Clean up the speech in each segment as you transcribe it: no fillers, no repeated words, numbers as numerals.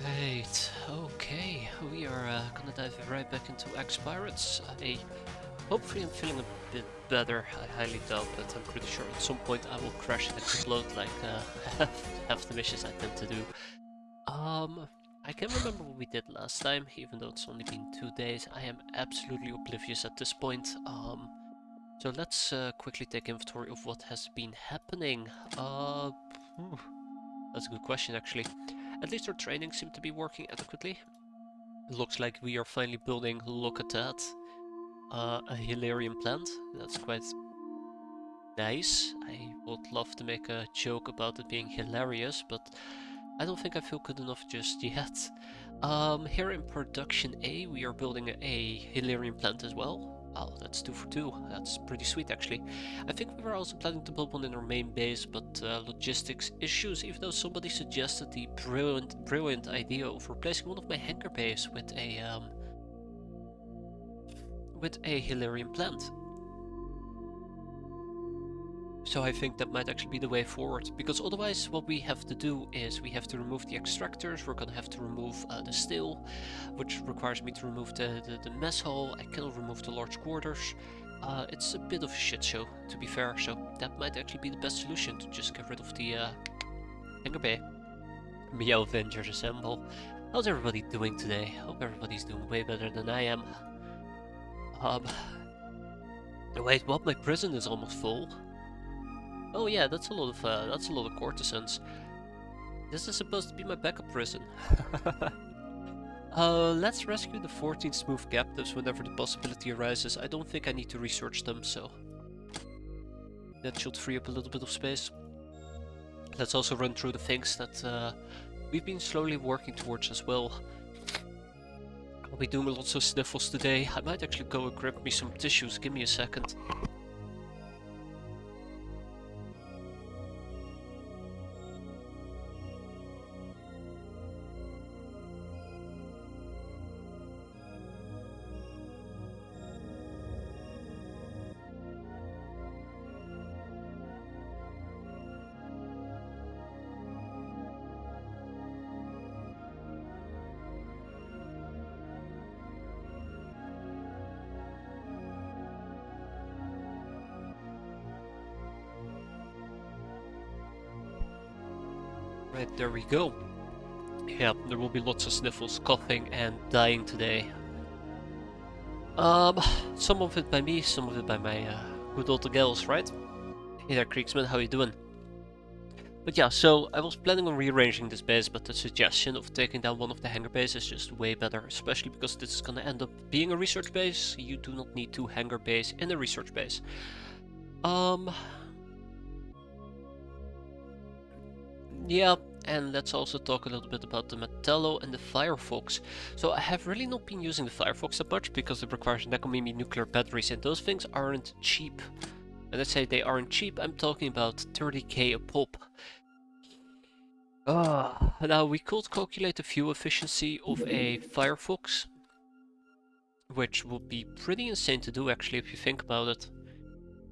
Right, okay, we are gonna dive right back into X-Pirates. Hopefully I'm feeling a bit better, I highly doubt, but I'm pretty sure at some point I will crash and explode like half the missions I tend to do. I can't remember what we did last time, even though it's only been 2 days. I am absolutely oblivious at this point. So let's quickly take inventory of what has been happening. Phew, that's a good question actually. At least our training seemed to be working adequately. It looks like we are finally building, look at that, a Hilarion plant. That's quite nice. I would love to make a joke about it being hilarious, but I don't think I feel good enough just yet. Here in production A, we are building a Hilarion plant as well. Oh, that's 2 for 2. That's pretty sweet actually. I think we were also planning to build one in our main base, but logistics issues, even though somebody suggested the brilliant idea of replacing one of my hangar bays with a Hilarion plant. So I think that might actually be the way forward, because otherwise what we have to do is we have to remove the extractors, we're gonna have to remove the steel, which requires me to remove the mess hall. I cannot remove the large quarters. It's a bit of a shit show, to be fair, so that might actually be the best solution, to just get rid of the hangar bay. Meow Avengers assemble. How's everybody doing today? Hope everybody's doing way better than I am. Um, wait, what? My prison is almost full. Oh yeah, that's a lot of courtesans. This is supposed to be my backup prison. Let's rescue the 14 smooth captives whenever the possibility arises. I don't think I need to research them, so that should free up a little bit of space. Let's also run through the things that we've been slowly working towards as well. I'll be doing lots of sniffles today. I might actually go and grab me some tissues. Give me a second. Right, there we go. Yeah, there will be lots of sniffles, coughing, and dying today. Um, some of it by me, some of it by my good old gals, right? Hey there, Kriegsman, how you doing? But yeah, so I was planning on rearranging this base, but the suggestion of taking down one of the hangar bases is just way better, especially because this is gonna end up being a research base. You do not need two hangar bases in a research base. Yeah, and let's also talk a little bit about the Metallo and the Firefox. So I have really not been using the Firefox that much because it requires Nekomimi nuclear batteries, and those things aren't cheap. And I say they aren't cheap, I'm talking about 30k a pop. Now we could calculate the fuel efficiency of a Firefox, which would be pretty insane to do actually if you think about it.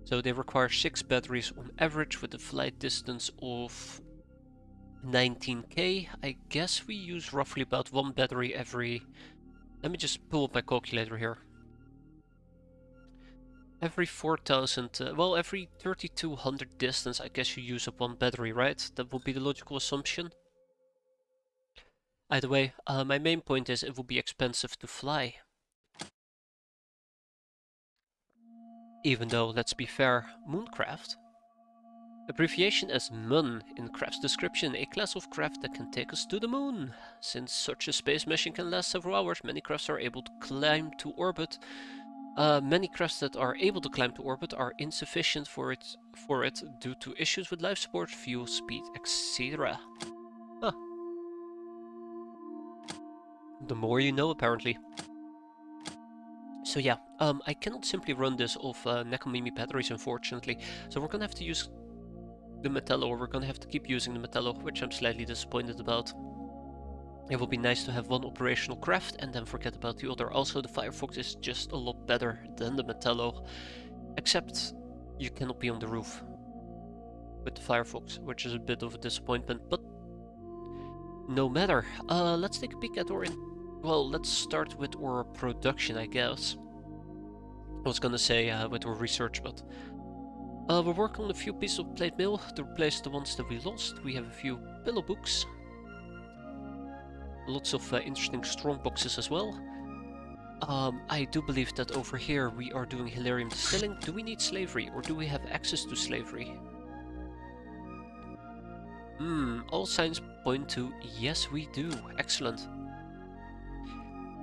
So they require 6 batteries on average with a flight distance of 19k. I guess we use roughly about 1 battery every... Let me just pull up my calculator here. Every 4000, well, every 3200 distance, I guess you use up 1 battery, right? That would be the logical assumption. Either way, my main point is it would be expensive to fly. Even though, let's be fair, Mooncraft. Abbreviation as MUN in craft's description, a class of craft that can take us to the moon. Since such a space mission can last several hours, many crafts are able to climb to orbit. Many crafts that are able to climb to orbit are insufficient for it due to issues with life support, fuel, speed, etc. Huh. The more you know, apparently. So yeah, I cannot simply run this off Nekomimi batteries, unfortunately. So we're gonna have to use the Metallo, or we're gonna have to keep using the Metallo, which I'm slightly disappointed about. It would be nice to have one operational craft and then forget about the other. Also, the Firefox is just a lot better than the Metallo, except you cannot be on the roof with the Firefox, which is a bit of a disappointment, but no matter. Let's take a peek at our... Well, let's start with our production, I guess. I was gonna say with our research, but... we're working on a few pieces of plate mail to replace the ones that we lost. We have a few pillow books. Lots of interesting strong boxes as well. I do believe that over here we are doing Hilarium distilling. Do we need slavery, or do we have access to slavery? All signs point to yes, we do. Excellent.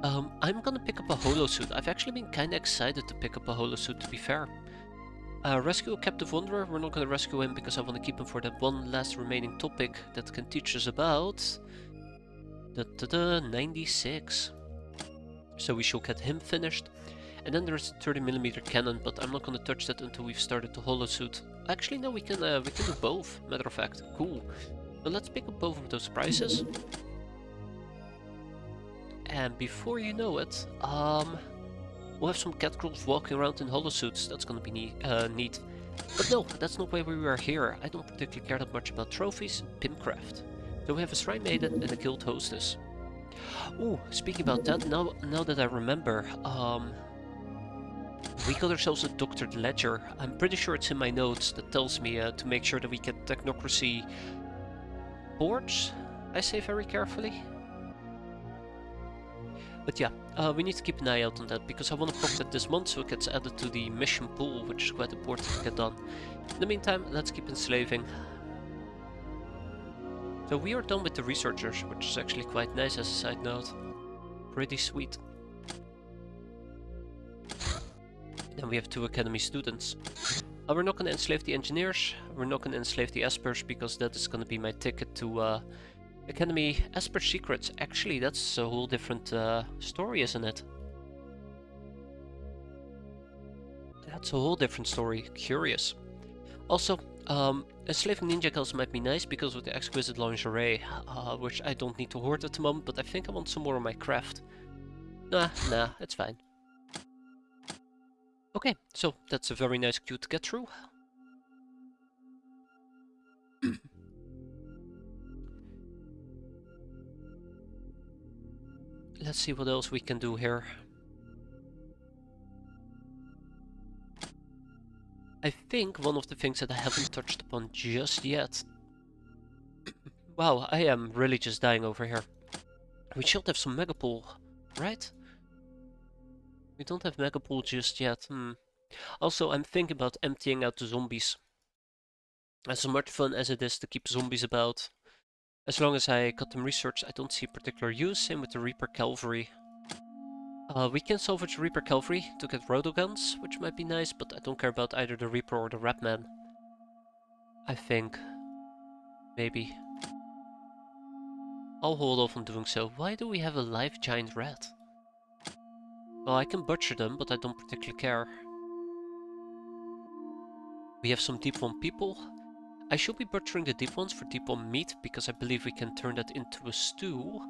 I'm gonna pick up a holosuit. I've actually been kinda excited to pick up a holosuit, to be fair. Rescue a captive wanderer. We're not gonna rescue him because I want to keep him for that one last remaining topic that can teach us about... 96. So we shall get him finished. And then there's a 30mm cannon, but I'm not gonna touch that until we've started the holosuit. Actually, no, we can do both, matter of fact. Cool. So let's pick up both of those prizes. And before you know it, we'll have some catcalls walking around in holosuits. That's gonna be neat. But no, that's not why we are here. I don't particularly care that much about trophies. Pimcraft. So we have a Shrine Maiden and a Guild Hostess. Ooh, speaking about that, now that I remember, we got ourselves a Doctored Ledger. I'm pretty sure it's in my notes that tells me to make sure that we get Technocracy boards. I say very carefully. But yeah, we need to keep an eye out on that, because I want to proc that this month so it gets added to the mission pool, which is quite important to get done. In the meantime, let's keep enslaving. So we are done with the researchers, which is actually quite nice as a side note. Pretty sweet. Then we have 2 academy students. We're not going to enslave the engineers, we're not going to enslave the espers, because that is going to be my ticket to Academy Esper Secrets. Actually, that's a whole different story, isn't it? That's a whole different story. Curious. Also, enslaving ninja girls might be nice because of the exquisite lingerie, which I don't need to hoard at the moment, but I think I want some more on my craft. Nah, it's fine. Okay, so that's a very nice queue to get through. Let's see what else we can do here. I think one of the things that I haven't touched upon just yet Wow, I am really just dying over here. We should have some Megapool, right? We don't have Megapool just yet. Also, I'm thinking about emptying out the zombies. As much fun as it is to keep zombies about, as long as I got them researched, I don't see particular use. Same with the Reaper Cavalry. We can salvage Reaper Cavalry to get rotoguns, which might be nice, but I don't care about either the Reaper or the Ratman. I think. Maybe. I'll hold off on doing so. Why do we have a live giant rat? Well, I can butcher them, but I don't particularly care. We have some deep one people. I should be butchering the deep ones for deep one meat, because I believe we can turn that into a stew.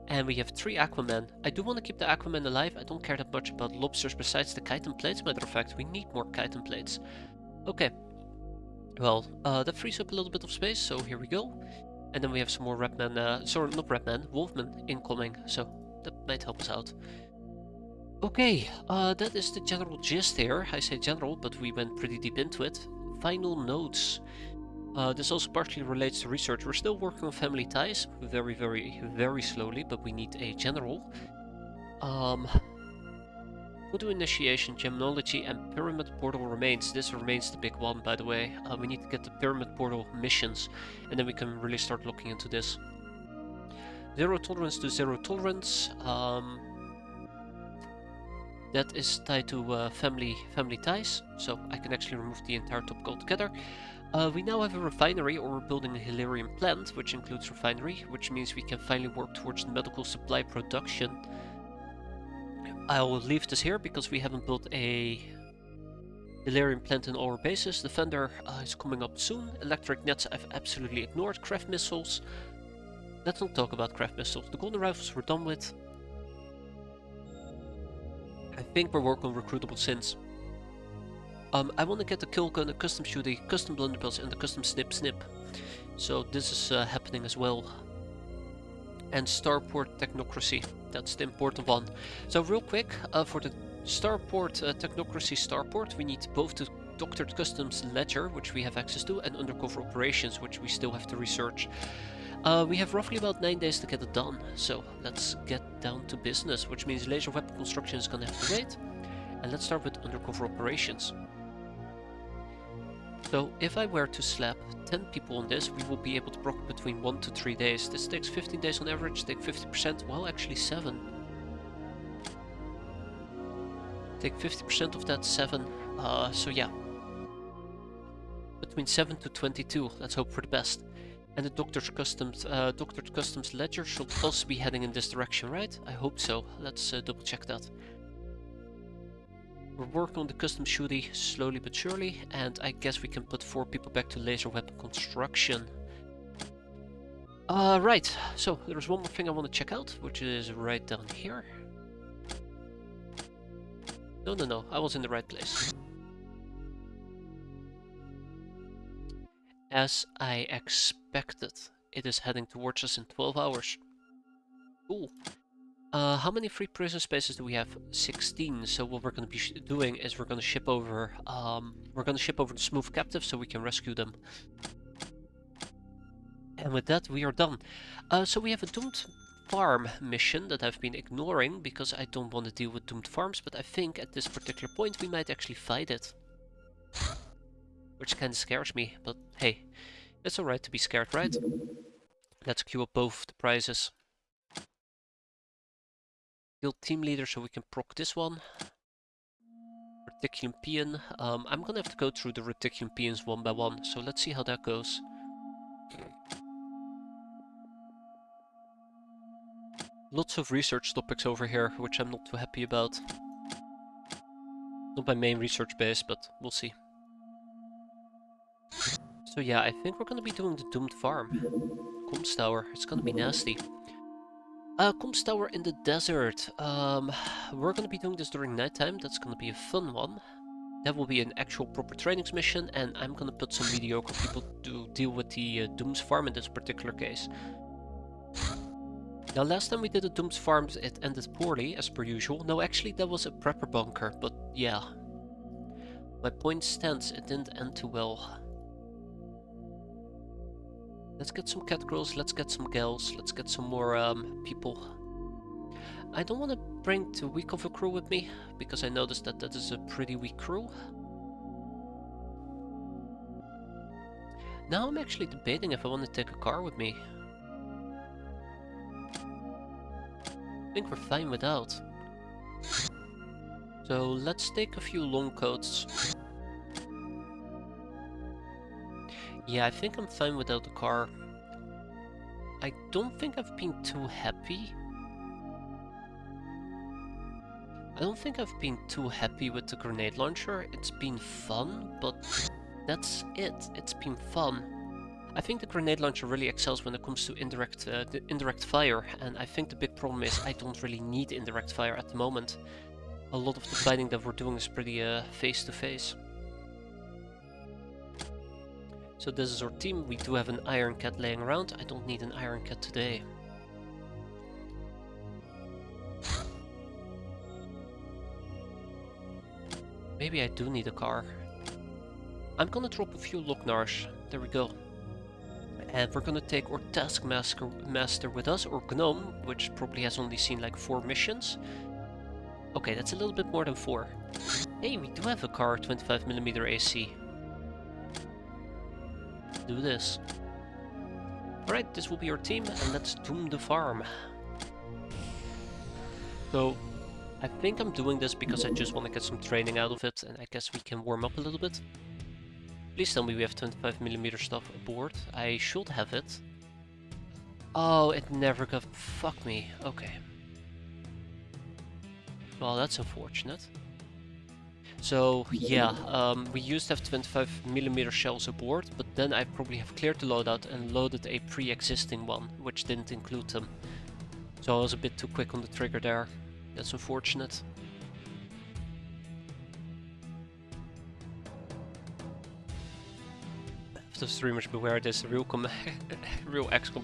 And we have 3 Aquaman. I do want to keep the Aquaman alive. I don't care that much about lobsters besides the chitin plates. Matter of fact, we need more chitin plates. Okay. Well, that frees up a little bit of space, so here we go. And then we have some more Rapman, sorry, not Rapman, Wolfman incoming, so that might help us out. Okay, that is the general gist here. I say general, but we went pretty deep into it. Final notes. This also partially relates to research. We're still working on family ties, very, very, very slowly, but we need a general. Voodoo initiation, gemnology, and pyramid portal remains. This remains the big one, by the way. We need to get the pyramid portal missions, and then we can really start looking into this. Zero tolerance to zero tolerance. That is tied to family ties, so I can actually remove the entire topic altogether. We now have a refinery, or we're building a Hilarion plant, which includes refinery, which means we can finally work towards medical supply production. I'll leave this here because we haven't built a Hilarion plant in all our bases. The Fender is coming up soon. Electric nets I've absolutely ignored. Craft missiles. Let's not talk about craft missiles. The golden rifles we're done with. I think we're working on recruitable sins. I want to get the kill gun, the custom shooting, custom blunderbusses, and the custom snip. So this is happening as well. And starport technocracy, that's the important one. So real quick, for the starport technocracy starport, we need both the doctored customs ledger, which we have access to, and undercover operations, which we still have to research. We have roughly about 9 days to get it done, so let's get down to business, which means laser weapon construction is gonna have to wait. And let's start with undercover operations. So if I were to slap 10 people on this, we will be able to proc between 1 to 3 days. This takes 15 days on average, take 50%, well actually 7. Take 50% of that, 7, so yeah. Between 7 to 22, let's hope for the best. And the doctored customs ledger should also be heading in this direction, right? I hope so, let's double check that. We're working on the custom shooting slowly but surely, and I guess we can put 4 people back to laser weapon construction. Right, so there's one more thing I want to check out, which is right down here. No, I was in the right place. As I expected, it is heading towards us in 12 hours. Cool. How many free prison spaces do we have? 16. So what we're going to be doing is we're going to ship over the smooth captives so we can rescue them. And with that we are done. So we have a doomed farm mission that I've been ignoring because I don't want to deal with doomed farms, but I think at this particular point we might actually fight it. Which kind of scares me, but hey, it's alright to be scared, right? Let's queue up both the prizes. Guild team leader, so we can proc this one. Reticulum Peon. I'm gonna have to go through the Reticulum Peons one by one, so let's see how that goes. Lots of research topics over here, which I'm not too happy about. Not my main research base, but we'll see. So yeah, I think we're gonna be doing the doomed farm. Comms tower, it's gonna be nasty. Comms tower in the desert. We're gonna be doing this during nighttime. That's gonna be a fun one. That will be an actual proper trainings mission, and I'm gonna put some mediocre people to deal with the Doom's farm in this particular case. Now, last time we did a Doom's farm, it ended poorly, as per usual. No, actually, that was a prepper bunker, but yeah. My point stands, it didn't end too well. Let's get some cat girls, let's get some gals, let's get some more people. I don't want to bring too weak of a crew with me, because I noticed that that is a pretty weak crew. Now I'm actually debating if I want to take a car with me. I think we're fine without. So let's take a few long coats. Yeah, I think I'm fine without the car. I don't think I've been too happy. I don't think I've been too happy with the grenade launcher. It's been fun, but that's it. It's been fun. I think the grenade launcher really excels when it comes to indirect fire, and I think the big problem is I don't really need indirect fire at the moment. A lot of the fighting that we're doing is pretty face-to-face. So this is our team. We do have an Iron Cat laying around. I don't need an Iron Cat today. Maybe I do need a car. I'm gonna drop a few Locknars. There we go. And we're gonna take our Taskmaster with us, or Gnome, which probably has only seen like 4 missions. Okay, that's a little bit more than 4. Hey, we do have a car, 25mm AC. Do this. Alright, this will be our team, and let's doom the farm. So, I think I'm doing this because I just want to get some training out of it, and I guess we can warm up a little bit. Please tell me we have 25mm stuff aboard. I should have it. Oh, it never got... Fuck me. Okay. Well, that's unfortunate. So, yeah, we used to have 25mm shells aboard, but then I probably have cleared the loadout and loaded a pre-existing one, which didn't include them. So I was a bit too quick on the trigger there. That's unfortunate. The streamers beware, this real real XCOM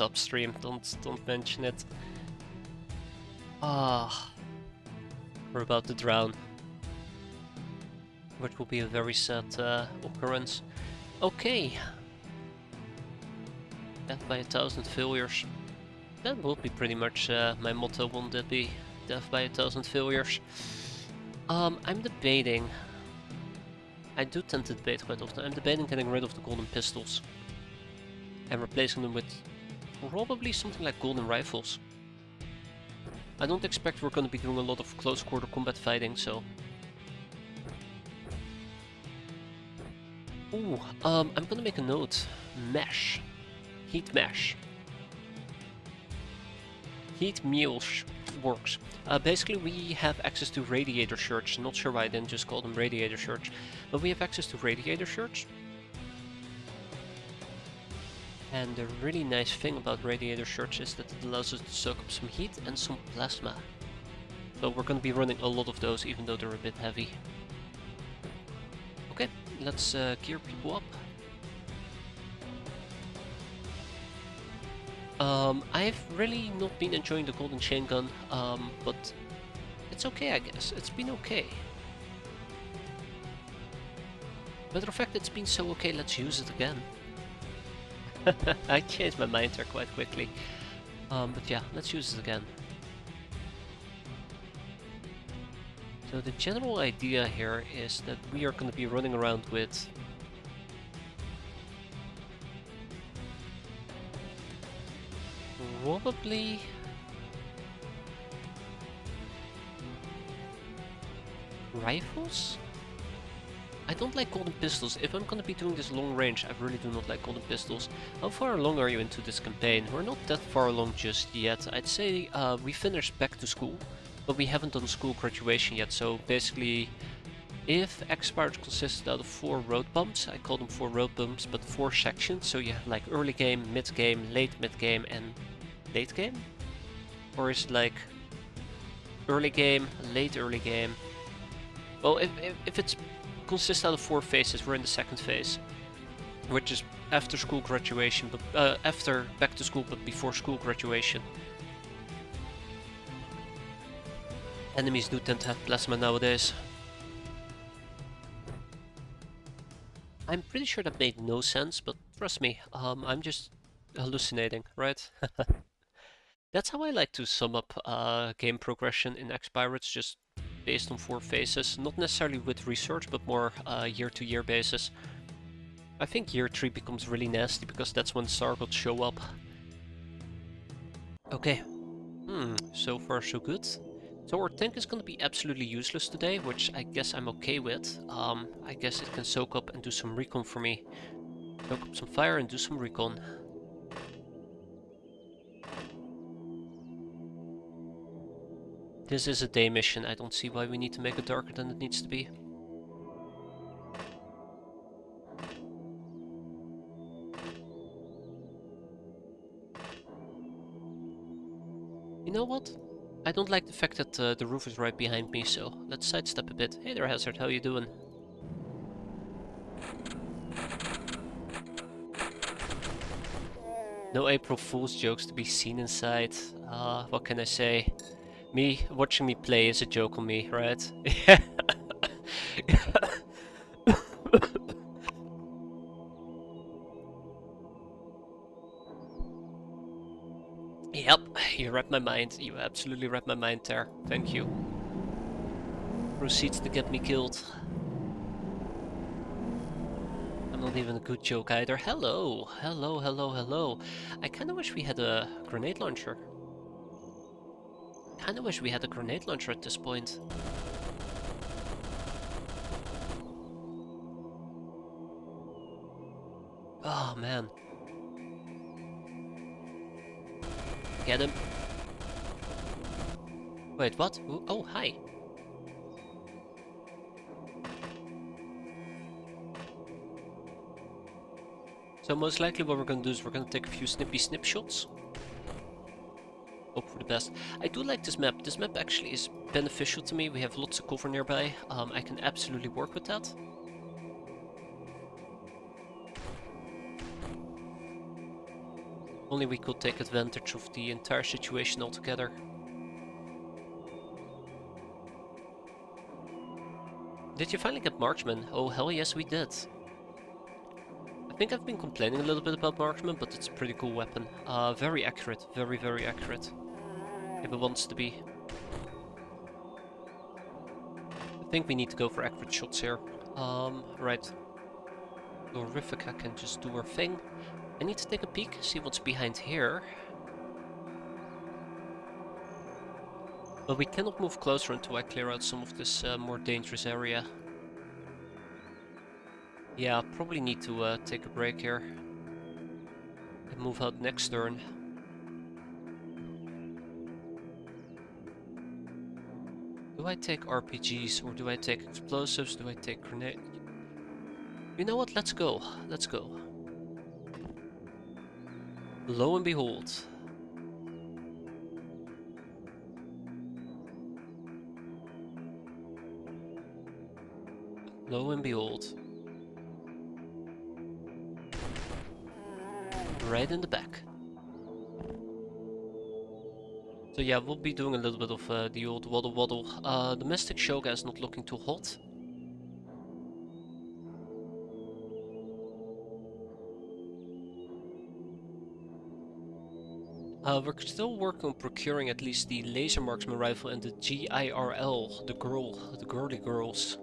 upstream. Don't mention it. Ah, we're about to drown, which will be a very sad occurrence. Okay, death by 1,000 failures. That will be pretty much my motto, won't it be? Death by 1,000 failures. I'm debating. I do tend to debate quite often. I'm debating getting rid of the golden pistols and replacing them with probably something like golden rifles. I don't expect we're going to be doing a lot of close quarter combat fighting, so... Ooh, I'm gonna make a note. Mesh. Heat mesh. Heat meals works. Basically we have access to radiator shirts. Not sure why I didn't just call them radiator shirts. But we have access to radiator shirts. And the really nice thing about radiator shirts is that it allows us to soak up some heat and some plasma. So we're going to be running a lot of those, even though they're a bit heavy. Okay, let's gear people up. I've really not been enjoying the golden chain gun, but it's okay, I guess. It's been okay. Matter of fact, it's been so okay, let's use it again. I changed my mind there quite quickly. But yeah, let's use it again. So the general idea here is that we are going to be running around with probably rifles? I don't like golden pistols. If I'm gonna be doing this long range, I really do not like golden pistols. How far along are you into this campaign? We're not that far along just yet. I'd say we finished back to school, but we haven't done school graduation yet. So basically, if X-piratez consisted out of 4 road bumps, I call them 4 road bumps, but 4 sections. So you have like early game, mid game, late mid game, and late game? Or is it like early game, late early game? Well, if it's consists out of 4 phases, we're in the 2nd phase, which is after school graduation, but after back to school, but before school graduation. Enemies do tend to have plasma nowadays. I'm pretty sure that made no sense, but Trust me, I'm just hallucinating, right? That's how I like to sum up game progression in X-Pirates, just based on 4 phases. Not necessarily with research, but more year-to-year basis. I think year 3 becomes really nasty because that's when Sargots show up. Okay, so far so good. So our tank is gonna be absolutely useless today, which I guess I'm okay with. I guess it can soak up and do some recon for me. Soak up some fire and do some recon. This is a day mission, I don't see why we need to make it darker than it needs to be. You know what? I don't like the fact that the roof is right behind me, so let's sidestep a bit. Hey there, Hazard, how you doing? No April Fool's jokes to be seen inside. What can I say? Watching me play is a joke on me, right? Yep, you read my mind. You absolutely read my mind there. Thank you. Proceeds to get me killed. I'm not even a good joke either. Hello, hello, hello, hello. I kinda wish we had a grenade launcher. Kinda wish we had a grenade launcher at this point. Oh man. Get him. Wait, what? Oh, hi. So most likely what we're gonna do is we're gonna take a few snippy snip shots. Hope for the best. I do like this map. This map actually is beneficial to me. We have lots of cover nearby. I can absolutely work with that. Only we could take advantage of the entire situation altogether. Did you finally get Marksman? Oh hell yes we did. I think I've been complaining a little bit about Marksman, but it's a pretty cool weapon. Very accurate, very, very accurate. If it wants to be. I think we need to go for accurate shots here. Right. Horrifica can just do her thing. I need to take a peek, see what's behind here. But we cannot move closer until I clear out some of this more dangerous area. Yeah, probably need to take a break here. And move out next turn. Do I take RPGs or do I take explosives? Do I take grenade? You know what? Let's go. Let's go. Lo and behold. Lo and behold. Right in the back. So yeah, we'll be doing a little bit of the old waddle waddle. Domestic Shoga is not looking too hot. We're still working on procuring at least the laser marksman rifle and the GIRL, the girly girls.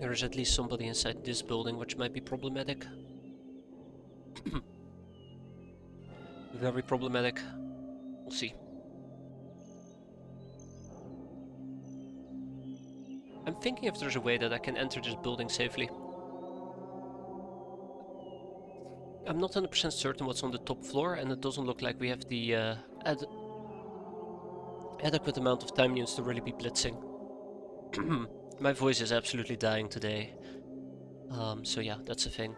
There is at least somebody inside this building, which might be problematic. Very problematic. We'll see. I'm thinking if there's a way that I can enter this building safely. I'm not 100% certain what's on the top floor, and it doesn't look like we have the adequate amount of time units to really be blitzing. My voice is absolutely dying today. So yeah, that's a thing.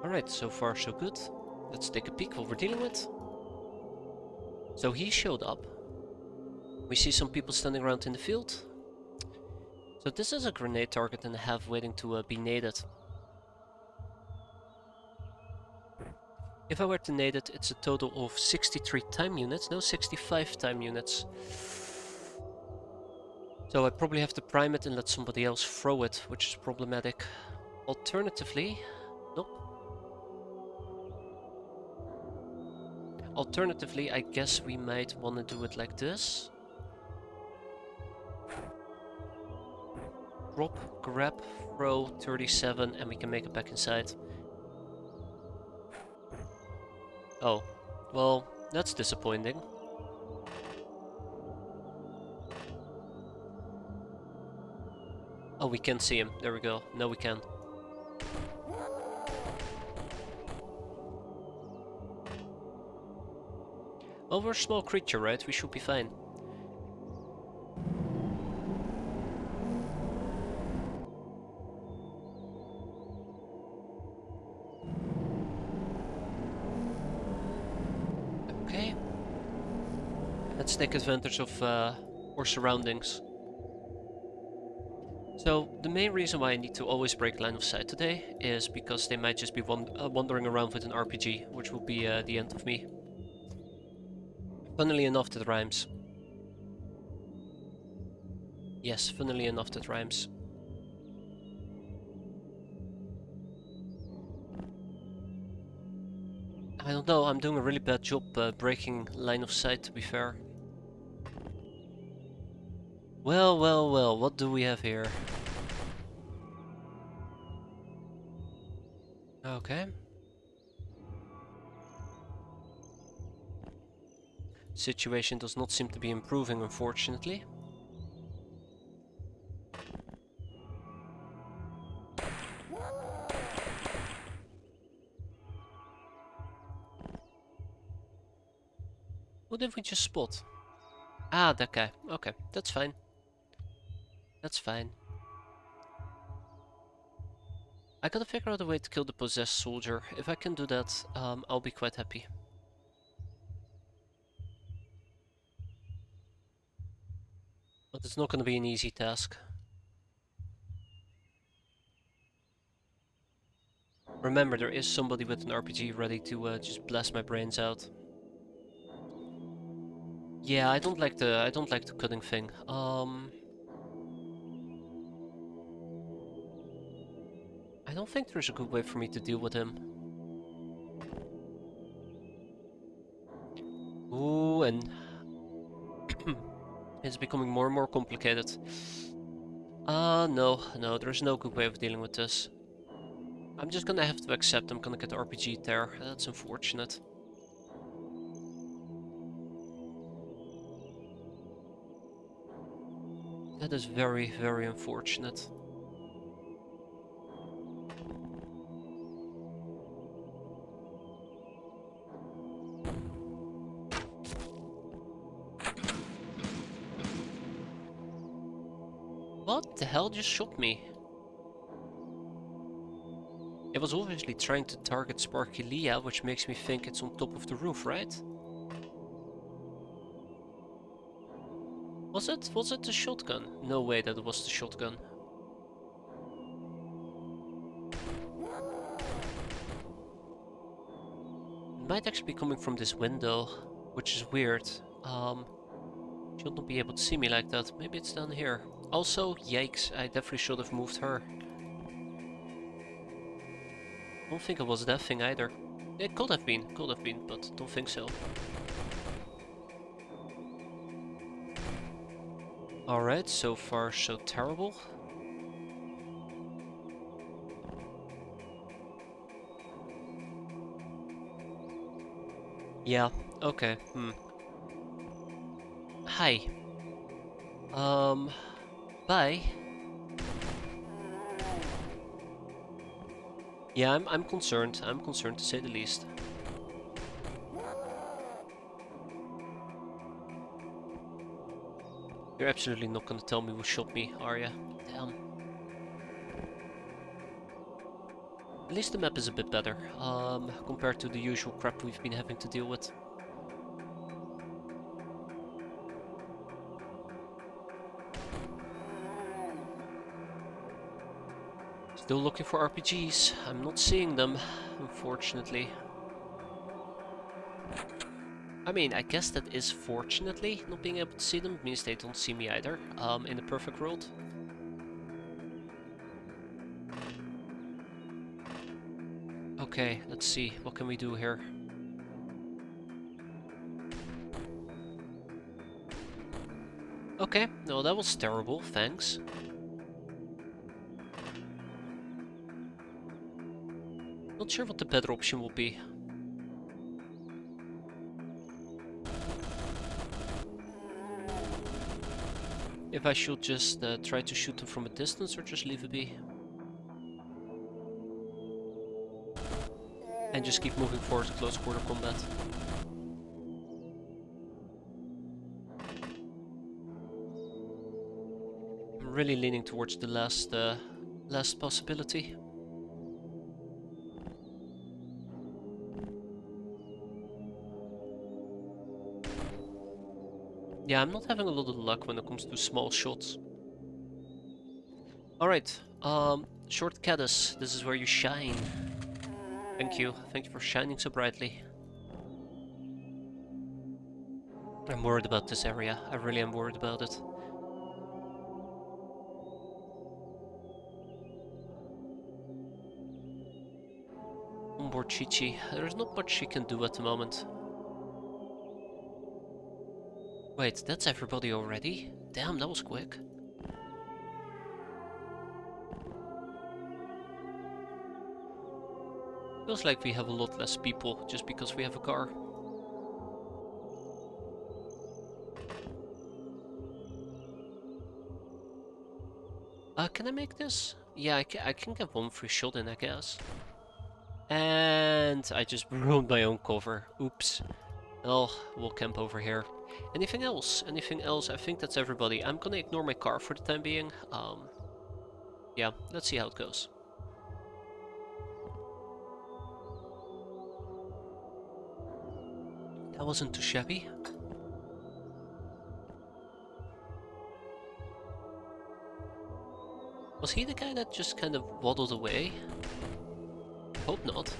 Alright, so far so good. Let's take a peek what we're dealing with. So he showed up. We see some people standing around in the field. So this is a grenade target and a half waiting to be naded. If I were to nade it, it's a total of 63 time units. No, 65 time units. So I probably have to prime it and let somebody else throw it, which is problematic. Alternatively, nope. Alternatively, I guess we might want to do it like this. Drop, grab, throw, 37, and we can make it back inside. Oh, well, that's disappointing. Oh, we can see him. There we go. No, we can. Well, we're a small creature, right? We should be fine. Okay. Let's take advantage of our surroundings. So, the main reason why I need to always break line of sight today is because they might just be wandering around with an RPG, which will be the end of me. Funnily enough, that rhymes. Yes, funnily enough, that rhymes. I don't know, I'm doing a really bad job breaking line of sight, to be fair. Well, well, well, what do we have here? Okay. Situation does not seem to be improving, unfortunately. What did we just spot? Ah, that guy. Okay, that's fine. That's fine. I gotta figure out a way to kill the possessed soldier. If I can do that, I'll be quite happy. But it's not gonna be an easy task. Remember, there is somebody with an RPG ready to just blast my brains out. Yeah, I don't like the cutting thing. I don't think there's a good way for me to deal with him. Ooh, and it's becoming more and more complicated. No, there's no good way of dealing with this. I'm just gonna have to accept I'm gonna get RPG'd there. That's unfortunate. That is very, very unfortunate. What the hell just shot me? It was obviously trying to target Sparky Leah, which makes me think it's on top of the roof, right? Was it the shotgun? No way that it was the shotgun. It might actually be coming from this window, which is weird. Should not be able to see me like that. Maybe it's down here. Also, yikes, I definitely should have moved her. Don't think it was that thing either. It could have been, but don't think so. Alright, so far so terrible. Yeah, okay, Hi. Bye. Yeah, I'm concerned. I'm concerned to say the least. You're absolutely not gonna tell me who shot me, are ya? Damn. At least the map is a bit better, compared to the usual crap we've been having to deal with. Still looking for RPGs. I'm not seeing them, unfortunately. I mean, I guess that is fortunately not being able to see them means they don't see me either, in the perfect world. Okay, let's see, what can we do here? Okay, no, that was terrible, thanks. Not sure what the better option will be. If I should just try to shoot them from a distance or just leave it be. And just keep moving forward to close quarter combat. I'm really leaning towards the last possibility. Yeah, I'm not having a lot of luck when it comes to small shots. Alright, X-piratez, this is where you shine. Thank you for shining so brightly. I'm worried about this area, I really am worried about it. Onboard Chi-Chi, there's not much she can do at the moment. Wait, that's everybody already? Damn, that was quick. Feels like we have a lot less people just because we have a car. Can I make this? Yeah, I can get one free shot in, I guess. And I just ruined my own cover. Oops. Well, we'll camp over here. Anything else? Anything else? I think that's everybody. I'm gonna ignore my car for the time being. Yeah, let's see how it goes. That wasn't too shabby. Was he the guy that just kind of waddled away? I hope not.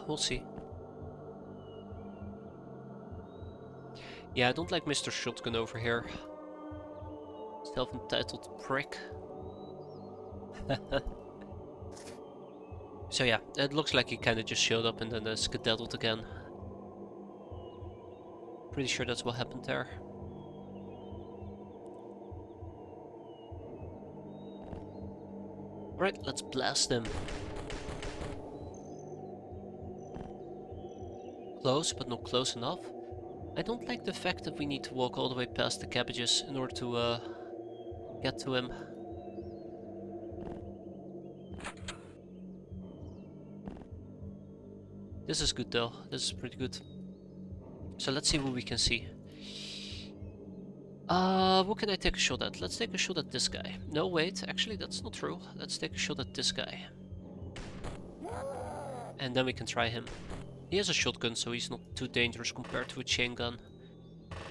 We'll see. Yeah, I don't like Mr. Shotgun over here. Self-entitled prick. So yeah, it looks like he kinda just showed up and then skedaddled again. Pretty sure that's what happened there. Alright, let's blast him. Close, but not close enough. I don't like the fact that we need to walk all the way past the cabbages in order to get to him. This is good though, this is pretty good. So let's see what we can see. What can I take a shot at? Let's take a shot at this guy. No, wait, actually that's not true. Let's take a shot at this guy. And then we can try him. He has a shotgun, so he's not too dangerous compared to a chain gun.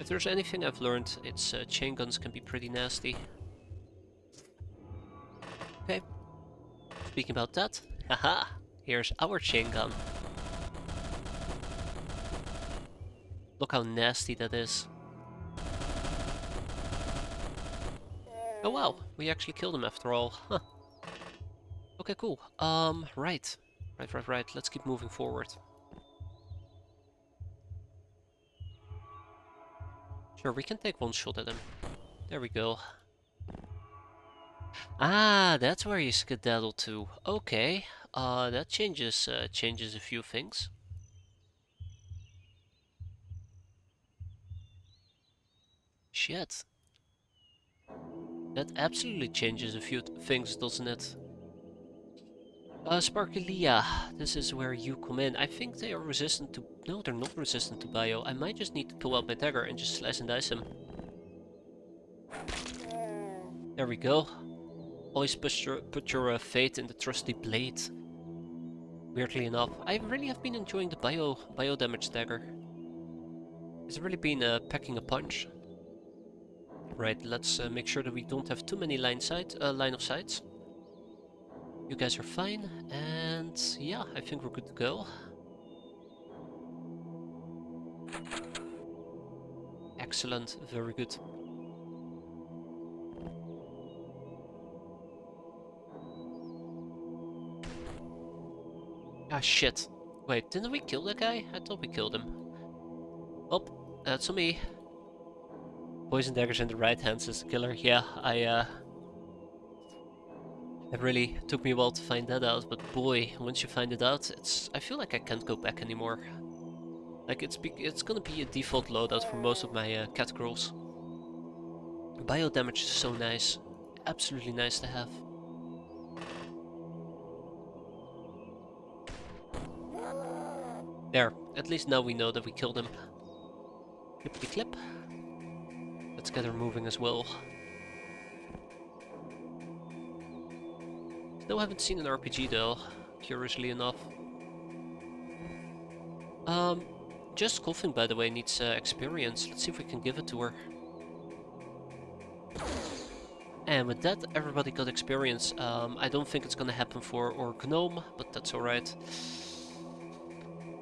If there's anything I've learned, it's chain guns can be pretty nasty. Okay. Speaking about that, haha, here's our chain gun. Look how nasty that is. Oh wow, we actually killed him after all. Huh. Okay, cool. Right. Right. Let's keep moving forward. Sure, we can take one shot at him. There we go. Ah, that's where you skedaddle to. Okay. That changes a few things. Shit. That absolutely changes a few things, doesn't it? Sparkleia, this is where you come in. I think they are resistant to... No, they're not resistant to bio. I might just need to pull out my dagger and just slice and dice him. There we go. Always put your faith in the trusty blade. Weirdly enough, I really have been enjoying the bio damage dagger. It's really been packing a punch. Right, let's make sure that we don't have too many line of sights. You guys are fine, and yeah, I think we're good to go. Excellent, very good. Ah, shit. Wait, didn't we kill that guy? I thought we killed him. Oh, that's on me. Poison daggers in the right hands is the killer. Yeah, it really took me a while to find that out, but boy, once you find it out, I feel like I can't go back anymore. Like, it's gonna be a default loadout for most of my cat girls. Bio damage is so nice. Absolutely nice to have. There, at least now we know that we killed him. Clippity clip. Let's get her moving as well. Still haven't seen an RPG though, curiously enough. Just Coffin, by the way, needs experience. Let's see if we can give it to her. And with that, everybody got experience. I don't think it's gonna happen for our gnome, but that's alright.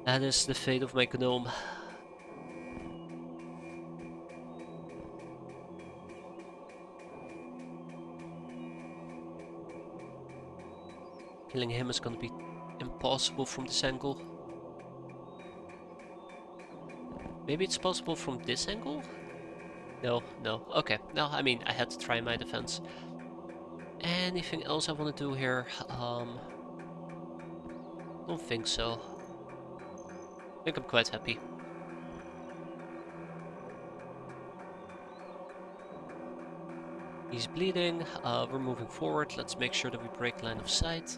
That is the fate of my gnome. Killing him is gonna be impossible from this angle. Maybe it's possible from this angle? No, no. Okay, no, I mean, I had to try my defense. Anything else I want to do here? Don't think so. I think I'm quite happy. He's bleeding, we're moving forward. Let's make sure that we break line of sight.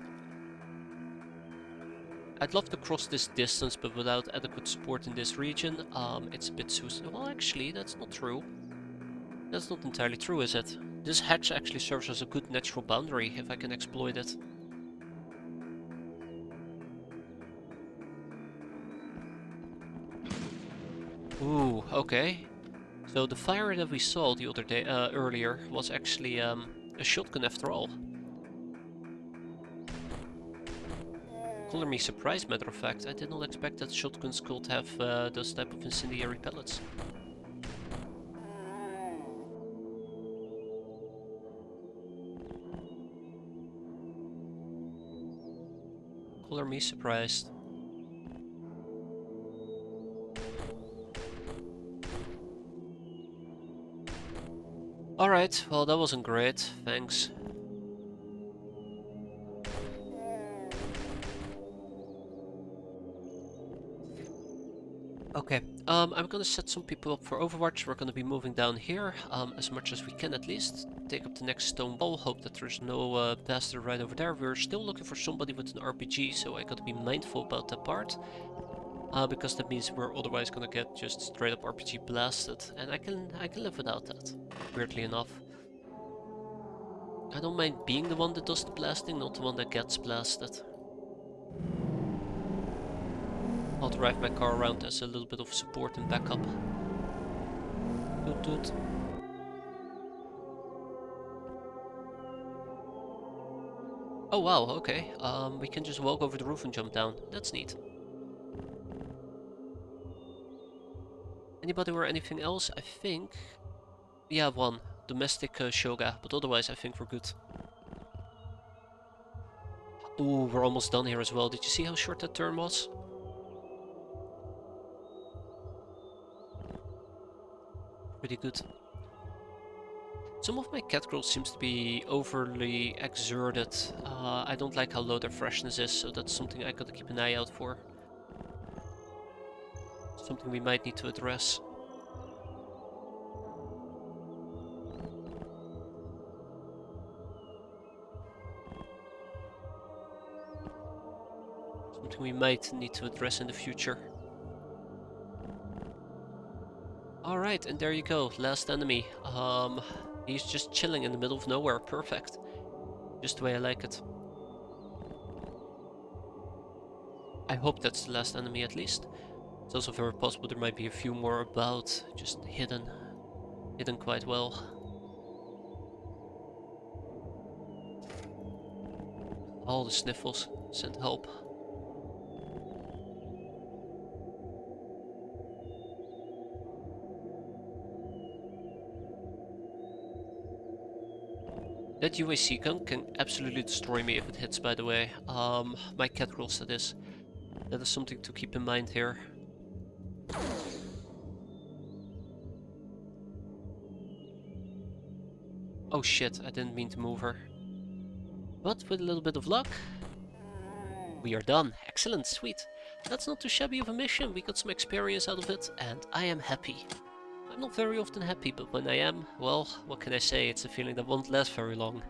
I'd love to cross this distance, but without adequate support in this region, it's a bit suicidal. Well, actually, that's not true. That's not entirely true, is it? This hatch actually serves as a good natural boundary, if I can exploit it. Ooh, okay. So the fire that we saw the other day, earlier, was actually a shotgun after all. Color me surprised, matter of fact. I did not expect that shotguns could have those type of incendiary pellets. Color me surprised. Alright, well that wasn't great, thanks. Okay, I'm gonna set some people up for Overwatch. We're gonna be moving down here, as much as we can at least. Take up the next stone wall, hope that there's no bastard right over there. We're still looking for somebody with an RPG, so I gotta be mindful about that part. Because that means we're otherwise gonna get just straight up RPG blasted, and I can live without that, weirdly enough. I don't mind being the one that does the blasting, not the one that gets blasted. I'll drive my car around as a little bit of support and backup. Toot toot. Oh wow, okay. We can just walk over the roof and jump down. That's neat. Anybody or anything else? I think we have one. Domestic Shoga, but otherwise I think we're good. Ooh, we're almost done here as well. Did you see how short that turn was? Pretty good. Some of my cat girls seems to be overly exerted. I don't like how low their freshness is, so that's something I gotta keep an eye out for. Something we might need to address. Something we might need to address in the future. Alright, and there you go, last enemy. He's just chilling in the middle of nowhere, perfect. Just the way I like it. I hope that's the last enemy at least. It's also very possible there might be a few more about, just hidden quite well. All the sniffles. Send help. That UAC gun can absolutely destroy me if it hits, by the way. My cat rules, that is. That is something to keep in mind here. Oh shit, I didn't mean to move her. But with a little bit of luck, we are done. Excellent, sweet. That's not too shabby of a mission. We got some experience out of it, and I am happy. I'm not very often happy, but when I am, well, what can I say? It's a feeling that won't last very long.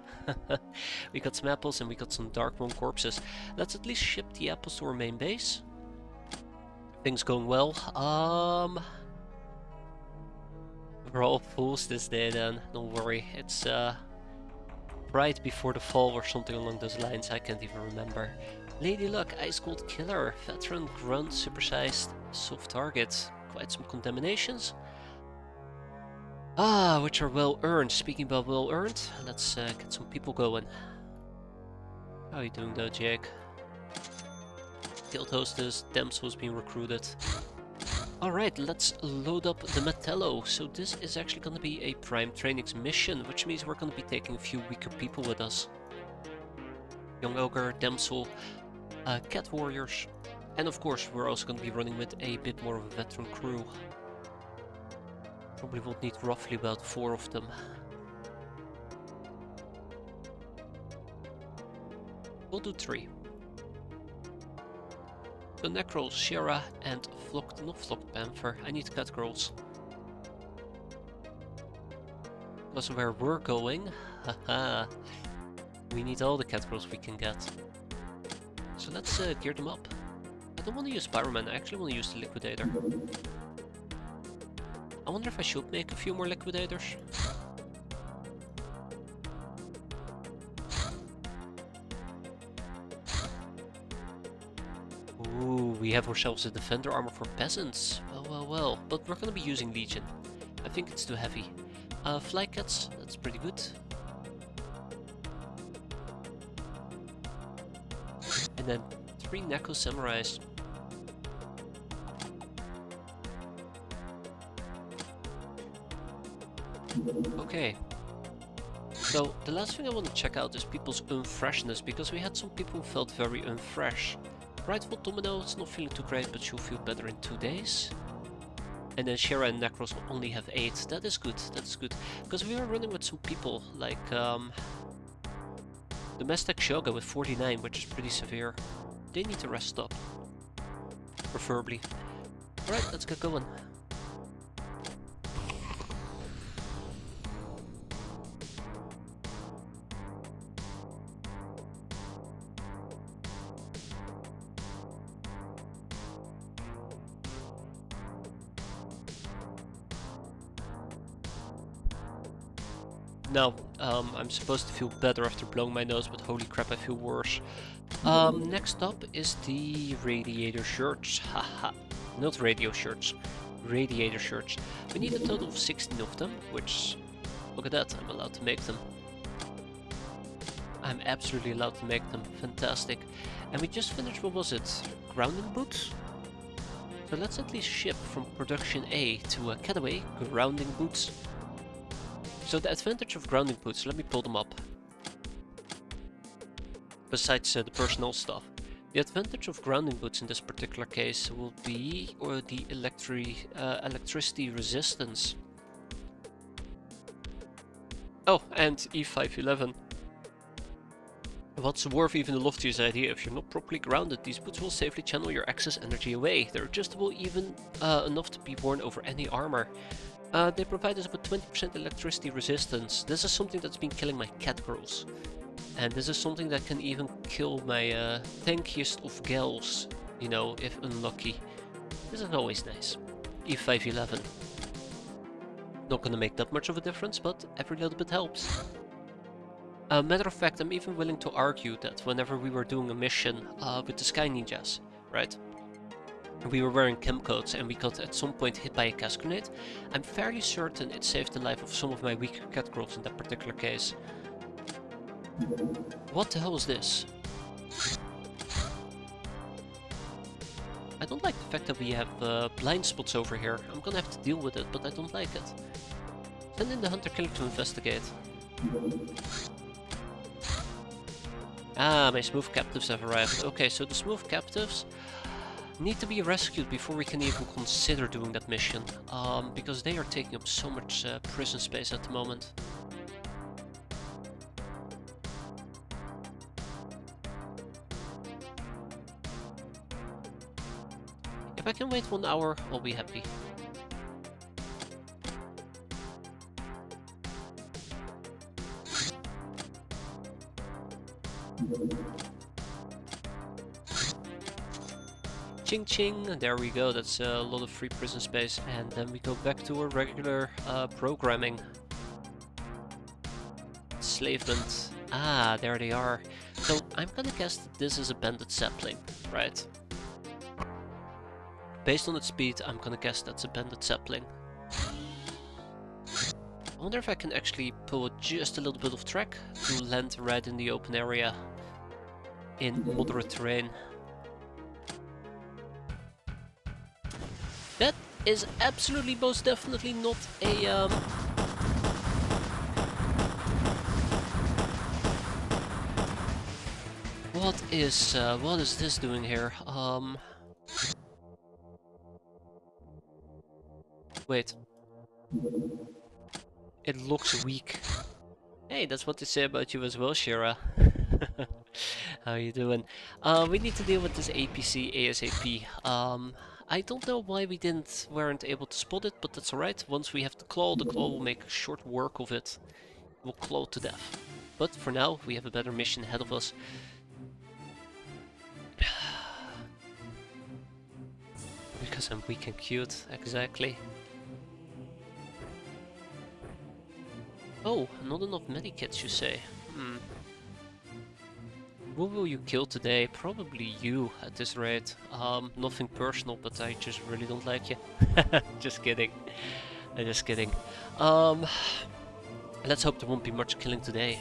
We got some apples and we got some Darkmoon corpses. Let's at least ship the apples to our main base. Things going well. We're all fools this day then, don't worry. It's right before the fall or something along those lines, I can't even remember. Lady Luck, Ice Cold Killer, Veteran, Grunt, Supersized, Soft Target. Quite some contaminations. Which are well earned. Speaking about well earned, let's get some people going. How are you doing though, Jake? Guild Hostess, Damsel's being recruited. Alright, let's load up the Metallo. So this is actually going to be a Prime Trainings mission, which means we're going to be taking a few weaker people with us. Young Ogre, Damsel, Cat Warriors, and of course we're also going to be running with a bit more of a veteran crew. Probably will need roughly about 4 of them. We'll do 3. So Necrol, Shira, and not Flocked Panther. I need Cat Girls. Because where we're going, haha, we need all the Cat Girls we can get. So let's gear them up. I don't want to use Pyroman, I actually want to use the Liquidator. I wonder if I should make a few more Liquidators. Ooh, we have ourselves a Defender armor for peasants. Well. But we're gonna be using Legion. I think it's too heavy. Flycats, that's pretty good. And then 3 Neko Samurais. Okay. So the last thing I want to check out is people's unfreshness, because we had some people who felt very unfresh. Rightful Domino, it's not feeling too great, but she'll feel better in 2 days. And then Shira and Necros will only have 8. That is good, Because we were running with some people, like Domestic Shoga with 49, which is pretty severe. They need to rest up. Preferably. Alright, let's get going. Now, I'm supposed to feel better after blowing my nose, but holy crap, I feel worse. Next up is the radiator shirts. Haha, not radio shirts, radiator shirts. We need a total of 16 of them, which, look at that, I'm allowed to make them. I'm absolutely allowed to make them, fantastic. And we just finished, what was it, grounding boots? So let's at least ship from production A to Cataway grounding boots. So the advantage of grounding boots, let me pull them up. Besides the personal stuff. The advantage of grounding boots in this particular case will be the electricity resistance. Oh, and E511. What's worth even the loftiest idea, if you're not properly grounded, these boots will safely channel your excess energy away. They're adjustable even enough to be worn over any armor. They provide us with 20% electricity resistance. This is something that's been killing my cat girls. And this is something that can even kill my tankiest of gals, you know, if unlucky. This is always nice. E511. Not gonna make that much of a difference, but every little bit helps. Matter of fact, I'm even willing to argue that whenever we were doing a mission with the Sky Ninjas, right? We were wearing chem coats and we got at some point hit by a gas grenade. I'm fairly certain it saved the life of some of my weaker cat girls in that particular case. What the hell is this? I don't like the fact that we have blind spots over here. I'm gonna have to deal with it, but I don't like it. Send in the hunter-killer to investigate. Ah, my smooth captives have arrived. Okay, so the smooth captives need to be rescued before we can even consider doing that mission. Because they are taking up so much prison space at the moment. If I can wait 1 hour, I'll be happy. Ching ching, there we go, that's a lot of free prison space, and then we go back to our regular programming. Enslavement. Ah, there they are. So I'm gonna guess that this is a banded sapling, right? Based on its speed, I'm gonna guess that's a banded sapling. I wonder if I can actually pull just a little bit of track to land right in the open area in moderate terrain. That is absolutely most definitely not a what is this doing here? Wait. It looks weak. Hey, that's what they say about you as well, Shira. How you doing? We need to deal with this APC ASAP. I don't know why we weren't able to spot it, but that's alright. Once we have the claw will make short work of it. We'll claw to death. But for now, we have a better mission ahead of us. Because I'm weak and cute, exactly. Oh, not enough medikits, you say? Who will you kill today? Probably you, at this rate. Nothing personal, but I just really don't like you. Just kidding. Just kidding. Let's hope there won't be much killing today,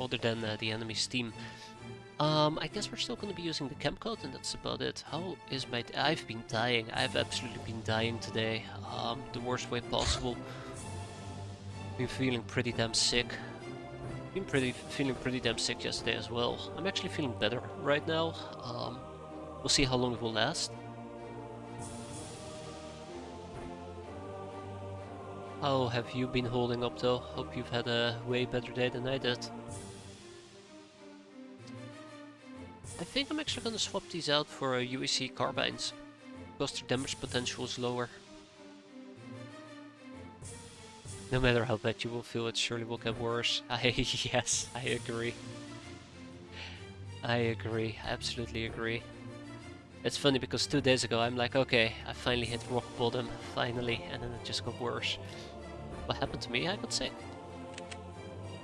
other than the enemy's team. I guess we're still going to be using the chem code, and that's about it. How is my... I've been dying. I've absolutely been dying today. The worst way possible. Been feeling pretty damn sick. Feeling pretty damn sick yesterday as well. I'm actually feeling better right now. We'll see how long it will last. How have you been holding up though? Hope you've had a way better day than I did. I think I'm actually gonna swap these out for UAC carbines, because their damage potential is lower. No matter how bad you will feel, it surely will get worse. Yes, I agree. I agree, I absolutely agree. It's funny because 2 days ago I'm like, okay, I finally hit rock bottom, finally, and then it just got worse. What happened to me? I got sick.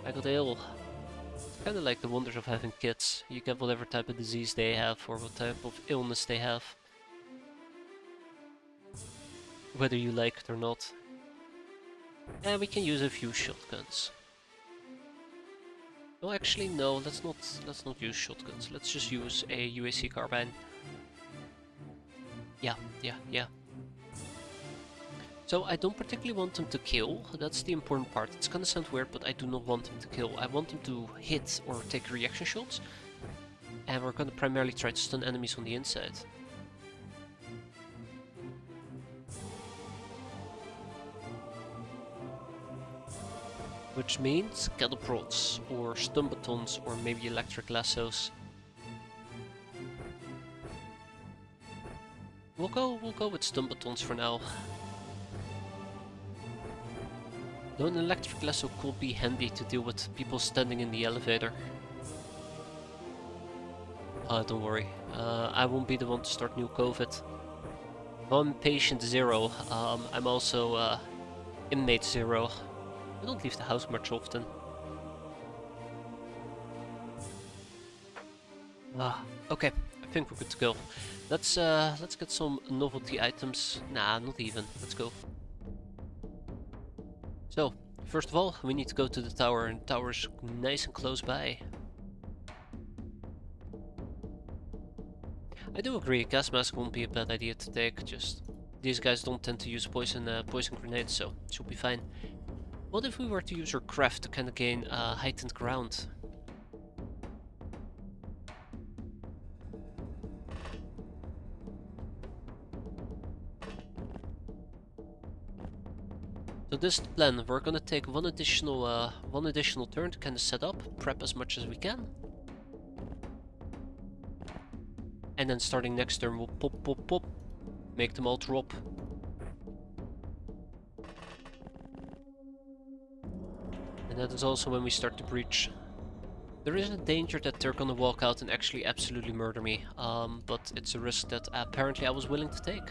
I got ill. Kinda like the wonders of having kids. You get whatever type of disease they have, or what type of illness they have. Whether you like it or not. And we can use a few shotguns. No, actually, no. Let's not use shotguns. Let's just use a UAC carbine. Yeah. So I don't particularly want them to kill. That's the important part. It's gonna sound weird, but I do not want them to kill. I want them to hit or take reaction shots. And we're gonna primarily try to stun enemies on the inside. Which means cattle prods, or stun batons, or maybe electric lassos. We'll go with stun batons for now. Though an electric lasso could be handy to deal with people standing in the elevator. Don't worry, I won't be the one to start new COVID. I'm patient 0, I'm also inmate 0. I don't leave the house much often. Okay, I think we're good to go. Let's get some novelty items. Nah, not even. Let's go. So, first of all, we need to go to the tower, and the tower is nice and close by. I do agree, gas mask won't be a bad idea to take, just these guys don't tend to use poison grenades, so it should be fine. What if we were to use our craft to kind of gain heightened ground? So this is the plan. We're gonna take one additional turn to kind of set up, prep as much as we can. And then starting next turn we'll pop, pop, pop, make them all drop. And that is also when we start to breach. There is a danger that they're gonna walk out and actually absolutely murder me, but it's a risk that apparently I was willing to take.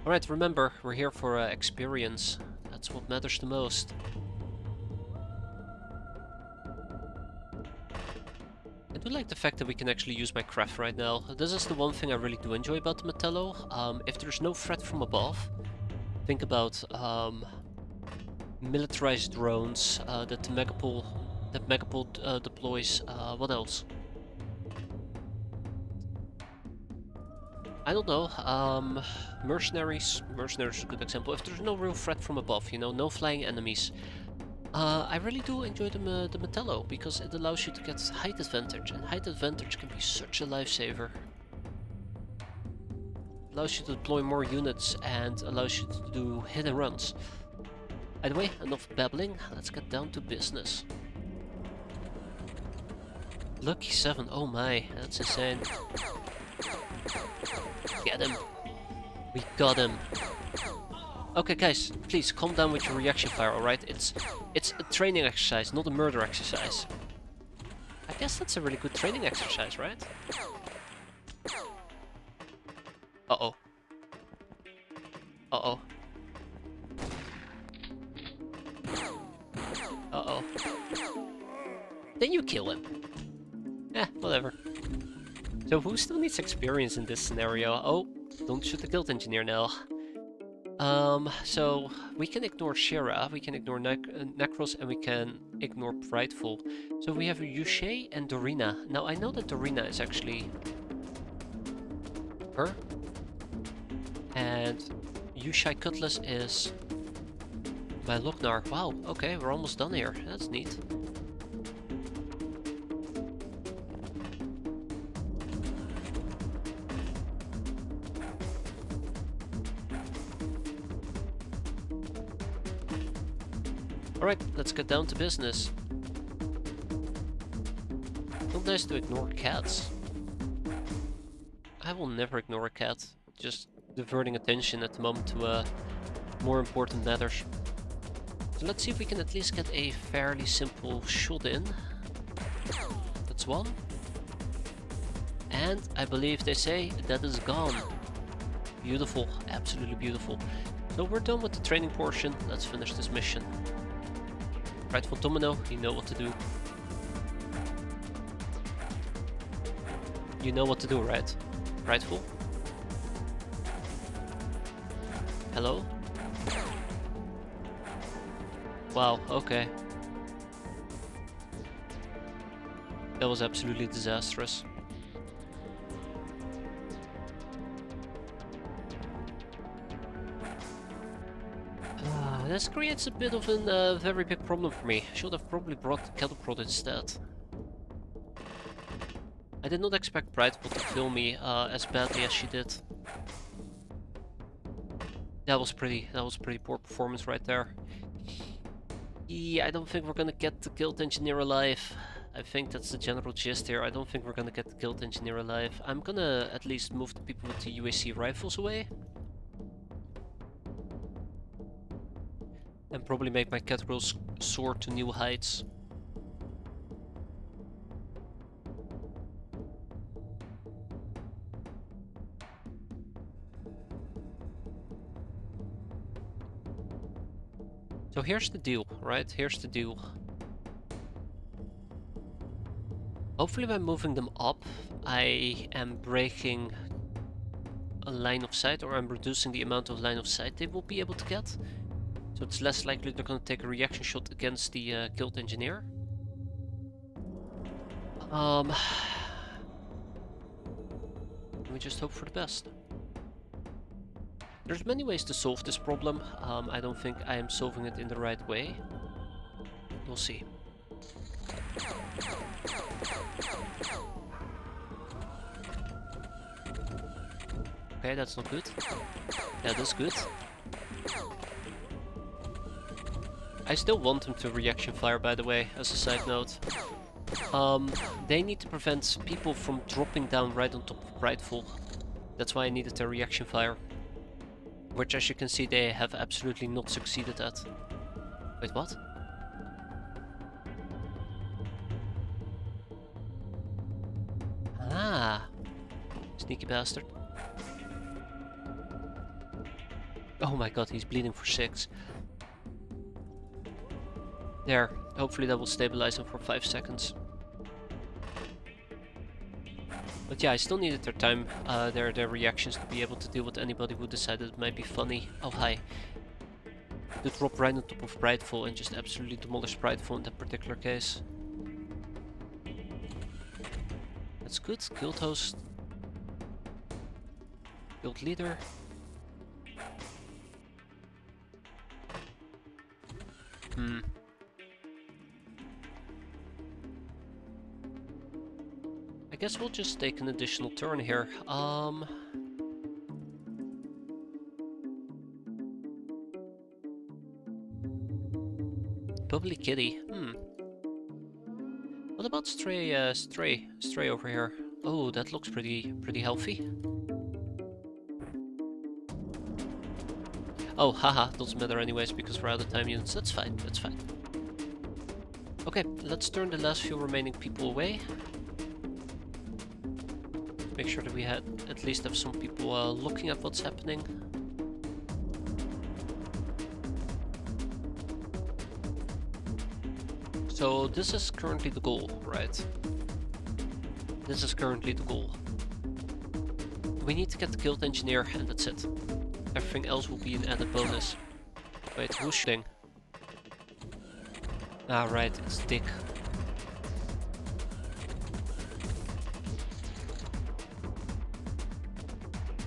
Alright, remember, we're here for experience. That's what matters the most. I do like the fact that we can actually use my craft right now. This is the one thing I really do enjoy about the Metallo. If there's no threat from above, think about militarized drones that the Megapol deploys. What else? I don't know. Mercenaries. Mercenaries is a good example. If there's no real threat from above, you know, no flying enemies. I really do enjoy the Metallo because it allows you to get height advantage, and height advantage can be such a lifesaver. Allows you to deploy more units and allows you to do hit and runs. Anyway, enough babbling, let's get down to business. Lucky 7, oh my, that's insane. Get him. We got him. Okay guys, please calm down with your reaction fire, alright? It's a training exercise, not a murder exercise. I guess that's a really good training exercise, right? Uh-oh. Uh-oh. Uh-oh. Then you kill him. Eh, whatever. So who still needs experience in this scenario? Oh, don't shoot the guild engineer now. So we can ignore Shira, we can ignore Necros, and we can ignore Prideful. So we have Yushay and Dorina. Now I know that Dorina is actually her, and Yushay Cutlass is my Loknar. Wow, okay, we're almost done here. That's neat. Alright, let's get down to business. Not nice to ignore cats. I will never ignore a cat. Just diverting attention at the moment to more important matters. So let's see if we can at least get a fairly simple shot in. That's one. And I believe they say that is gone. Beautiful, absolutely beautiful. So we're done with the training portion. Let's finish this mission. Rightful Domino, you know what to do. You know what to do, right? Rightful? Hello? Wow, okay. That was absolutely disastrous. This creates a bit of a very big problem for me. Should have probably brought the cattle prod instead. I did not expect Prideful to kill me as badly as she did. That was pretty poor performance right there. Yeah, I don't think we're gonna get the guild engineer alive. I think that's the general gist here. I don't think we're gonna get the guild engineer alive. I'm gonna at least move the people with the UAC rifles away. And probably make my catapults soar to new heights. So here's the deal, right? Here's the deal. Hopefully by moving them up, I am breaking a line of sight, or I'm reducing the amount of line of sight they will be able to get. So it's less likely they're going to take a reaction shot against the guild engineer. We just hope for the best. There's many ways to solve this problem. I don't think I am solving it in the right way. We'll see. Okay, that's not good. Yeah, that's good. I still want them to reaction fire, by the way, as a side note. They need to prevent people from dropping down right on top of Prideful. That's why I needed their reaction fire. Which, as you can see, they have absolutely not succeeded at. Wait, what? Ah! Sneaky bastard. Oh my god, he's bleeding for 6. There, hopefully that will stabilize him for 5 seconds. But yeah, I still needed their time, their reactions to be able to deal with anybody who decided it might be funny. Oh hi. To drop right on top of Prideful and just absolutely demolish Prideful in that particular case. That's good. Guild host. Guild leader. I guess we'll just take an additional turn here. Bubbly kitty. What about stray over here? Oh, that looks pretty healthy. Oh, haha, doesn't matter anyways because we're out of time units. That's fine, that's fine. Okay, let's turn the last few remaining people away. Make sure that we at least have some people looking at what's happening. So this is currently the goal, right? This is currently the goal. We need to get the guild engineer and that's it. Everything else will be an added bonus. Wait, who's shooting? Ah, right, it's Dick.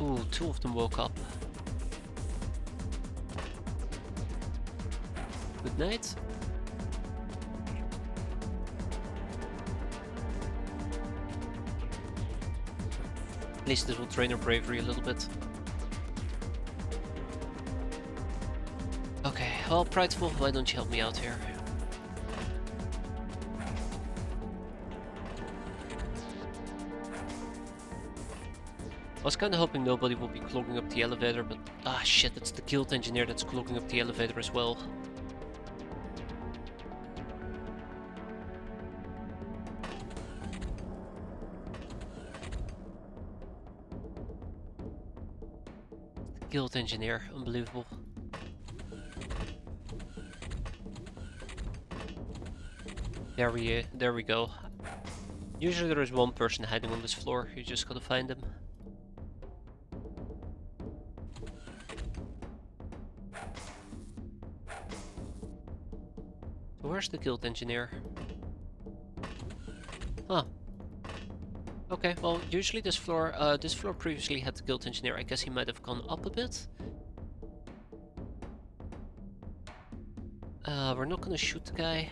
Ooh, 2 of them woke up. Good night. At least this will train our bravery a little bit. Okay, well, Prideful, why don't you help me out here? I was kinda hoping nobody will be clogging up the elevator, but ah shit, it's the guild engineer that's clogging up the elevator as well. The guild engineer, unbelievable. There we go. Usually there is one person hiding on this floor, you just gotta find him. Where's the guild engineer? Huh. Okay, well, usually this floor previously had the guild engineer. I guess he might have gone up a bit. We're not gonna shoot the guy.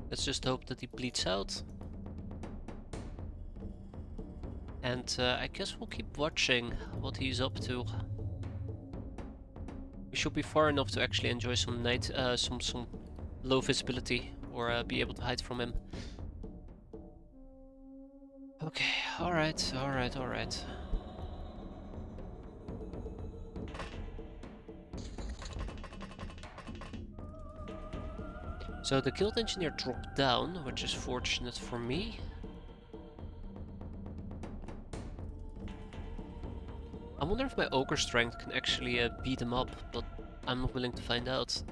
Let's just hope that he bleeds out. And I guess we'll keep watching what he's up to. We should be far enough to actually enjoy some night, some low visibility, or be able to hide from him. Okay, alright. So the guild engineer dropped down, which is fortunate for me. I wonder if my ogre strength can actually beat him up, but I'm not willing to find out.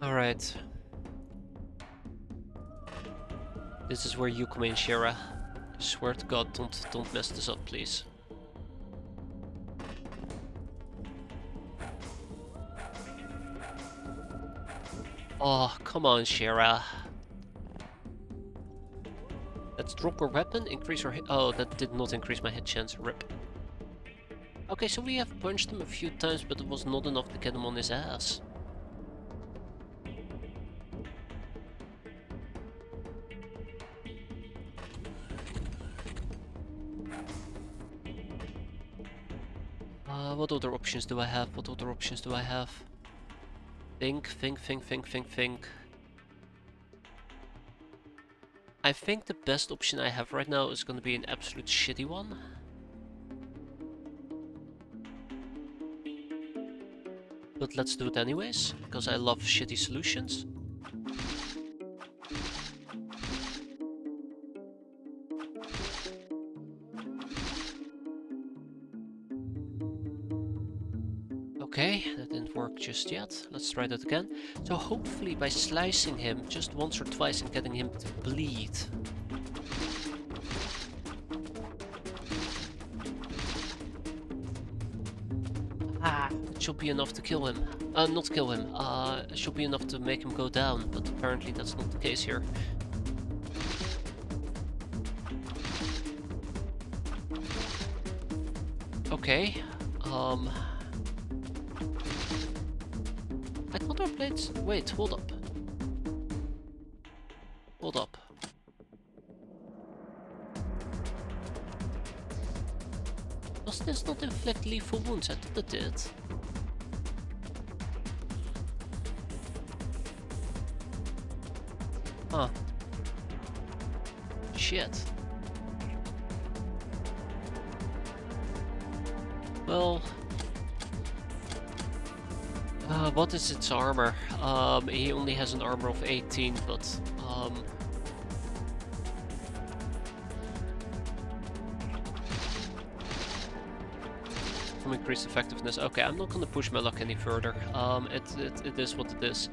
Alright. This is where you come in, Shira. Swear to God, don't mess this up, please. Oh, come on, Shira. Let's drop our weapon, increase our hit. Oh, that did not increase my hit chance. Rip. Okay, so we have punched him a few times, but it was not enough to get him on his ass. What other options do I have? What other options do I have? Think. I think the best option I have right now is gonna be an absolute shitty one. But let's do it anyways, because I love shitty solutions. Okay, that didn't work just yet. Let's try that again. So hopefully by slicing him just once or twice and getting him to bleed. It should be enough to kill him. Not kill him. It should be enough to make him go down, but apparently that's not the case here. Okay. I thought our blades... Wait, hold up. Hold up. Does this not inflict lethal wounds? I thought it did. Huh. Shit. Well... what is its armor? He only has an armor of 18, but... some increased effectiveness. Okay, I'm not gonna push my luck any further. It is what it is.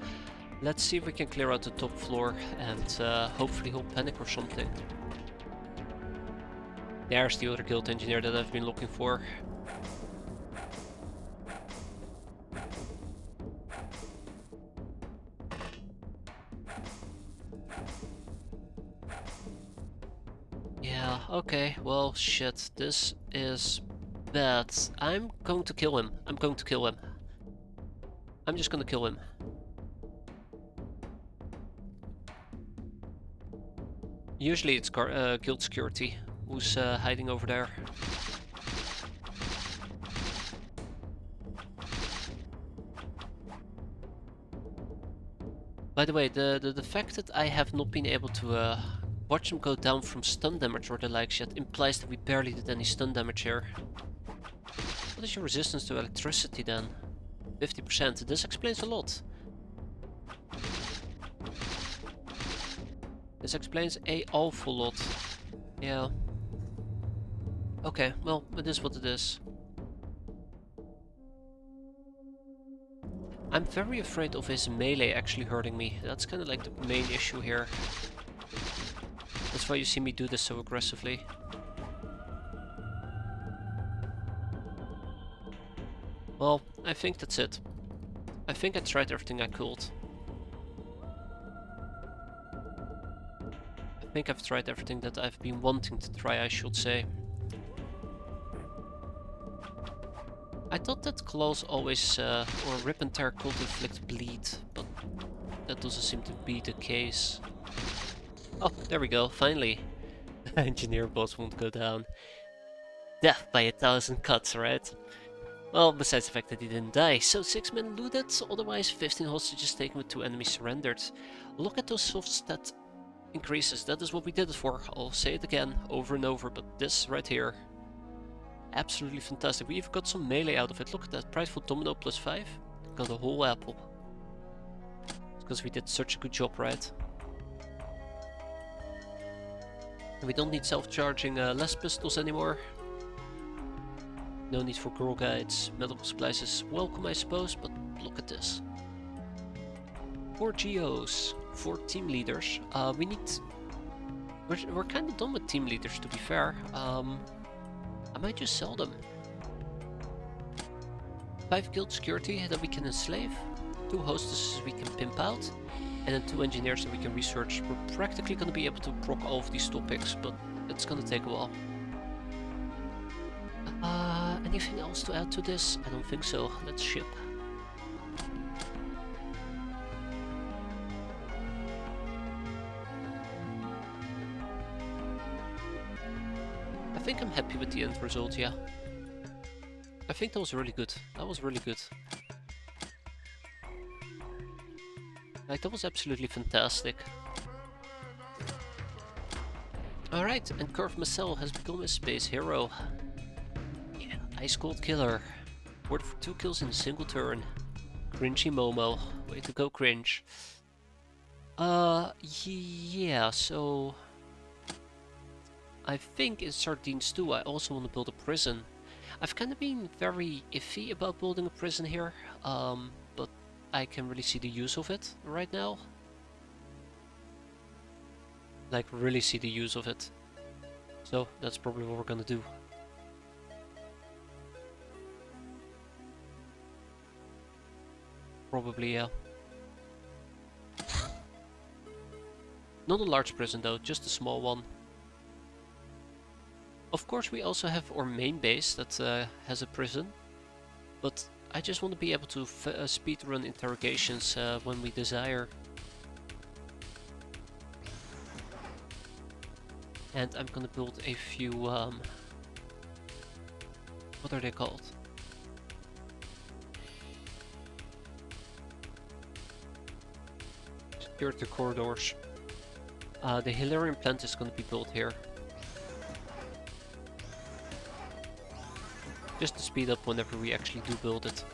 Let's see if we can clear out the top floor, and hopefully he'll panic or something. There's the other guild engineer that I've been looking for. Yeah, okay, well, shit, this is bad. I'm going to kill him. I'm going to kill him. I'm just gonna kill him. Usually it's guild security who's hiding over there. By the way, the fact that I have not been able to watch him go down from stun damage or the likes yet implies that we barely did any stun damage here. What is your resistance to electricity then? 50%. This explains a lot. This explains an awful lot. Yeah. Okay, well, it is what it is. I'm very afraid of his melee actually hurting me. That's kind of like the main issue here. That's why you see me do this so aggressively. Well, I think that's it. I think I tried everything I could. I think I've tried everything that I've been wanting to try, I should say. I thought that claws always, or rip and tear could inflict bleed, but that doesn't seem to be the case. Oh, there we go, finally. Engineer boss won't go down. Death by 1,000 cuts, right? Well, besides the fact that he didn't die. So 6 men looted, otherwise 15 hostages taken with 2 enemies surrendered. Look at those soft stat increases, that is what we did it for. I'll say it again, over and over, but this right here. Absolutely fantastic. We even got some melee out of it. Look at that, prideful domino plus 5. Got a whole apple. It's because we did such a good job, right? And we don't need self-charging less pistols anymore. No need for girl guides. Medical supplies is welcome, I suppose, but look at this. 4 GOs, 4 team leaders. We need We're kind of done with team leaders, to be fair. I might just sell them. 5 guild security that we can enslave, 2 hostesses we can pimp out, and then 2 engineers that we can research. We're practically going to be able to proc all of these topics, but it's going to take a while. Anything else to add to this? I don't think so. Let's ship. I think I'm happy with the end result, yeah. I think that was really good. That was really good. Like, that was absolutely fantastic. Alright, and Curve Marcel has become a space hero. Yeah, Ice Cold Killer. Word for 2 kills in a single turn. Cringy Momo. Way to go, Cringe. Yeah, so... I think in Sardines 2 I also want to build a prison. I've kind of been very iffy about building a prison here, but I can really see the use of it right now. Like, really see the use of it. So, that's probably what we're gonna do. Probably, yeah. Not a large prison though, just a small one. Of course we also have our main base that has a prison, but I just want to be able to speedrun interrogations when we desire. And I'm gonna build a few, what are they called? Security corridors. The Hilarion plant is gonna be built here. Just to speed up whenever we actually do build it.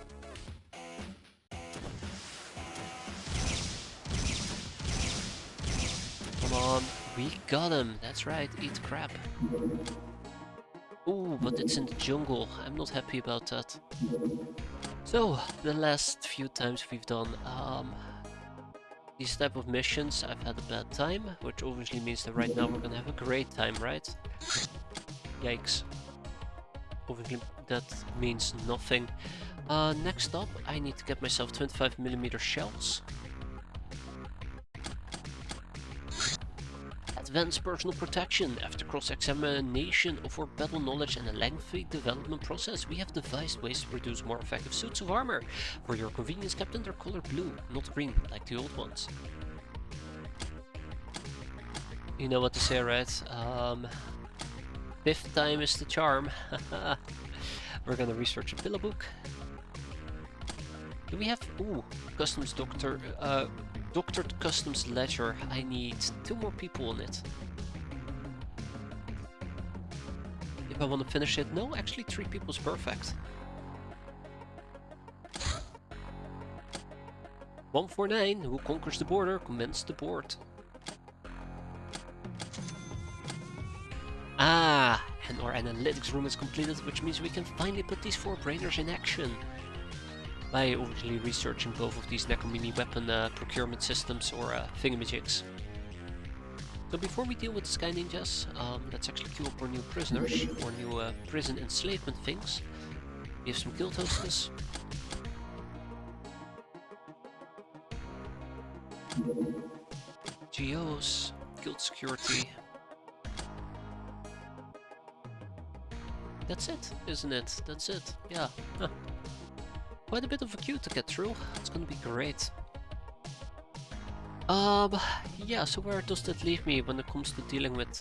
Come on, we got him, that's right, eat crap. Ooh, but it's in the jungle, I'm not happy about that. So, the last few times we've done these type of missions, I've had a bad time, which obviously means that right now we're gonna have a great time, right? Yikes. Obviously that means nothing. Next up, I need to get myself 25mm shells. Advanced personal protection. After cross-examination of our battle knowledge and a lengthy development process, we have devised ways to produce more effective suits of armor. For your convenience, Captain, they're color blue, not green, like the old ones. You know what to say, right? 5th time is the charm. We're gonna research a pillow book. Do we have... ooh, customs doctor... doctored customs ledger. I need 2 more people on it. If I want to finish it... no, actually 3 people is perfect. 149, who conquers the border, commence the board. Ah, and our analytics room is completed, which means we can finally put these 4 brainers in action. By obviously researching both of these Necromini weapon procurement systems or thingamajigs. So before we deal with the Sky Ninjas, let's actually queue up our new prisoners, or new prison enslavement things. We have some guild hostess. GOs, guild security. That's it, isn't it? That's it, yeah. Huh. Quite a bit of a queue to get through. It's gonna be great. Yeah, so where does that leave me when it comes to dealing with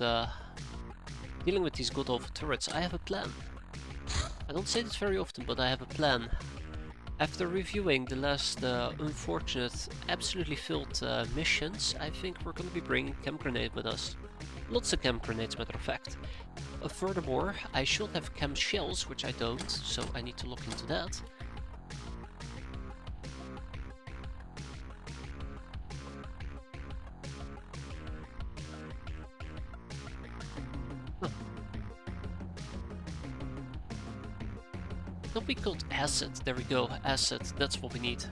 these god awful turrets? I have a plan. I don't say this very often, but I have a plan. After reviewing the last unfortunate, absolutely filled missions, I think we're gonna be bringing Chem Grenade with us. Lots of Chem Grenades, matter of fact. Furthermore, I should have Chem Shells, which I don't, so I need to look into that. Don't be called acid, there we go, acid, that's what we need.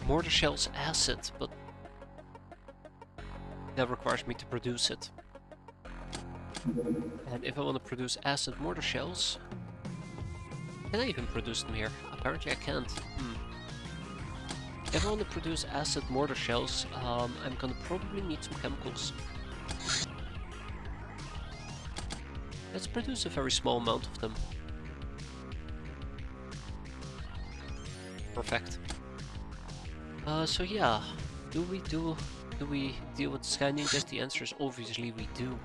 Mortar shells acid, but that requires me to produce it. And if I want to produce acid mortar shells, can I even produce them here? Apparently I can't. If I want to produce acid mortar shells, I'm gonna probably need some chemicals. Let's produce a very small amount of them. Perfect. So yeah, do we deal with Sky Ninjas? The answer is obviously we do.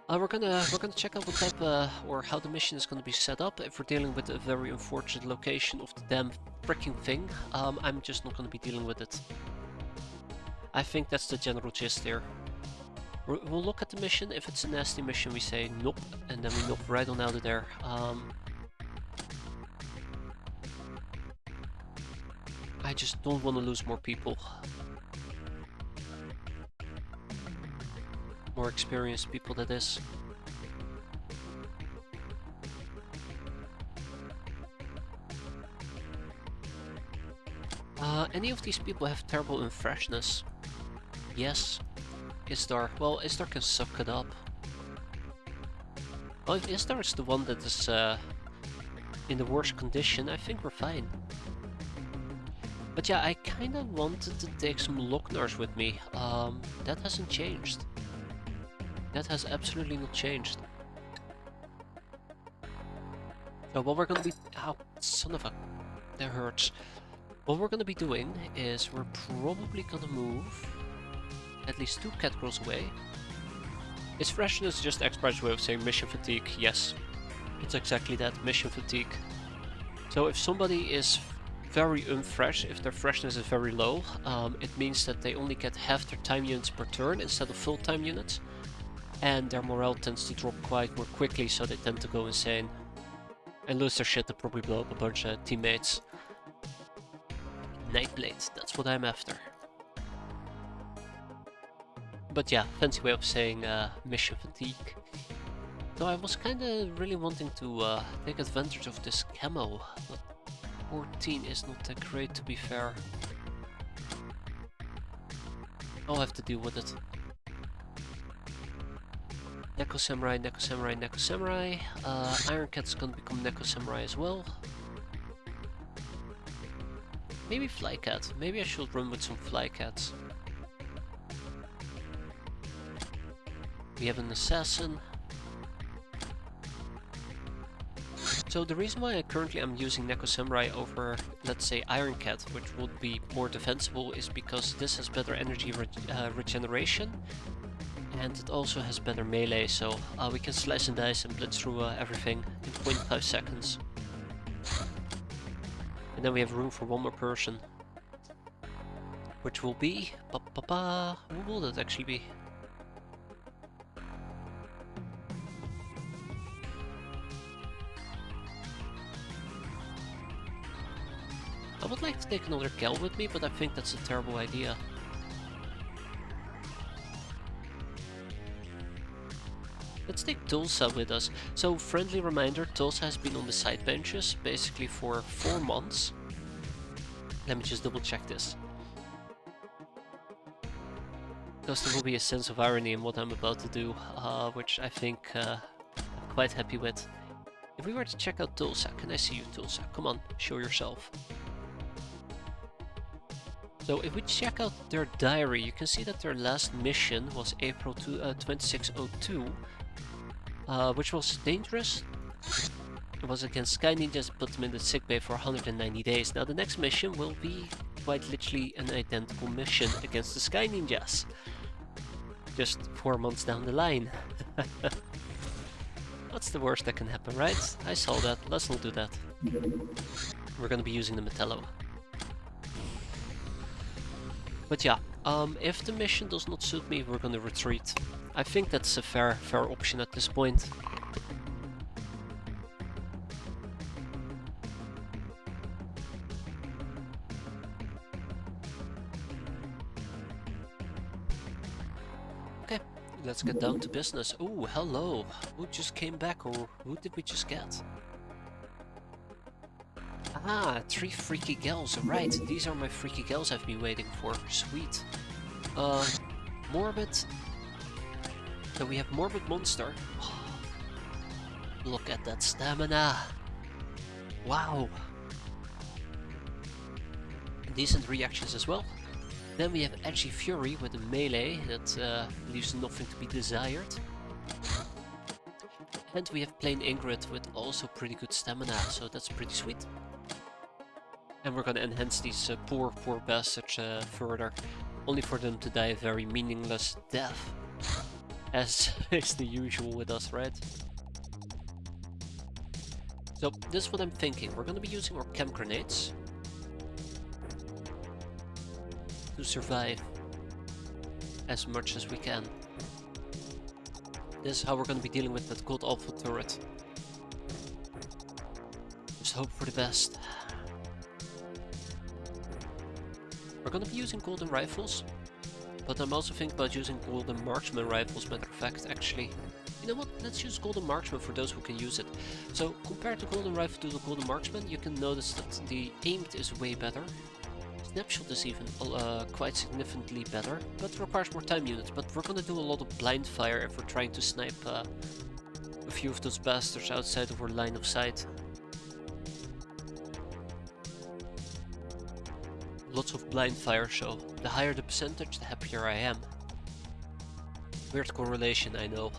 We're gonna check out what type or how the mission is gonna be set up. If we're dealing with a very unfortunate location of the damn freaking thing, I'm just not gonna be dealing with it. I think that's the general gist here. We'll look at the mission. If it's a nasty mission, we say nope, and then we nope right on out of there. I just don't want to lose more people. More experienced people, that is. Any of these people have terrible unfreshness? Yes. Istar. Well, Istar can suck it up. Well, if Istar is the one that is in the worst condition, I think we're fine. But yeah, I kinda wanted to take some Locknars with me. That hasn't changed. That has absolutely not changed. So what we're gonna be... Ow, son of a... That hurts. What we're gonna be doing is we're probably gonna move at least 2 cat girls away. Is freshness just X-piratez way of saying mission fatigue? Yes. It's exactly that, mission fatigue. So if somebody is very unfresh, if their freshness is very low, it means that they only get half their time units per turn instead of full time units. And their morale tends to drop quite more quickly, so they tend to go insane. And lose their shit and probably blow up a bunch of teammates. Nightblade, that's what I'm after. But yeah, fancy way of saying mission fatigue. So I was kinda really wanting to take advantage of this camo, but 14 is not that great, to be fair. I'll have to deal with it. Neko Samurai, Neko Samurai, Neko Samurai. Iron Cat's gonna become Neko Samurai as well. Maybe Flycat. Maybe I should run with some Flycats. We have an Assassin. So the reason why currently I'm using Neko Samurai over, let's say, Iron Cat, which would be more defensible, is because this has better energy regeneration. And it also has better melee, so we can slice and dice and blitz through everything in 0.5 seconds. And then we have room for one more person. Which will be... Who will that actually be? I would like to take another gal with me, but I think that's a terrible idea. Let's take Tulsa with us. So, friendly reminder, Tulsa has been on the side benches basically for 4 months. Let me just double check this. Because there will be a sense of irony in what I'm about to do, which I think I'm quite happy with. If we were to check out Tulsa, can I see you, Tulsa? Come on, show yourself. So if we check out their diary, you can see that their last mission was April 2602. Which was dangerous. It was against Sky Ninjas, put them in the sickbay for 190 days. Now the next mission will be quite literally an identical mission against the Sky Ninjas. Just 4 months down the line. That's the worst that can happen, right? I saw that, let's not do that. We're gonna be using the Metallo. But yeah, if the mission does not suit me, we're gonna retreat. I think that's a fair option at this point. Okay, let's get down to business. Oh, hello. Who just came back, or who did we just get? Ah, 3 freaky gals, right. These are my freaky gals I've been waiting for. Sweet. Morbid. So we have Morbid Monster. Look at that stamina. Wow. Decent reactions as well. Then we have Edgy Fury with a melee that leaves nothing to be desired. And we have Plain Ingrid with also pretty good stamina, so that's pretty sweet. And we're gonna enhance these poor bastards further, only for them to die a very meaningless death. As is the usual with us, right? So this is what I'm thinking. We're gonna be using our chem grenades to survive as much as we can. This is how we're gonna be dealing with that gold alpha turret. Just hope for the best. We're gonna be using golden rifles, but I'm also thinking about using golden marksman rifles, matter of fact, actually. You know what, let's use golden marksman for those who can use it. So, compared to golden rifle to the golden marksman, you can notice that the aimed is way better. Snapshot is even quite significantly better, but it requires more time units. But we're gonna do a lot of blind fire if we're trying to snipe a few of those bastards outside of our line of sight. Lots of blind fire, so the higher the percentage, the happier I am. Weird correlation, I know.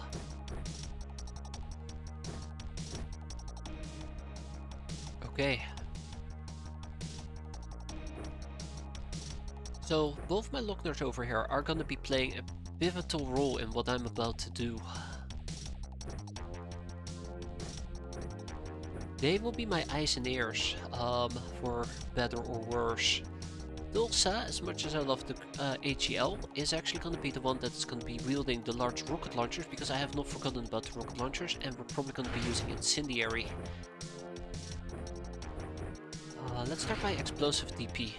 Okay. So, both my Lockners over here are gonna be playing a pivotal role in what I'm about to do. They will be my eyes and ears, for better or worse. Dulsa, as much as I love the HEL, is actually gonna be the one that's gonna be wielding the large rocket launchers, because I have not forgotten about the rocket launchers, and we're probably gonna be using Incendiary. Let's start by Explosive DP.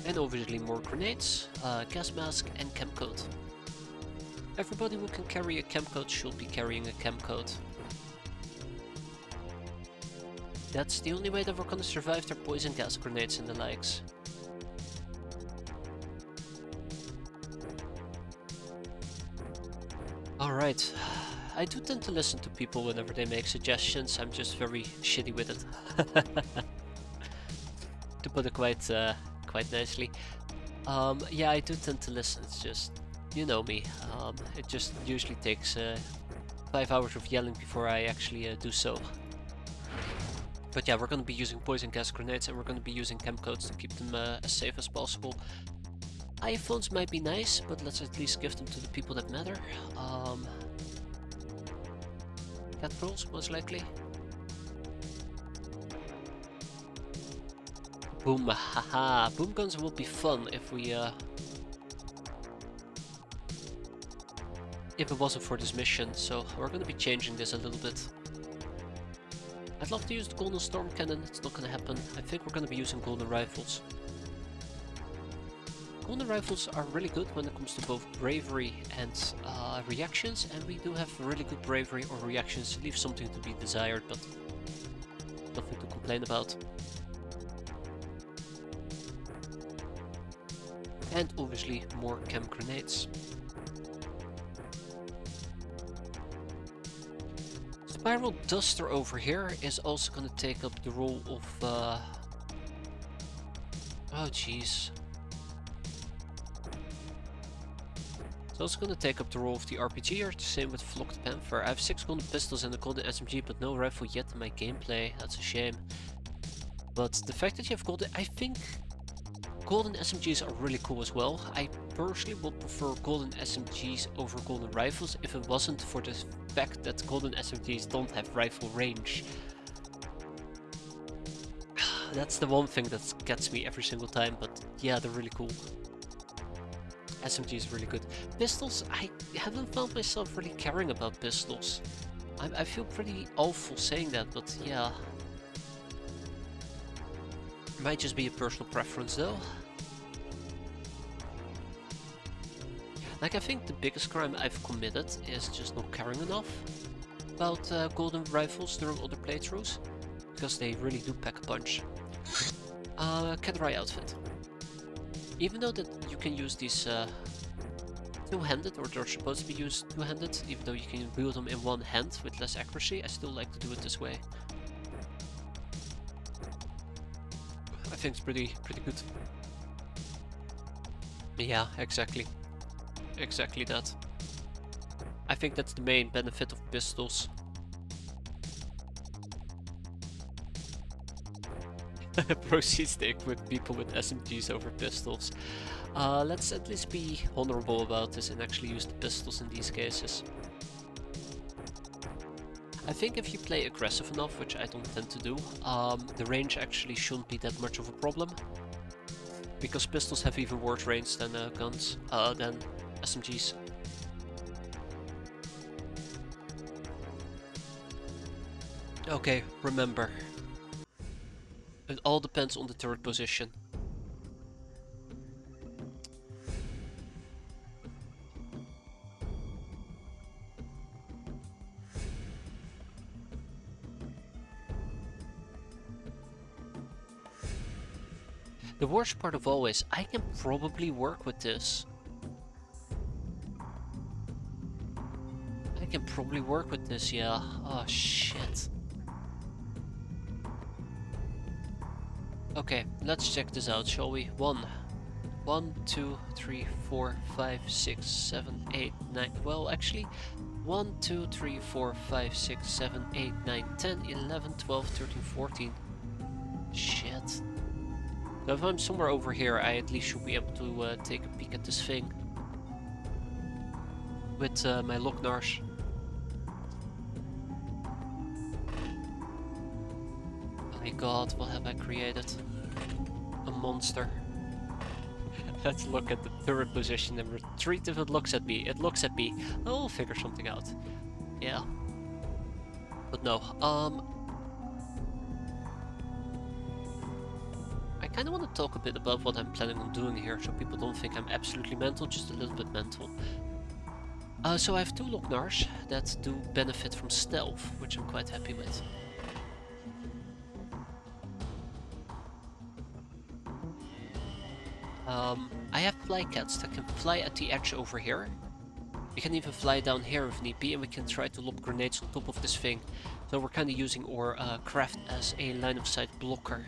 And obviously more grenades, gas mask and chem coat. Everybody who can carry a chem coat should be carrying a chem coat. That's the only way that we're gonna survive their poison gas grenades and the likes. Alright, I do tend to listen to people whenever they make suggestions, I'm just very shitty with it. To put it quite nicely. Yeah, I do tend to listen, it's just, you know me, it just usually takes 5 hours of yelling before I actually do so. But yeah, we're gonna be using poison gas grenades and we're gonna be using chem coats to keep them as safe as possible. iPhones might be nice, but let's at least give them to the people that matter. Cat rolls, most likely. Boom, haha, boom guns will be fun if we if it wasn't for this mission, so we're gonna be changing this a little bit. I'd love to use the golden storm cannon, it's not gonna happen. I think we're gonna be using golden rifles. Golden rifles are really good when it comes to both bravery and reactions, and we do have really good bravery or reactions, leave something to be desired, but nothing to complain about. And obviously more chem grenades. Spiral Duster over here is also going to take up the role of oh jeez. It's also going to take up the role of the RPGer, the same with Flocked Panther. I have 6 golden pistols and a golden SMG, but no rifle yet in my gameplay. That's a shame. But the fact that you have golden, I think golden SMGs are really cool as well. I personally would prefer golden SMGs over golden rifles if it wasn't for the fact that golden SMGs don't have rifle range. That's the one thing that gets me every single time, but yeah, they're really cool. SMG is really good. Pistols, I haven't found myself really caring about pistols. I feel pretty awful saying that, but yeah. Might just be a personal preference though. Like, I think the biggest crime I've committed is just not caring enough about golden rifles during other playthroughs, because they really do pack a punch. Cat Eye outfit. Even though that you can use these two-handed, or they're supposed to be used two-handed, even though you can wield them in one hand with less accuracy, I still like to do it this way. I think it's pretty good. Yeah, exactly. Exactly that. I think that's the main benefit of pistols. Proceeds to equip people with SMGs over pistols. Let's at least be honorable about this and actually use the pistols in these cases. I think if you play aggressive enough, which I don't tend to do, the range actually shouldn't be that much of a problem. Because pistols have even worse range than guns, than SMGs. Okay, remember. It all depends on the turret position. The worst part of all is, I can probably work with this. I can probably work with this, yeah. Oh, shit. Okay, let's check this out, shall we? 1, 2, 3, 4, 5, 6, 7, 8, 9. Well, actually, 1, 2, 3, 4, 5, 6, 7, 8, 9, 10, 11, 12, 13, 14. Shit. So if I'm somewhere over here, I at least should be able to take a peek at this thing. With my Locknars. My god, what have I created? A monster. Let's look at the turret position and retreat if it looks at me. It looks at me. I'll figure something out. Yeah. But no, I kinda wanna talk a bit about what I'm planning on doing here, so people don't think I'm absolutely mental, just a little bit mental. So I have 2 Locknars that do benefit from stealth, which I'm quite happy with. I have flycats that can fly at the edge over here. We can even fly down here if need be, and we can try to lob grenades on top of this thing. So we're kind of using our craft as a line of sight blocker.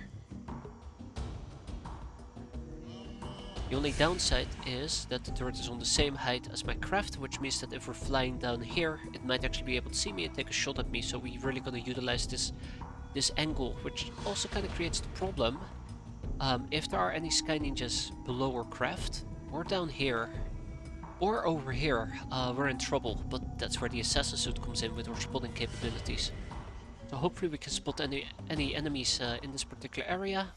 The only downside is that the turret is on the same height as my craft, which means that if we're flying down here, it might actually be able to see me and take a shot at me. So we really gotta utilize this angle, which also kind of creates the problem. If there are any Sky Ninjas below our craft, or down here, or over here, we're in trouble, but that's where the assassin suit comes in with our spotting capabilities. So hopefully we can spot any enemies in this particular area.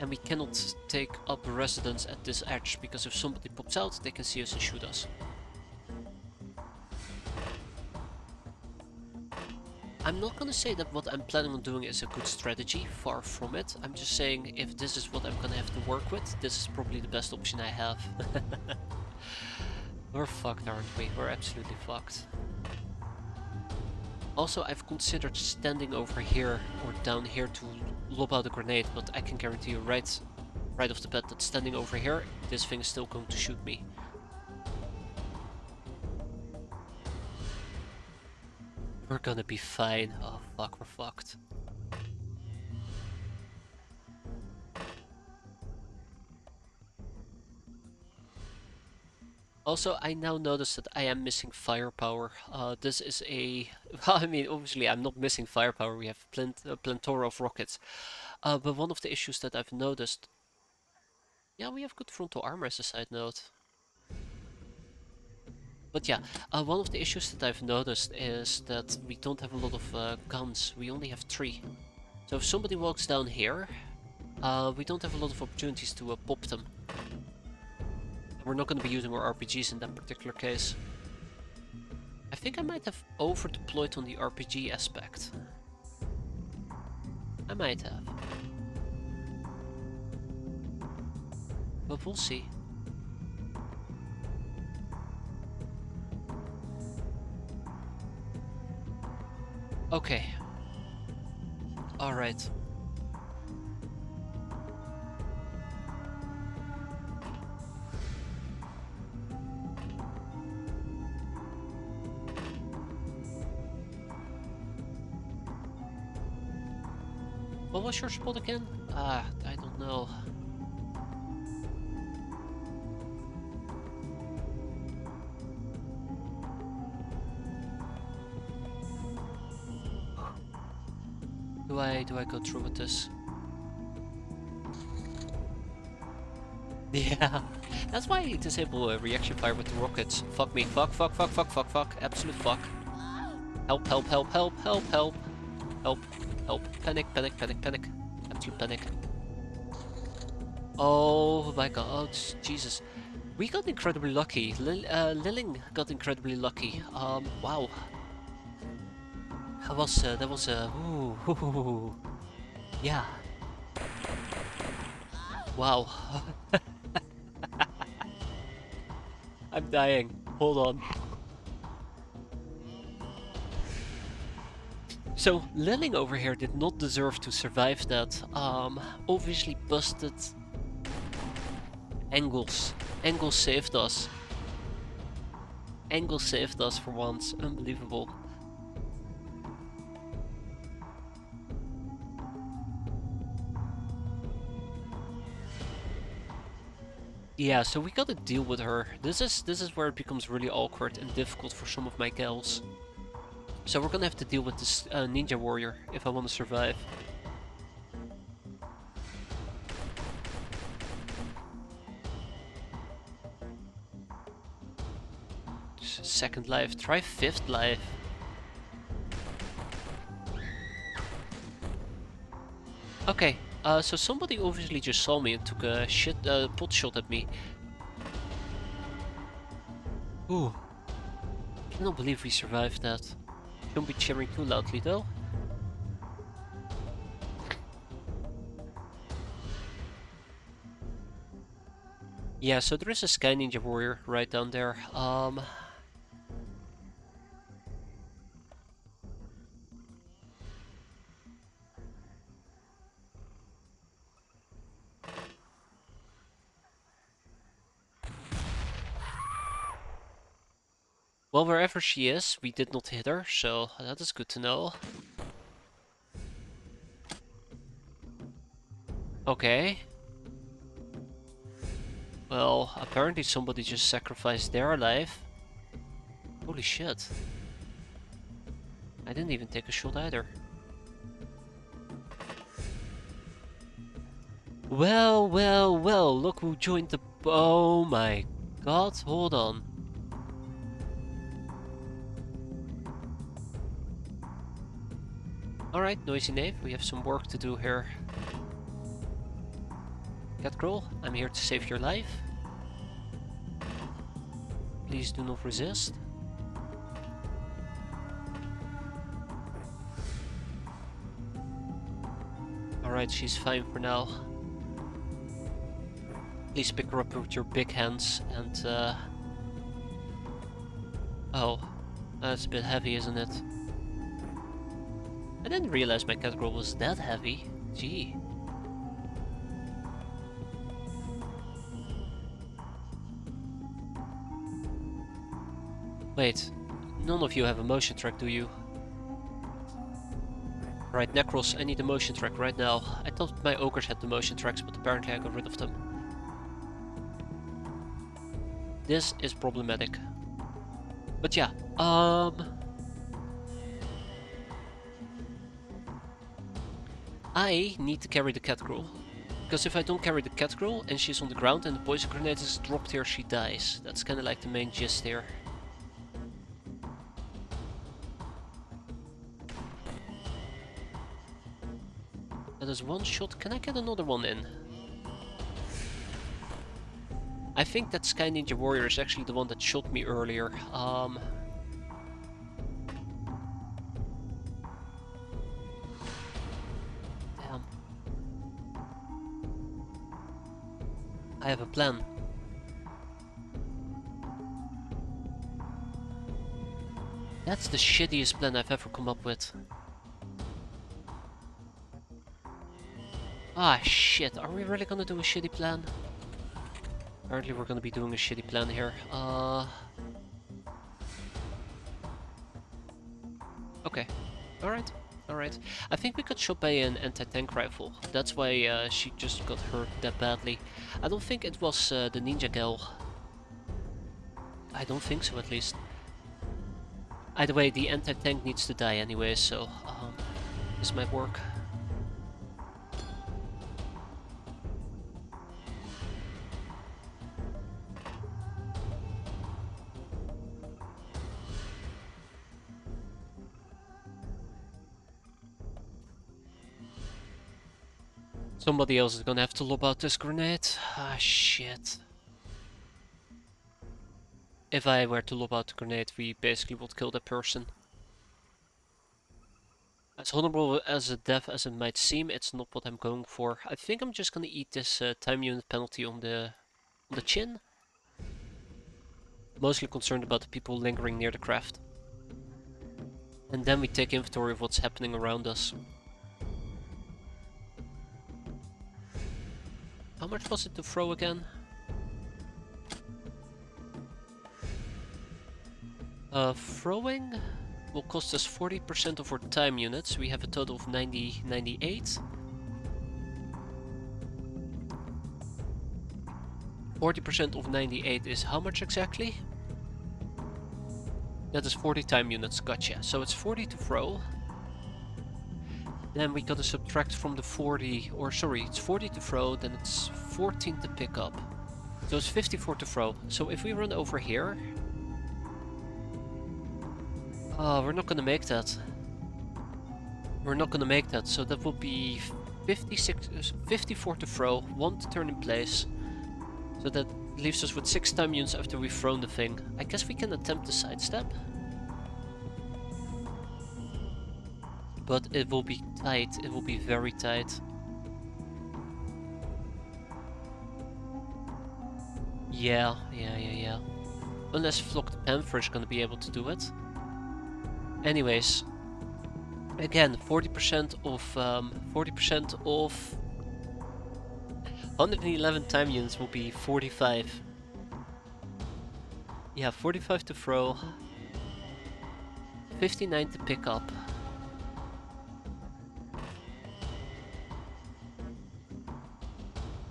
And we cannot take up residence at this edge, because if somebody pops out, they can see us and shoot us. I'm not gonna say that what I'm planning on doing is a good strategy, far from it. I'm just saying, if this is what I'm gonna have to work with, this is probably the best option I have. We're fucked, aren't we? We're absolutely fucked. Also, I've considered standing over here or down here to lob out a grenade, but I can guarantee you right off the bat that standing over here, this thing is still going to shoot me. We're gonna be fine. Oh fuck, we're fucked. Also, I now notice that I am missing firepower. This is a... Well, I mean, obviously I'm not missing firepower, we have plethora of rockets. But one of the issues that I've noticed... Yeah, we have good frontal armor as a side note. But yeah, one of the issues that I've noticed is that we don't have a lot of guns. We only have 3. So if somebody walks down here, we don't have a lot of opportunities to pop them. We're not going to be using our RPGs in that particular case. I think I might have over-deployed on the RPG aspect. I might have. But we'll see. Okay. Alright. What was your spot again? Ah, I don't know. Do I go through with this? Yeah, that's why I disable reaction fire with the rockets. Fuck me, fuck, fuck, fuck, fuck, fuck, fuck, absolute fuck. Help, help, help, help, help, help, help, help, panic, panic, panic, panic, absolute panic. Oh my god, oh, Jesus. We got incredibly lucky. Lilling got incredibly lucky. Wow. Ooh, yeah. Wow. I'm dying. Hold on. So, Lilling over here did not deserve to survive that. Obviously busted. Angles. Angles saved us. Angles saved us for once. Unbelievable. Yeah, so we gotta deal with her. This is where it becomes really awkward and difficult for some of my gals. So we're gonna have to deal with this ninja warrior if I want to survive. Second life. Try fifth life. Okay, so somebody obviously just saw me and took a pot shot at me. Ooh. I cannot believe we survived that. Don't be cheering too loudly though. Yeah, so there is a Sky Ninja Warrior right down there. Well, wherever she is, we did not hit her, so that is good to know. Okay. Well, apparently somebody just sacrificed their life. Holy shit. I didn't even take a shot either. Well, well, well, look who joined the... Oh my god, hold on. Alright, Noisy Knave, we have some work to do here. Catgirl, I'm here to save your life. Please do not resist. Alright, she's fine for now. Please pick her up with your big hands and oh, that's a bit heavy, isn't it? I didn't realize my Catgirl was that heavy. Gee. Wait, none of you have a motion track, do you? Right, Necros, I need a motion track right now. I thought my ogres had the motion tracks, but apparently I got rid of them. This is problematic. But yeah, I need to carry the Catgirl. Because if I don't carry the Catgirl and she's on the ground and the poison grenade is dropped here, she dies. That's kinda like the main gist here. That is one shot. Can I get another one in? I think that Sky Ninja Warrior is actually the one that shot me earlier. Damn. I have a plan. That's the shittiest plan I've ever come up with. Ah, shit. Are we really gonna do a shitty plan? Apparently we're gonna be doing a shitty plan here. Okay. Alright. Alright. I think we got shot by an anti-tank rifle. That's why she just got hurt that badly. I don't think it was the ninja gal. I don't think so, at least. Either way, the anti-tank needs to die anyway, so this might work. Somebody else is gonna have to lob out this grenade. Ah, shit. If I were to lob out the grenade, we basically would kill that person. As honorable as a death as it might seem, it's not what I'm going for. I think I'm just gonna eat this time unit penalty on the chin. Mostly concerned about the people lingering near the craft. And then we take inventory of what's happening around us. How much was it to throw again? Throwing will cost us 40% of our time units. We have a total of 98. 40% of 98 is how much exactly? That is 40 time units, gotcha. So it's 40 to throw. Then we gotta subtract from the 40, or sorry, it's 40 to throw, then it's 14 to pick up. So it's 54 to throw. So if we run over here... Oh, we're not gonna make that. We're not gonna make that, so that will be 54 to throw, 1 to turn in place. So that leaves us with 6 time units after we've thrown the thing. I guess we can attempt to sidestep. But it will be tight, it will be very tight. Yeah. Unless Flock the Panther is gonna be able to do it. Anyways, again, 40% of 111 time units will be 45. Yeah, 45 to throw, 59 to pick up.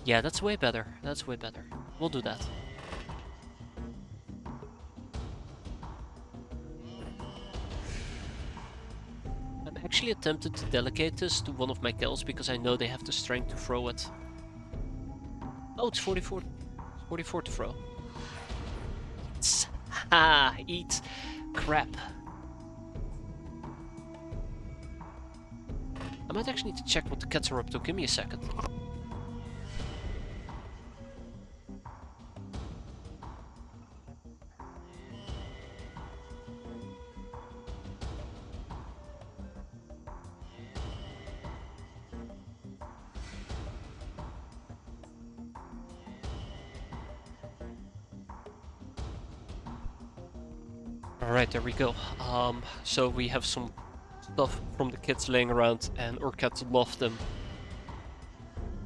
Yeah, that's way better. That's way better. We'll do that. I'm actually tempted to delegate this to one of my kills because I know they have the strength to throw it. Oh, it's 44. 44 to throw. Ha! Eat crap. I might actually need to check what the cats are up to. Give me a second. Alright, there we go. So we have some stuff from the kids laying around and our cats love them.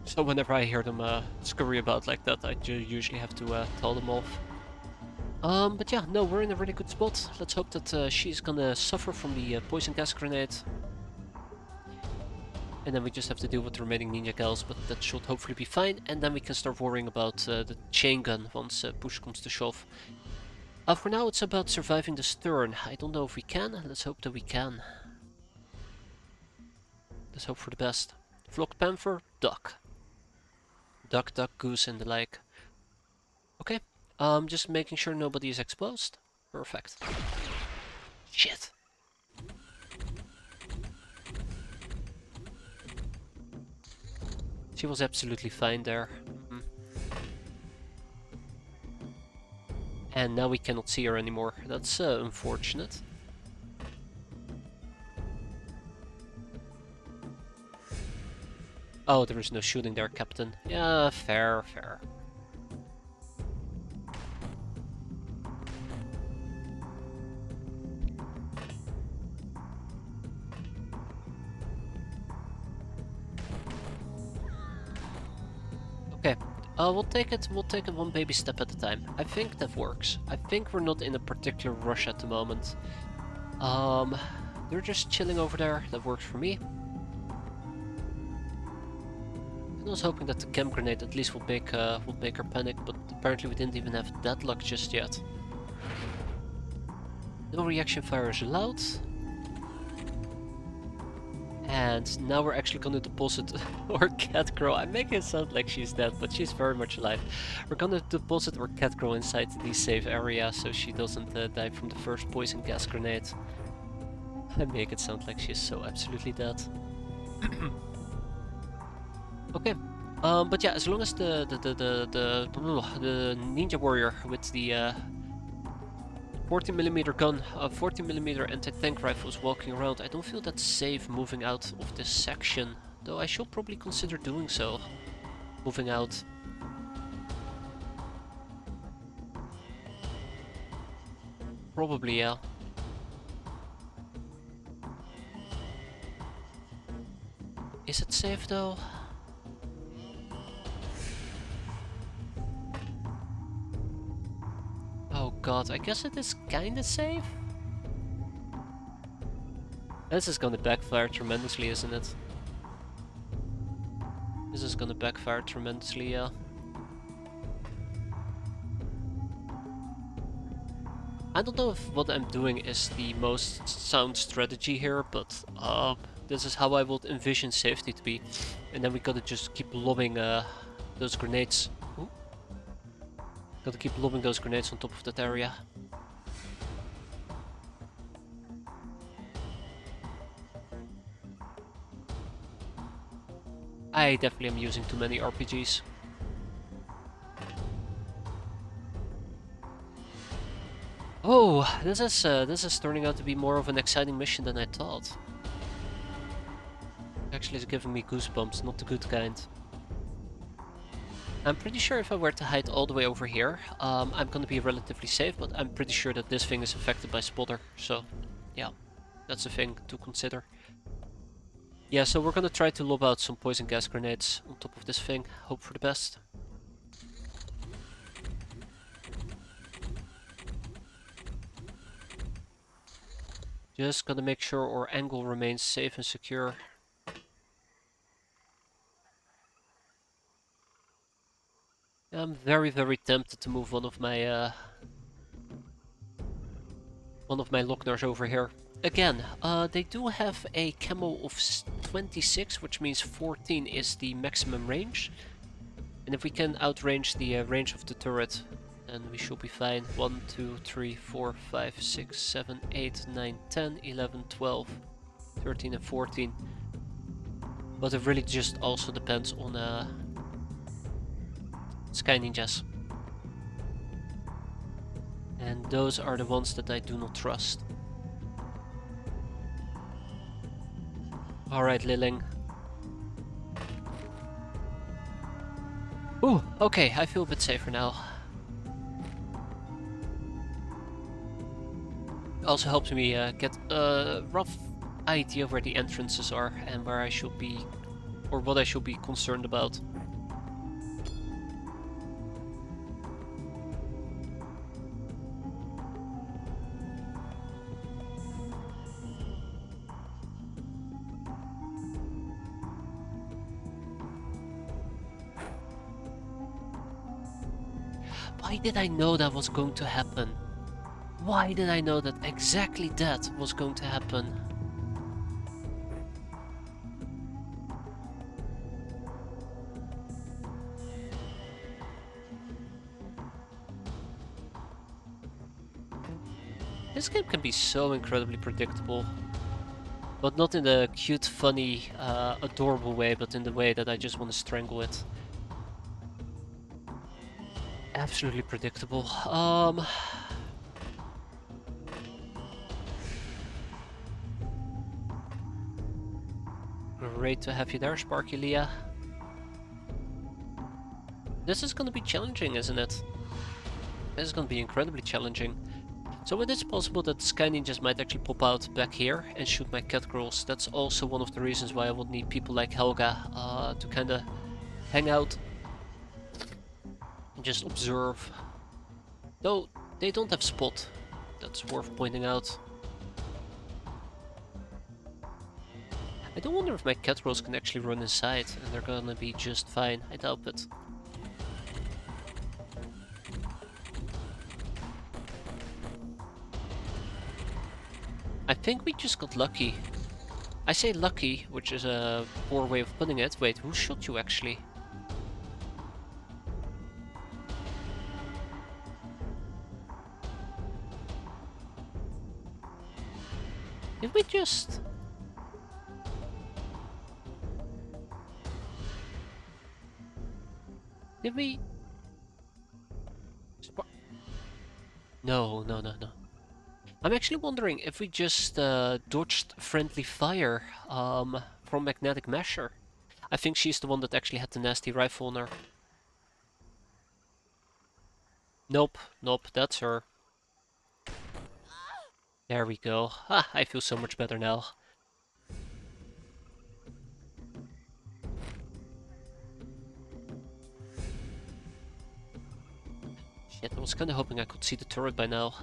So whenever I hear them scurry about like that, I usually have to tell them off. But yeah, no, we're in a really good spot. Let's hope that she's gonna suffer from the poison gas grenade. And then we just have to deal with the remaining ninja gals, but that should hopefully be fine. And then we can start worrying about the chain gun once push comes to shove. For now it's about surviving the stern. I don't know if we can. Let's hope that we can. Let's hope for the best. Flock Panther, duck. Duck, duck, goose and the like. Okay. Just making sure nobody is exposed. Perfect. Shit. She was absolutely fine there. And now we cannot see her anymore. That's unfortunate. Oh, there is no shooting there, Captain. Yeah, fair, fair. Okay. We'll take it one baby step at a time. I think that works. I think we're not in a particular rush at the moment. they're just chilling over there. That works for me. I was hoping that the chem grenade at least would make her panic, but apparently we didn't even have that luck just yet. No reaction fire is allowed. And now we're actually gonna deposit our cat girl. I'm making it sound like she's dead, but she's very much alive. We're gonna deposit our cat girl inside the safe area so she doesn't die from the first poison gas grenade. I make it sound like she's so absolutely dead. Okay, but yeah, as long as the ninja warrior with the 40mm gun, 40mm anti-tank rifle is walking around, I don't feel that safe moving out of this section. Though I should probably consider doing so. Moving out. Probably, yeah. Is it safe though? Oh god, I guess it is kinda safe? This is gonna backfire tremendously, isn't it? This is gonna backfire tremendously, yeah. I don't know if what I'm doing is the most sound strategy here, but this is how I would envision safety to be. And then we gotta just keep lobbing those grenades. Ooh. Gotta keep lobbing those grenades on top of that area. I definitely am using too many RPGs. Oh, this is turning out to be more of an exciting mission than I thought. Actually, it's giving me goosebumps, not the good kind. I'm pretty sure if I were to hide all the way over here, I'm gonna be relatively safe, but I'm pretty sure that this thing is affected by spotter, so yeah, that's a thing to consider. Yeah, so we're gonna try to lob out some poison gas grenades on top of this thing, hope for the best. Just gotta make sure our angle remains safe and secure. I'm very tempted to move one of my Lockners over here. Again, they do have a camo of 26, which means 14 is the maximum range. And if we can outrange the range of the turret, then we should be fine. 1, 2, 3, 4, 5, 6, 7, 8, 9, 10, 11, 12, 13 and 14. But it really just also depends on Sky Ninjas. And those are the ones that I do not trust. Alright, Liling. Ooh, okay, I feel a bit safer now. Also helps me get a rough idea of where the entrances are and where I should be, or what I should be concerned about. Why did I know that was going to happen? Why did I know that exactly that was going to happen? This game can be so incredibly predictable. But not in the cute, funny, adorable way, but in the way that I just want to strangle it. Absolutely predictable. Great to have you there, Sparky Leah. This is gonna be challenging, isn't it? This is gonna be incredibly challenging. So it is possible that Sky Ninjas might actually pop out back here and shoot my cat girls. That's also one of the reasons why I would need people like Helga to kinda hang out and just observe. Though they don't have spot, that's worth pointing out. I don't wonder if my cat rolls can actually run inside and they're gonna be just fine. I doubt it. I think we just got lucky. I say lucky, which is a poor way of putting it. Wait, who shot you actually? Did we just... Did we... No, no, no, no. I'm actually wondering if we just dodged friendly fire from Magnetic Mesher. I think she's the one that actually had the nasty rifle on her. Nope, nope, that's her. There we go. Ah, I feel so much better now. Shit, I was kinda hoping I could see the turret by now.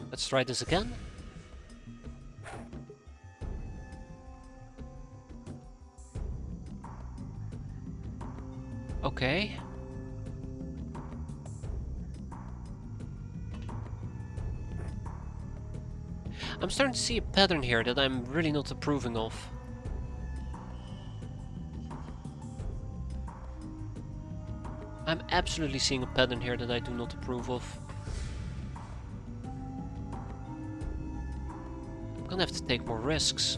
Let's try this again. Okay. I'm starting to see a pattern here that I'm really not approving of. I'm absolutely seeing a pattern here that I do not approve of. I'm gonna have to take more risks.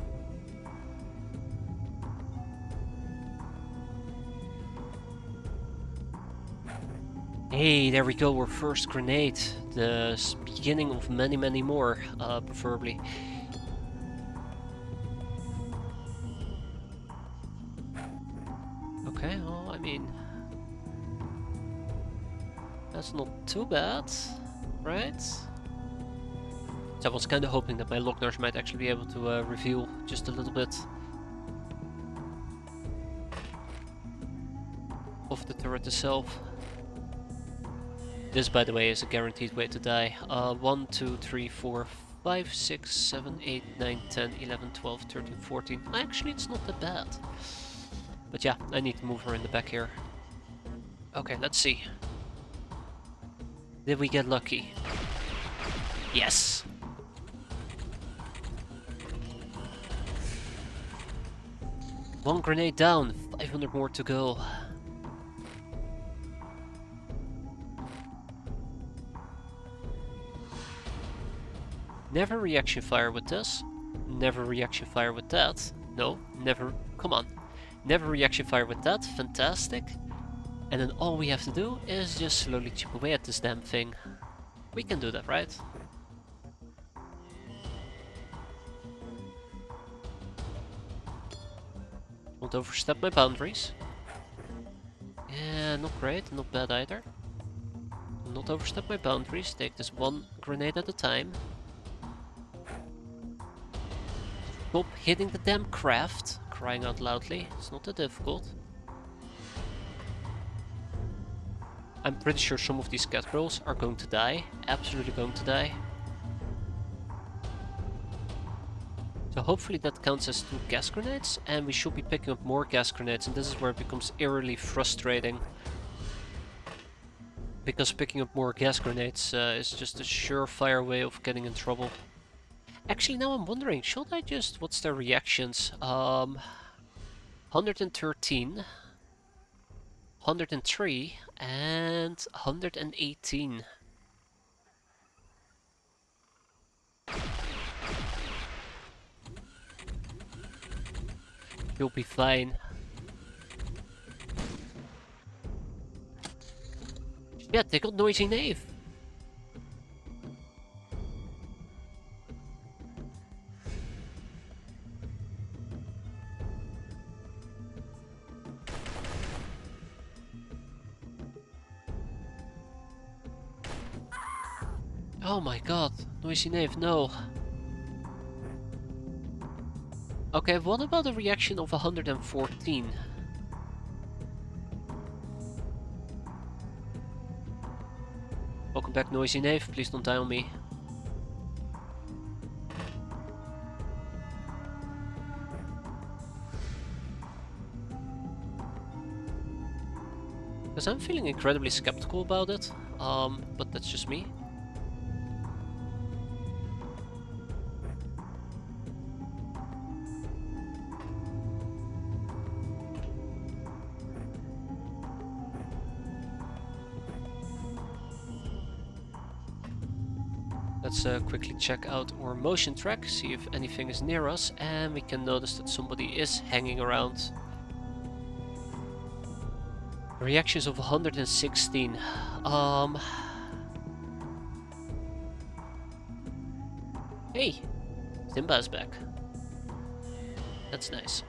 Hey, there we go, our first grenade. The beginning of many, many more, preferably. Okay, well, I mean... That's not too bad, right? So I was kinda hoping that my Locknars might actually be able to reveal just a little bit of the turret itself. This, by the way, is a guaranteed way to die. 1, 2, 3, 4, 5, 6, 7, 8, 9, 10, 11, 12, 13, 14. Actually, it's not that bad. But yeah, I need to move her in the back here. Okay, let's see. Did we get lucky? Yes! One grenade down, 500 more to go. Never reaction fire with this. Never reaction fire with that. No, never. Come on. Never reaction fire with that. Fantastic. And then all we have to do is just slowly chip away at this damn thing. We can do that, right? Won't overstep my boundaries. Yeah, not great, not bad either. Not overstep my boundaries. Take this one grenade at a time. Stop hitting the damn craft, crying out loudly. It's not that difficult. I'm pretty sure some of these cat girls are going to die. Absolutely going to die. So hopefully that counts as 2 gas grenades, and we should be picking up more gas grenades, and this is where it becomes eerily frustrating. Because picking up more gas grenades is just a surefire way of getting in trouble. Actually, now I'm wondering, should I just... What's their reactions? 113, 103, and 118. You'll be fine. Yeah, they got noisy knave. Oh my god, noisy knave, no. Okay, what about a reaction of 114? Welcome back, noisy knave, please don't die on me. Because I'm feeling incredibly skeptical about it, but that's just me. Let's quickly check out our motion track, see if anything is near us, and we can notice that somebody is hanging around. Reactions of 116. Hey, Simba's back. That's nice.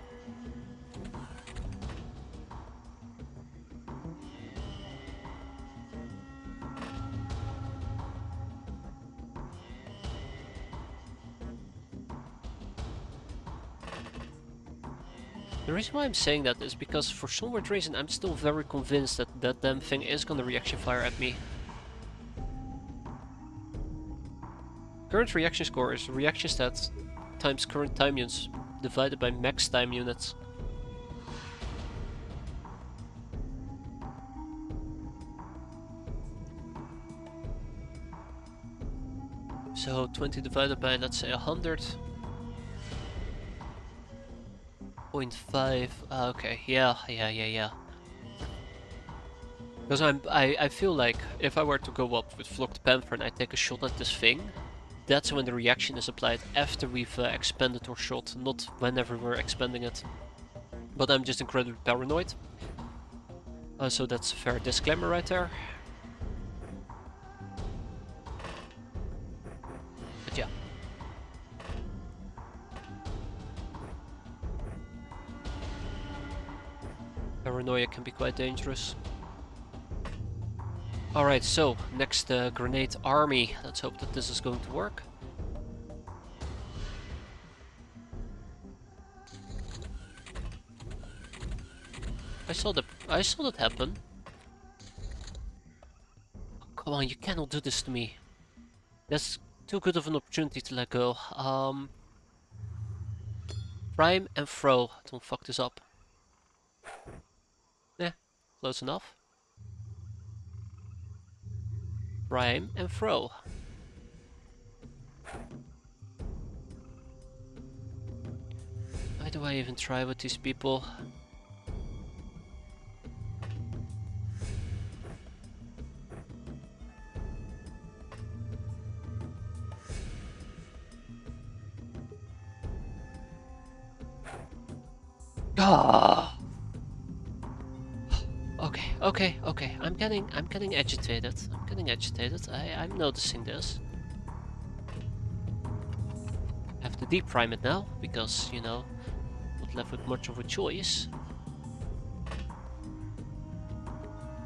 The reason why I'm saying that is because for some weird reason I'm still very convinced that that damn thing is gonna reaction fire at me. Current reaction score is reaction stat times current time units divided by max time units. So 20 divided by, let's say, 100. 0.5. Okay, yeah. Because I feel like if I were to go up with Flocked Panther and I take a shot at this thing, that's when the reaction is applied after we've expended our shot, not whenever we're expending it. But I'm just incredibly paranoid. So that's a fair disclaimer right there. But yeah. Paranoia can be quite dangerous. Alright, so next grenade army. Let's hope that this is going to work. I saw that happen. Oh, come on, you cannot do this to me. That's too good of an opportunity to let go. Prime and throw. Don't fuck this up. Close enough. Prime and throw. Why do I even try with these people? Ah. Okay. I'm getting agitated. I'm noticing this. I have to deprime it now because, you know, not left with much of a choice.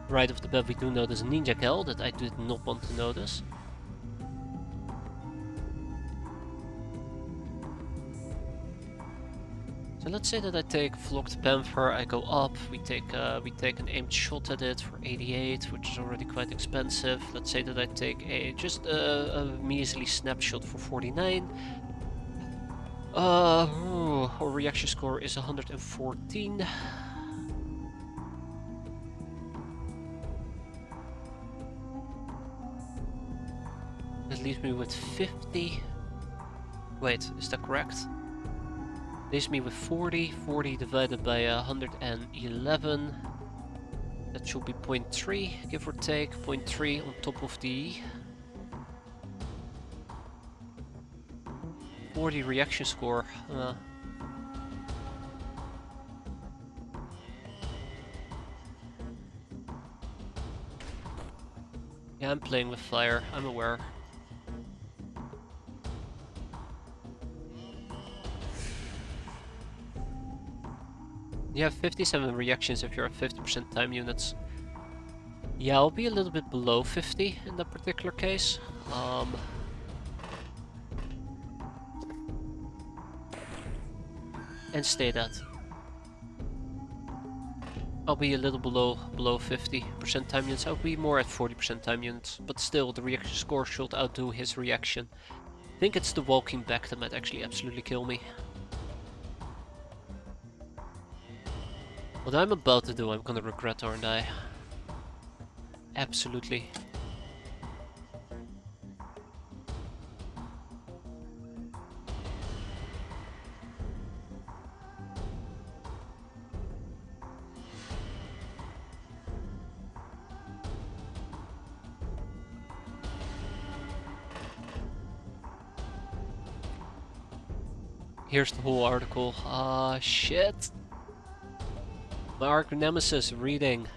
Right off the bat, we do notice a ninja cal that I did not want to notice. So let's say that I take Flocked Panther, I go up, we take an aimed shot at it for 88, which is already quite expensive. Let's say that I take just a measly snapshot for 49. Our reaction score is 114. That leaves me with 50. Wait, is that correct? Leaves me with 40. 40 divided by 111. That should be 0.3, give or take. 0.3 on top of the 40 reaction score. Yeah, I'm playing with fire, I'm aware. You have 57 reactions if you're at 50% time units. Yeah, I'll be a little bit below 50 in that particular case. And stay that. I'll be a little below 50% time units. I'll be more at 40% time units. But still, the reaction score should outdo his reaction. I think it's the walking back that might actually absolutely kill me. What I'm about to do, I'm gonna regret, aren't I? Absolutely. Here's the whole article. Ah, shit. My arch nemesis reading.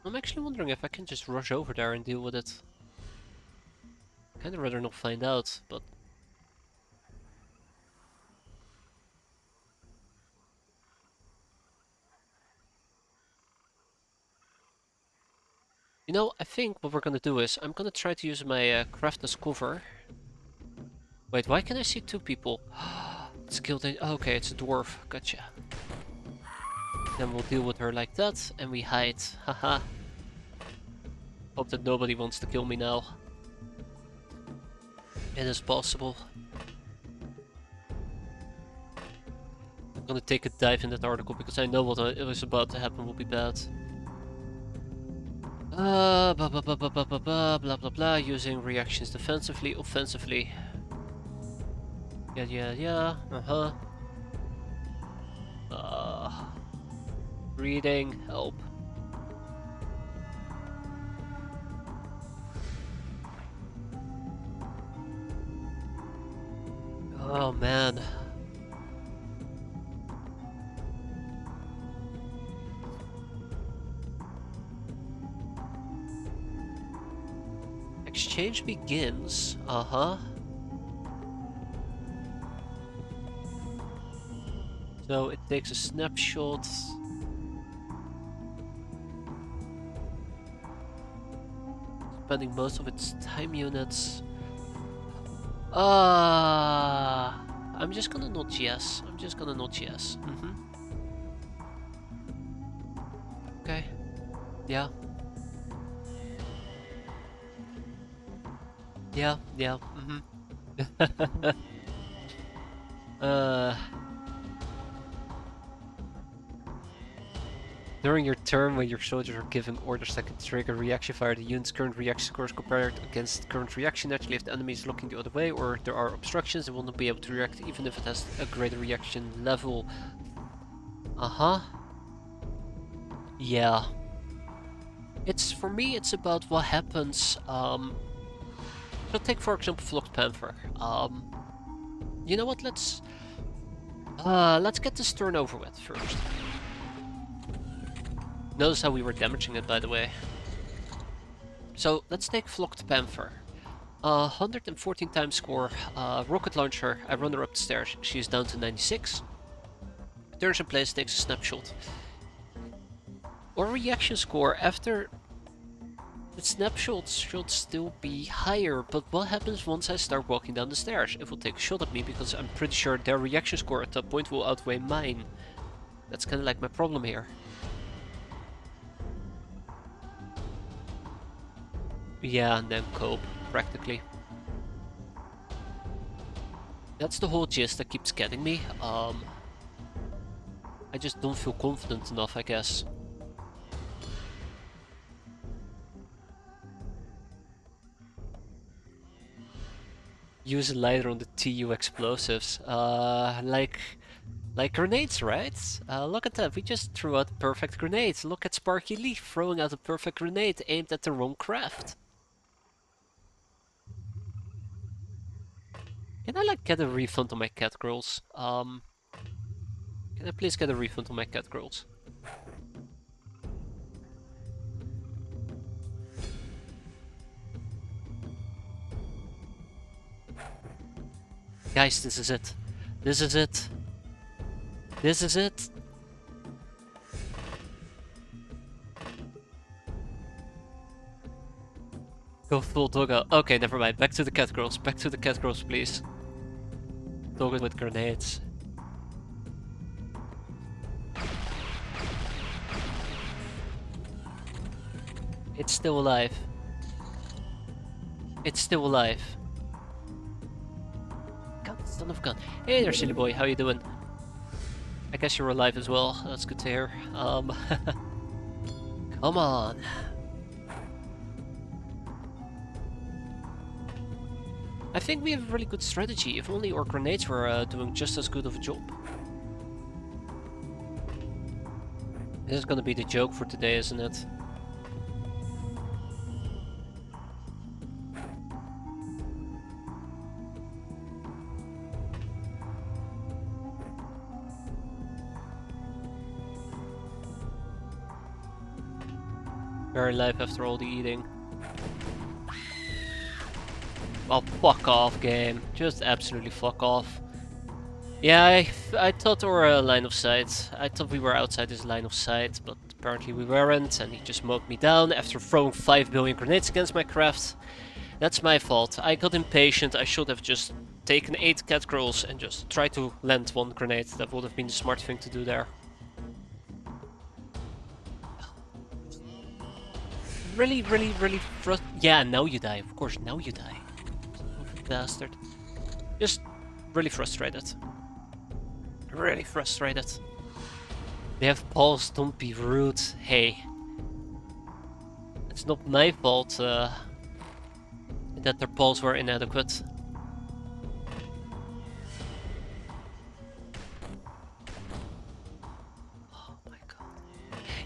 I'm actually wondering if I can just rush over there and deal with it. Kinda rather not find out, but... You know, I think what we're gonna do is, I'm gonna try to use my craft as cover. Wait, why can I see two people? Skilled in... Oh, okay, it's a dwarf. Gotcha. Then we'll deal with her like that, and we hide. Haha. Hope that nobody wants to kill me now. It is possible. I'm gonna take a dive in that article because I know what is about to happen will be bad. Blah blah blah blah blah blah blah blah blah blah. Using reactions defensively, offensively. Yeah. Reading, help. Oh man. Exchange begins. So it takes a snapshot. Spending most of its time units. I'm just gonna nod yes. Okay. Yeah. During your turn, when your soldiers are giving orders that can trigger reaction fire, the unit's current reaction scores compared against current reaction. Naturally, if the enemy is looking the other way or there are obstructions, it will not be able to react even if it has a greater reaction level. Yeah. For me, it's about what happens. So take for example Flocked Panther. You know what? Let's get this turn over with first. Notice how we were damaging it, by the way. So let's take Flocked Panther. 114 times score. Rocket launcher. I run her up the stairs. She is down to 96. Turns in place, takes a snapshot. Our reaction score after the snapshots should still be higher, but what happens once I start walking down the stairs? It will take a shot at me because I'm pretty sure their reaction score at that point will outweigh mine. That's kind of like my problem here. Yeah, and then cope, practically. That's the whole gist that keeps getting me. I just don't feel confident enough, I guess. Use a lighter on the TU explosives. Like grenades, right? Look at that, we just threw out a perfect grenade. Look at Sparky Lee throwing out a perfect grenade aimed at the wrong craft. Can I like get a refund on my cat girls? Can I please get a refund on my cat girls? Guys, this is it. This is it. This is it. Go full doggo. Okay, never mind. Back to the cat girls. Back to the cat girls, please. Doggo with grenades. It's still alive. It's still alive. God, Son of a gun. Hey there, silly boy. How you doing? I guess you're alive as well. That's good to hear. Come on. I think we have a really good strategy. If only our grenades were doing just as good of a job. This is gonna be the joke for today, isn't it? Very alive after all the eating. Oh, fuck off, game. Just absolutely fuck off. Yeah, I thought we were a line of sight. I thought we were outside his line of sight, but apparently we weren't, and he just mowed me down after throwing 5 billion grenades against my craft. That's my fault. I got impatient. I should have just taken 8 cat girls and just tried to land 1 grenade. That would have been the smart thing to do there. Really yeah, now you die. Of course, now you die. Bastard. Just really frustrated. Really frustrated. They have balls, don't be rude. Hey. It's not my fault that their balls were inadequate.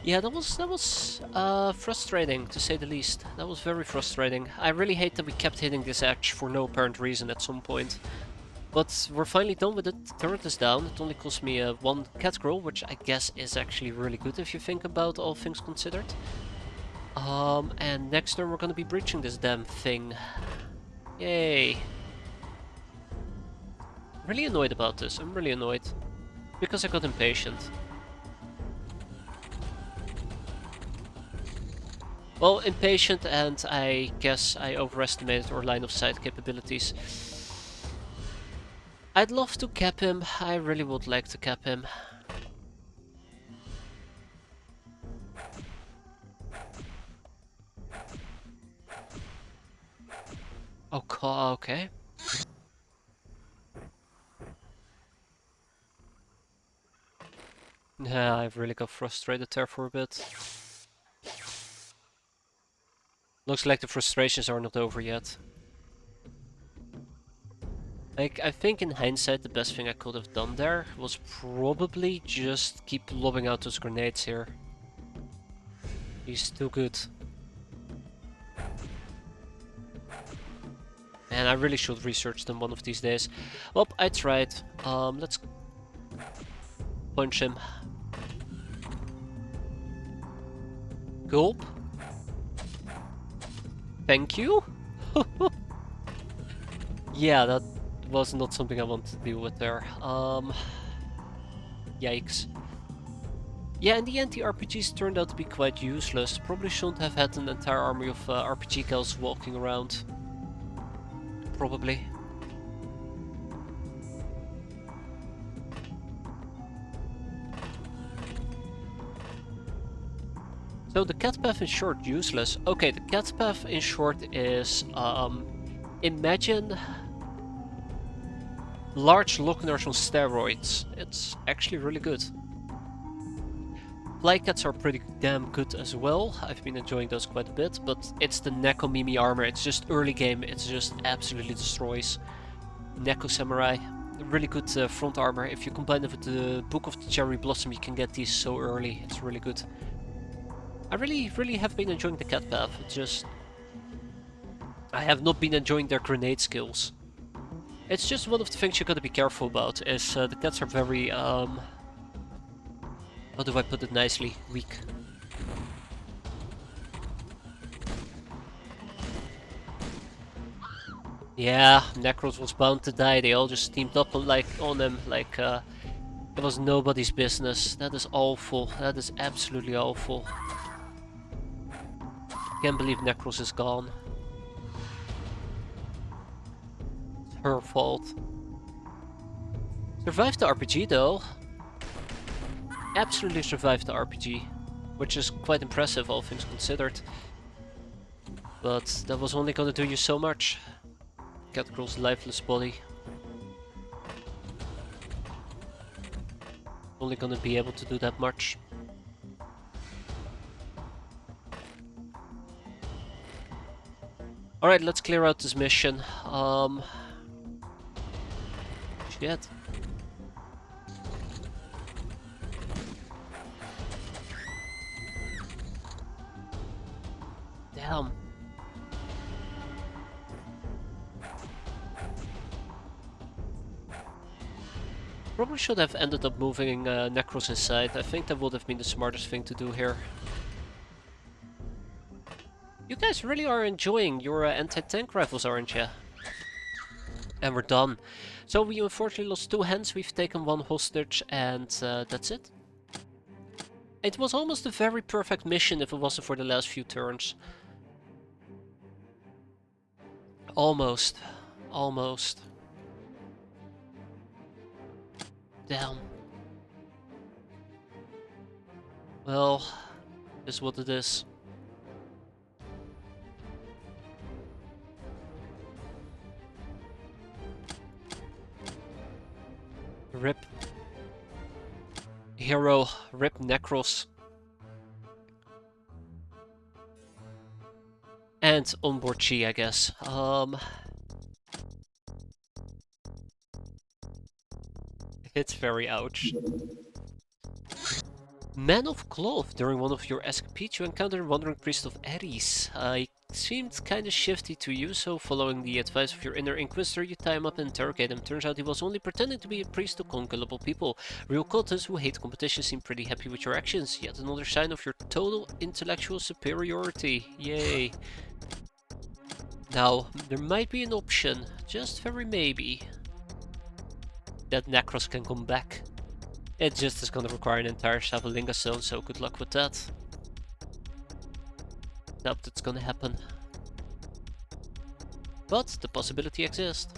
Yeah, that was frustrating, to say the least. That was very frustrating. I really hate that we kept hitting this edge for no apparent reason at some point. But we're finally done with it. The turret is down. It only cost me 1 cat scroll, which I guess is actually really good if you think about all things considered. And next turn we're gonna be breaching this damn thing. Yay. Really annoyed about this. I'm really annoyed. Because I got impatient. Well, impatient, and I guess I overestimated our line of sight capabilities. I'd love to cap him. I really would like to cap him. Oh, okay. Yeah, I've really got frustrated there for a bit. Looks like the frustrations are not over yet. Like, I think in hindsight the best thing I could have done there was probably just keep lobbing out those grenades here. He's too good. And I really should research them one of these days. Well, I tried. Let's punch him. Gulp. Thank you? Yeah, that was not something I wanted to deal with there. Yikes. Yeah, in the end the RPGs turned out to be quite useless. Probably shouldn't have had an entire army of RPG girls walking around. Probably. So the cat path in short, useless. Okay, the cat path in short is imagine large lockners on steroids. It's actually really good. Flycats are pretty damn good as well. I've been enjoying those quite a bit, but it's the Neko Mimi armor. It's just early game. It just absolutely destroys. Neko Samurai, really good front armor. If you combine it with the Book of the Cherry Blossom, you can get these so early. It's really good. I really have been enjoying the cat path. It's just I have not been enjoying their grenade skills. It's just one of the things you gotta be careful about. Is the cats are very how do I put it nicely? Weak. Yeah, Necros was bound to die. They all just teamed up on him like it was nobody's business. That is awful. That is absolutely awful. Can't believe Necros is gone. It's her fault. Survived the RPG though. Absolutely survived the RPG. Which is quite impressive, all things considered. But that was only gonna do you so much. Catgirl's lifeless body. Only gonna be able to do that much. Alright, let's clear out this mission. Shit. Damn. Probably should have ended up moving Necros inside. I think that would have been the smartest thing to do here. You guys really are enjoying your anti-tank rifles, aren't you? And we're done. So we unfortunately lost 2 hands, we've taken 1 hostage, and that's it. It was almost a very perfect mission if it wasn't for the last few turns. Almost. Almost. Damn. Well, this is what it is. Rip. Hero, rip Necros. And onboard Chi, I guess. It's very ouch. Man of Cloth. During one of your escapades, you encountered a wandering priest of Ares. He seemed kinda shifty to you, so following the advice of your inner inquisitor, you tie him up and interrogate him. Turns out he was only pretending to be a priest to con gullible people. Real cultists who hate competition seem pretty happy with your actions. Yet another sign of your total intellectual superiority. Yay. Now, there might be an option, just very maybe, that Necros can come back. It just is gonna require an entire Savalinga zone, so good luck with that. Doubt that's gonna happen. But the possibility exists.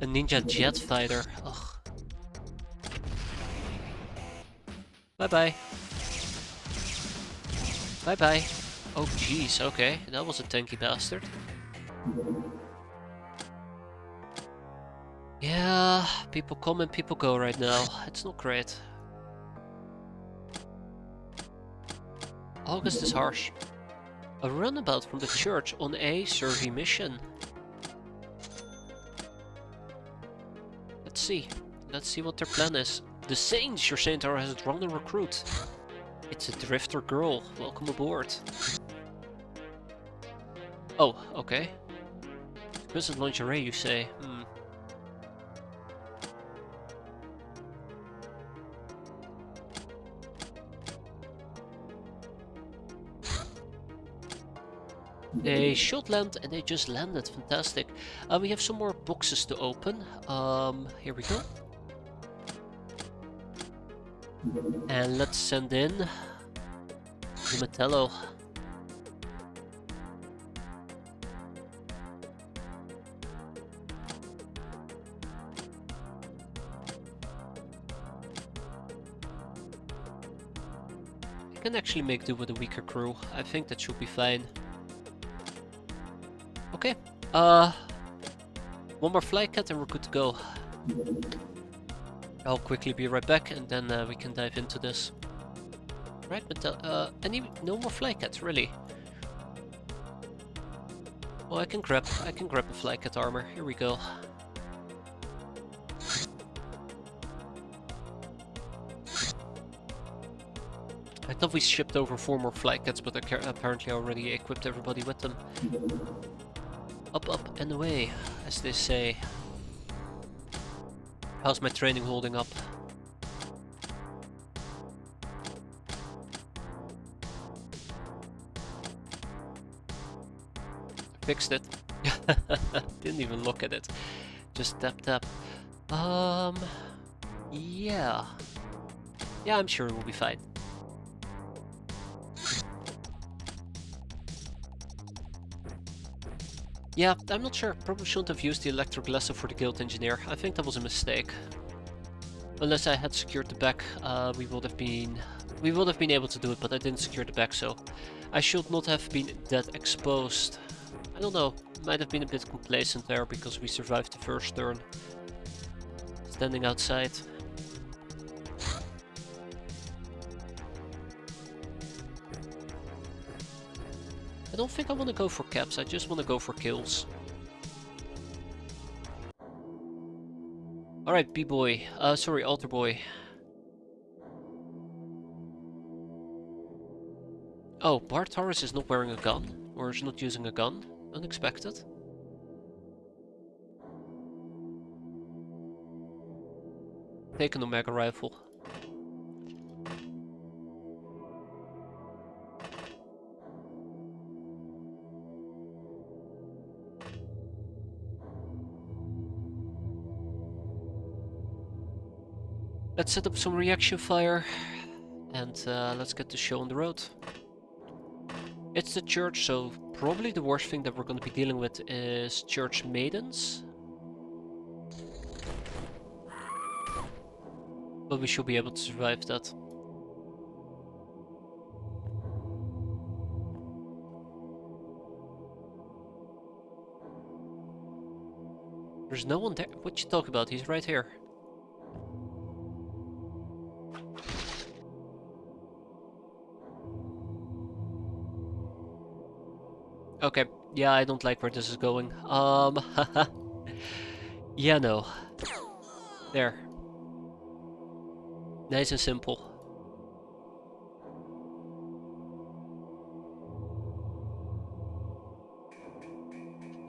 A ninja jet fighter. Ugh. Bye bye. Bye bye. Oh jeez, okay, that was a tanky bastard. Yeah, people come and people go right now. It's not great. August is harsh. A runabout from the church on a survey mission. Let's see. Let's see what their plan is. The Saints, your Saint has drawn a recruit. It's a drifter girl. Welcome aboard. Oh, okay. Exquisite lingerie, you say? They should land, and they just landed. Fantastic. We have some more boxes to open. Here we go. And let's send in the Metallo. I can actually make do with a weaker crew. I think that should be fine. Okay, one more flight cat and we're good to go. I'll quickly be right back and then we can dive into this. Right, but no more flight cats, really. Well, I can grab a flight cat armor. Here we go. I thought we shipped over 4 more flight cats, but I apparently already equipped everybody with them. Up, up, and away, as they say. How's my training holding up? Fixed it. Didn't even look at it. Just tap tap. Yeah. Yeah, I'm sure it will be fine. Yeah, I'm not sure. Probably shouldn't have used the electroglasso for the guild engineer. I think that was a mistake. Unless I had secured the back, we would have been able to do it, but I didn't secure the back, so I should not have been that exposed. I don't know. Might have been a bit complacent there because we survived the first turn. It's standing outside. I don't think I want to go for caps, I just want to go for kills. Alright, B-boy. Sorry, altar boy. Oh, Bartaurus is not wearing a gun, or is not using a gun. Unexpected. Take an Omega rifle. Let's set up some reaction fire, and let's get the show on the road. It's the church, so probably the worst thing that we're going to be dealing with is church maidens. But we should be able to survive that. There's no one there. What you talk about? He's right here. Okay, yeah, I don't like where this is going. Yeah, no. There. Nice and simple.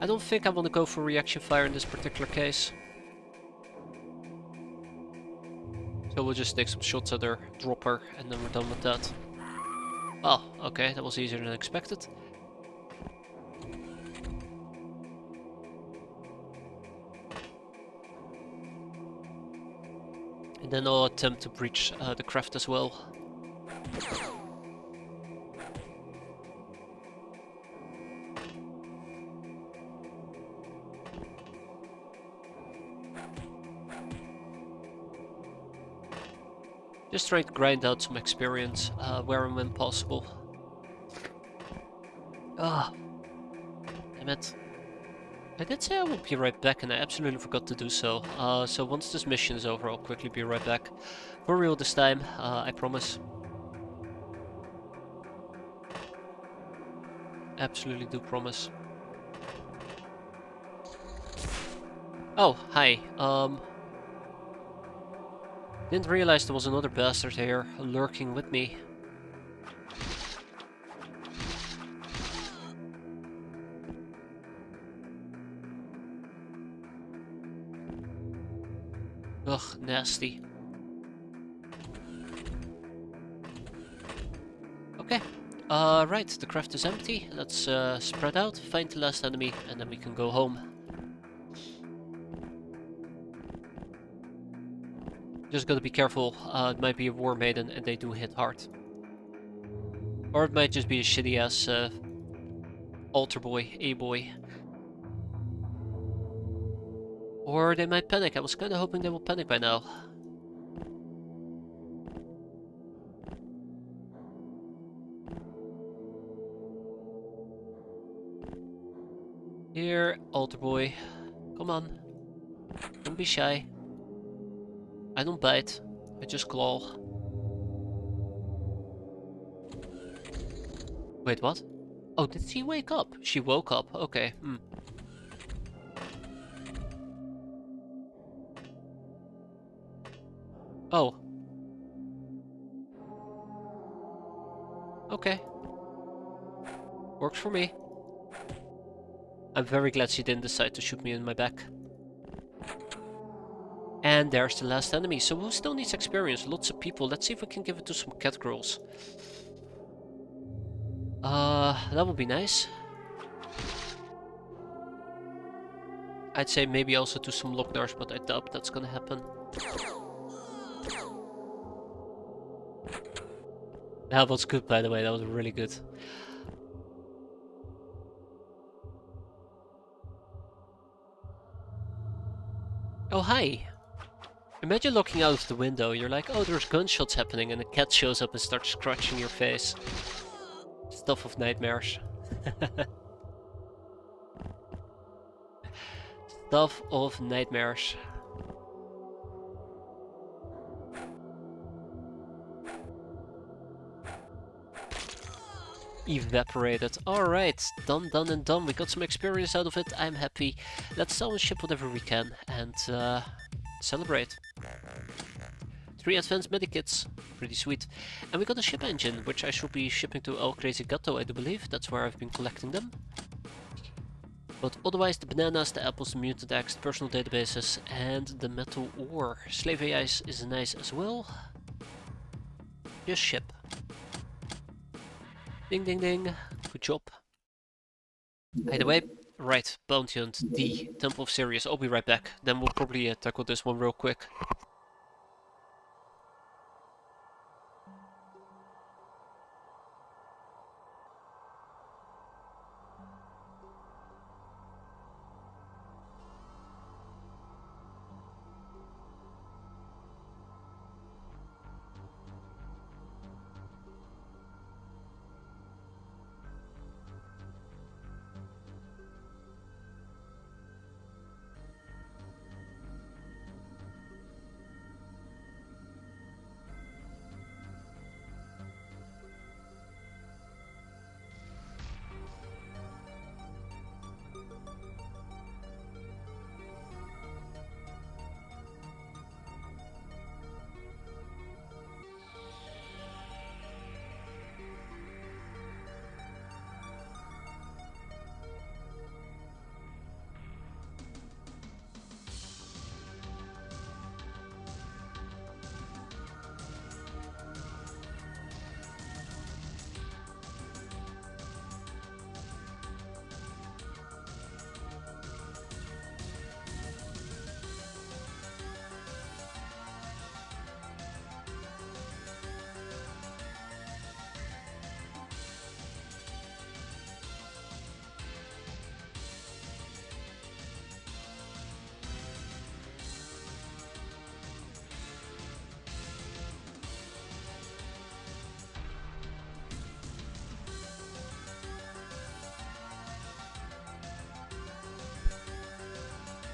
I don't think I want to go for reaction fire in this particular case. So we'll just take some shots at her, drop her, and then we're done with that. Oh, okay, that was easier than expected. And then I'll attempt to breach the craft as well. Just try to grind out some experience where and when possible. Ah, damn it. I did say I will be right back and I absolutely forgot to do so. So once this mission is over, I'll quickly be right back. For real this time, I promise. Absolutely do promise. Oh, hi. Didn't realize there was another bastard here lurking with me. Ugh, nasty. Okay. Right, the craft is empty. Let's spread out, find the last enemy, and then we can go home. Just gotta be careful, it might be a war maiden and they do hit hard. Or it might just be a shitty ass altar boy, A-boy. Or they might panic, I was kinda hoping they will panic by now. Here, altar boy. Come on. Don't be shy. I don't bite, I just claw. Wait, what? Oh, did she wake up? She woke up, okay. Oh. Okay. Works for me. I'm very glad she didn't decide to shoot me in my back. And there's the last enemy. So who still needs experience? Lots of people. Let's see if we can give it to some cat girls. That would be nice. I'd say maybe also to some Locknars, but I doubt that's gonna happen. That was good, by the way. That was really good. Oh, hi. Imagine looking out of the window, you're like, oh, there's gunshots happening, and a cat shows up and starts scratching your face. Stuff of nightmares. Stuff of nightmares. evaporated. Alright, done, done, and done. We got some experience out of it. I'm happy. Let's sell and ship whatever we can and celebrate. 3 advanced medikits. Pretty sweet. And we got a ship engine, which I should be shipping to El Crazy Gato, I do believe. That's where I've been collecting them. But otherwise, the bananas, the apples, the mutant eggs, the personal databases, and the metal ore. Slave AI is nice as well. Just ship. Ding ding ding. Good job. Either way, right, Bounty Hunt, the Temple of Sirius. I'll be right back. Then we'll probably tackle this one real quick.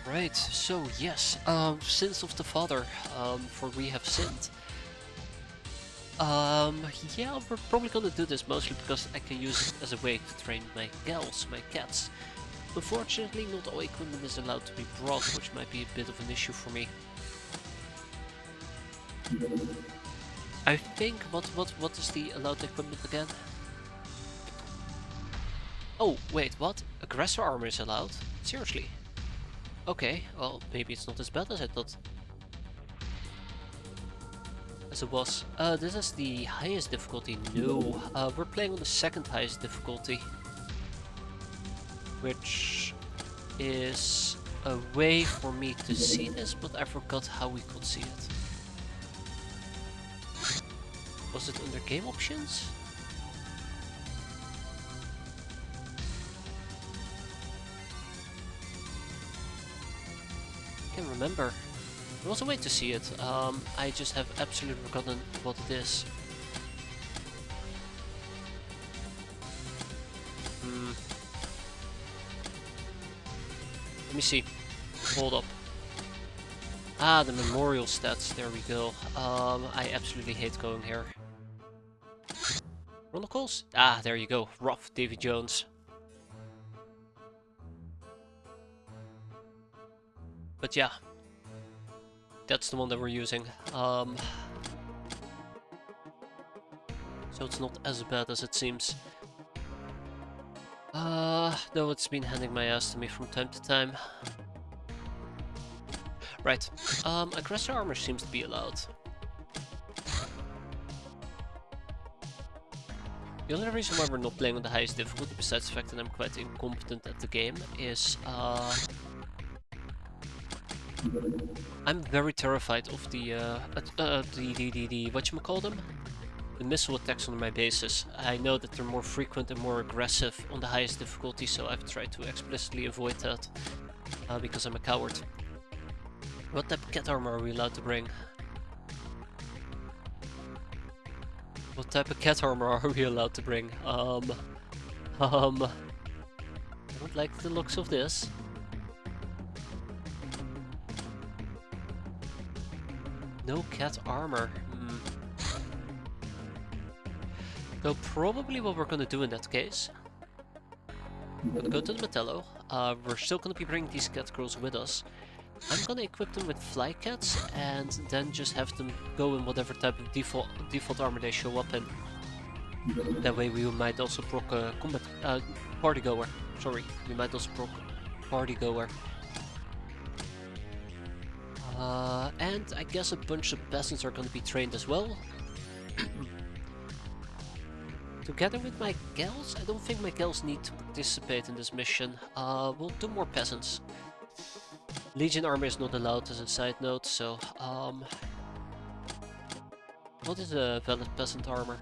Right, so yes, sins of the father, for we have sinned. Yeah, we're probably gonna do this mostly because I can use it as a way to train my gals, my cats. Unfortunately, not all equipment is allowed to be brought, which might be a bit of an issue for me. I think, what is the allowed equipment again? Oh, wait, what? Aggressor armor is allowed? Seriously? Okay, well, maybe it's not as bad as I thought. As it was. This is the highest difficulty. No, we're playing on the second highest difficulty. Which is a way for me to see this, but I forgot how we could see it. Was it under game options? I can't remember. There was a way to see it. I just have absolutely forgotten what it is. Let me see. Hold up. Ah, the memorial stats. There we go. I absolutely hate going here. Chronicles? Ah, there you go. Rough, Davy Jones. But yeah. That's the one that we're using. So it's not as bad as it seems. No, it's been handing my ass to me from time to time. Right. Aggressor armor seems to be allowed. The only reason why we're not playing on the highest difficulty, besides the fact that I'm quite incompetent at the game, is I'm very terrified of the whatchamacallem? The missile attacks on my bases. I know that they're more frequent and more aggressive on the highest difficulty, so I've tried to explicitly avoid that, because I'm a coward. What type of cat armor are we allowed to bring? What type of cat armor are we allowed to bring? I don't like the looks of this. No cat armor. So probably what we're gonna do in that case, we're gonna go to the Metallo. We're still gonna be bringing these cat girls with us. I'm gonna equip them with fly cats and then just have them go in whatever type of default armor they show up in. That way we might also proc a combat party goer. Sorry, we might also proc party goer. And I guess a bunch of peasants are gonna be trained as well. Together with my gals, I don't think my gals need to participate in this mission. We'll do more peasants. Legion armor is not allowed as a side note, so what is a valid peasant armor?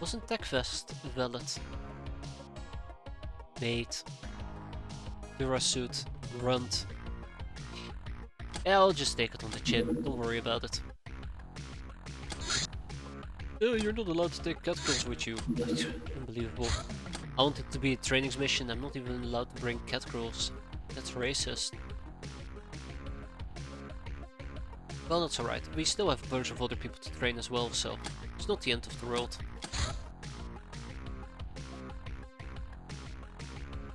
Wasn't Tech Vest valid? Mate. Durasuit. Runt. Yeah, I'll just take it on the chin, don't worry about it. Oh, you're not allowed to take cat girls with you. Unbelievable. I want it to be a training mission, I'm not even allowed to bring cat girls. That's racist. Well, that's alright. We still have a bunch of other people to train as well, so it's not the end of the world.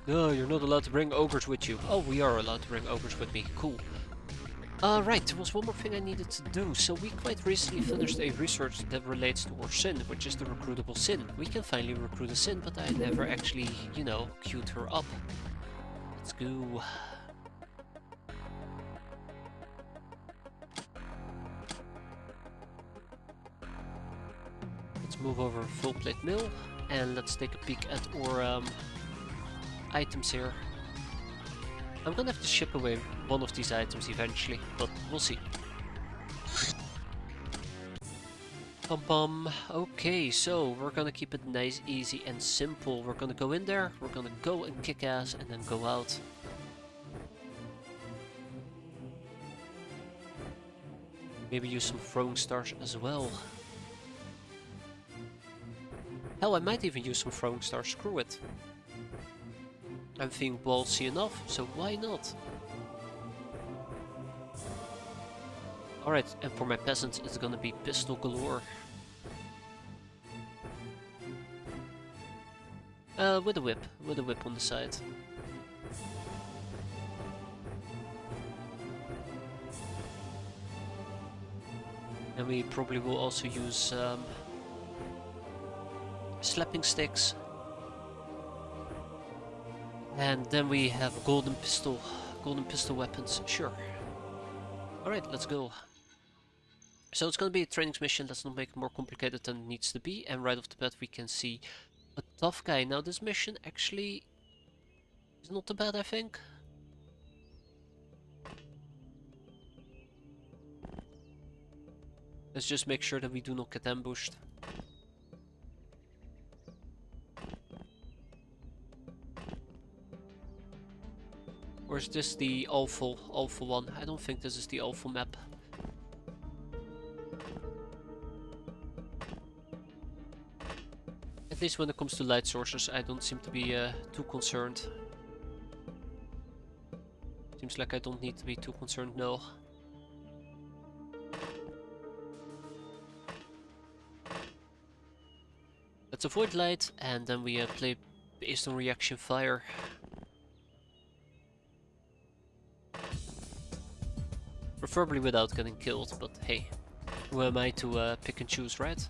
No, you're not allowed to bring ogres with you. Oh, we are allowed to bring ogres with me. Cool. Right, there was one more thing I needed to do. So we quite recently finished a research that relates to our Sin, which is the recruitable Sin. We can finally recruit a Sin, but I never actually, you know, queued her up. Let's go. Let's move over full plate mill, and let's take a peek at our items here. I'm gonna have to ship away one of these items eventually, but we'll see. Bum bum. Okay, so we're gonna keep it nice, easy and simple. We're gonna go in there, we're gonna go and kick ass and then go out. Maybe use some throwing stars as well. Hell, I might even use some throwing stars, screw it. I'm feeling ballsy enough, so why not? Alright, and for my peasants it's gonna be pistol galore. With a whip on the side. And we probably will also use slapping sticks. And then we have golden pistol weapons, sure. Alright, let's go. So it's gonna be a training mission, let's not make it more complicated than it needs to be. And right off the bat we can see a tough guy. Now this mission actually is not too bad, I think. Let's just make sure that we do not get ambushed. Or is this the Alpha one? I don't think this is the Alpha map. At least when it comes to light sources, I don't seem to be too concerned. Seems like I don't need to be too concerned, no. Let's avoid light, and then we play based on reaction fire. Preferably without getting killed, but hey, who am I to pick and choose, right?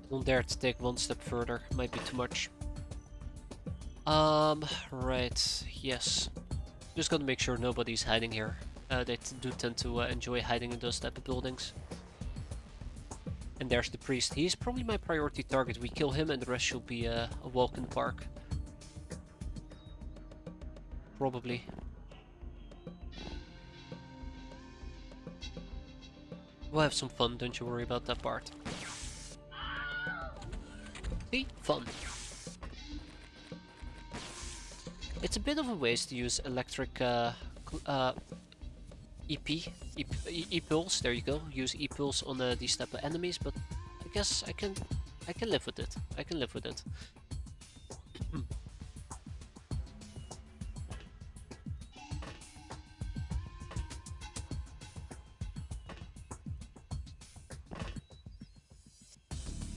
Don't dare to take one step further, might be too much. Right, yes. Just gotta make sure nobody's hiding here. They do tend to enjoy hiding in those type of buildings. And there's the priest. He's probably my priority target. We kill him and the rest should be a walk in the park. Probably. We'll have some fun, don't you worry about that part. See? Fun. It's a bit of a waste to use electric E-pulse, there you go. Use E-pulse on these type of enemies, but I guess I can live with it. I can live with it.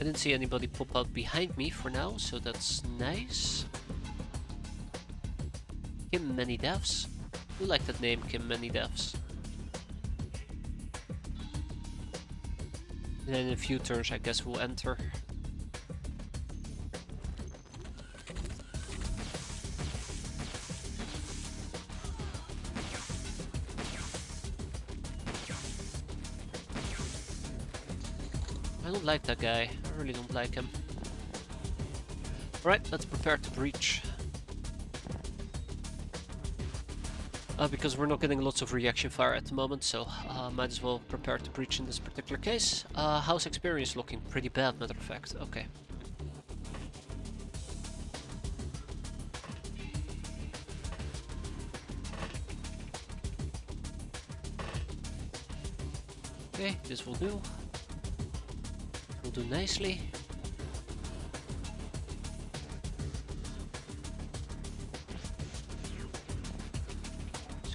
I didn't see anybody pop out behind me for now, so that's nice. Kim Many Devs. You like that name, Kim Many Devs. And then in a few turns I guess we'll enter. I don't like that guy, I really don't like him. Alright, let's prepare to breach. Because we're not getting lots of reaction fire at the moment, so might as well prepare to breach in this particular case. How's experience looking? Pretty bad, matter of fact. Okay. Okay, this will do. Will do nicely.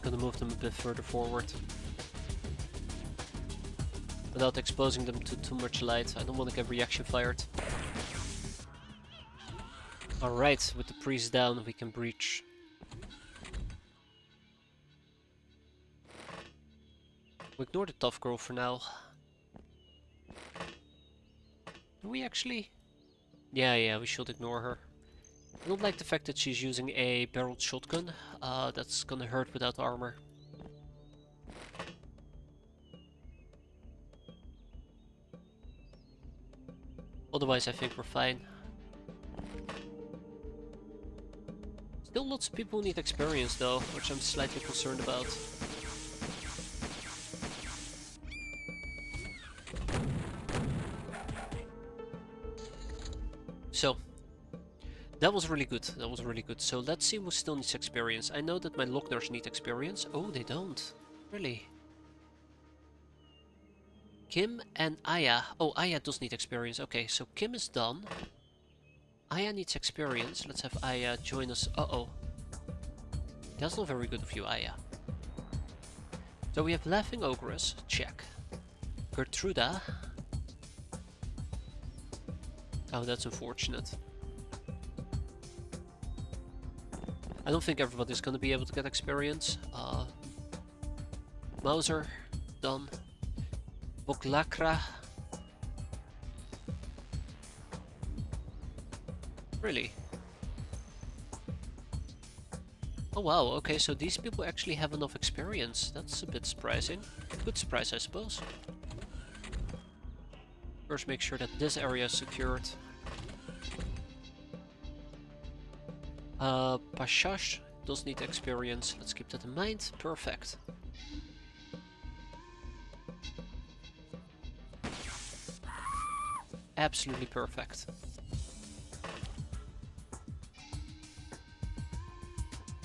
Gonna move them a bit further forward without exposing them to too much light. I don't want to get reaction fired. Alright, with the priest down we can breach. We'll ignore the tough girl for now. Do we actually? Yeah, we should ignore her. I don't like the fact that she's using a barreled shotgun. That's gonna hurt without armor. Otherwise I think we're fine. Still lots of people need experience though, which I'm slightly concerned about. So, that was really good, that was really good. So let's see who still needs experience. I know that my Lockners need experience. Oh, they don't. Really? Kim and Aya. Oh, Aya does need experience. Okay, so Kim is done. Aya needs experience. Let's have Aya join us. Uh-oh. That's not very good of you, Aya. So we have Laughing Ogress. Check. Gertruda. Oh, that's unfortunate. I don't think everybody's gonna be able to get experience. Mauser, done. Boklakra. Really? Oh wow, okay, so these people actually have enough experience. That's a bit surprising. Good surprise, I suppose. First make sure that this area is secured. Pashash does need experience. Let's keep that in mind. Perfect. Absolutely perfect.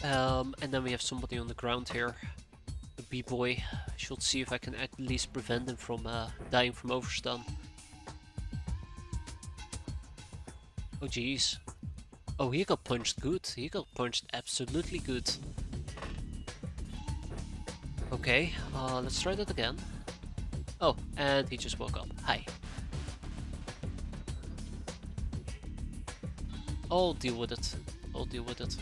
And then we have somebody on the ground here. The B-boy. I should see if I can at least prevent him from dying from overstun. Oh jeez. Oh, he got punched good. He got punched absolutely good. Okay, let's try that again. Oh, and he just woke up. Hi. I'll deal with it. I'll deal with it.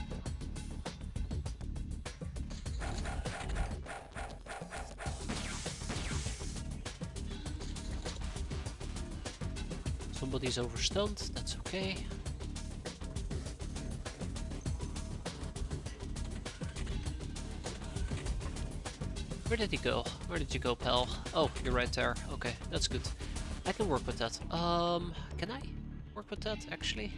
Somebody's overstunned, that's okay. Where did he go? Where did you go, pal? Oh, you're right there. Okay, that's good. I can work with that. Can I work with that, actually?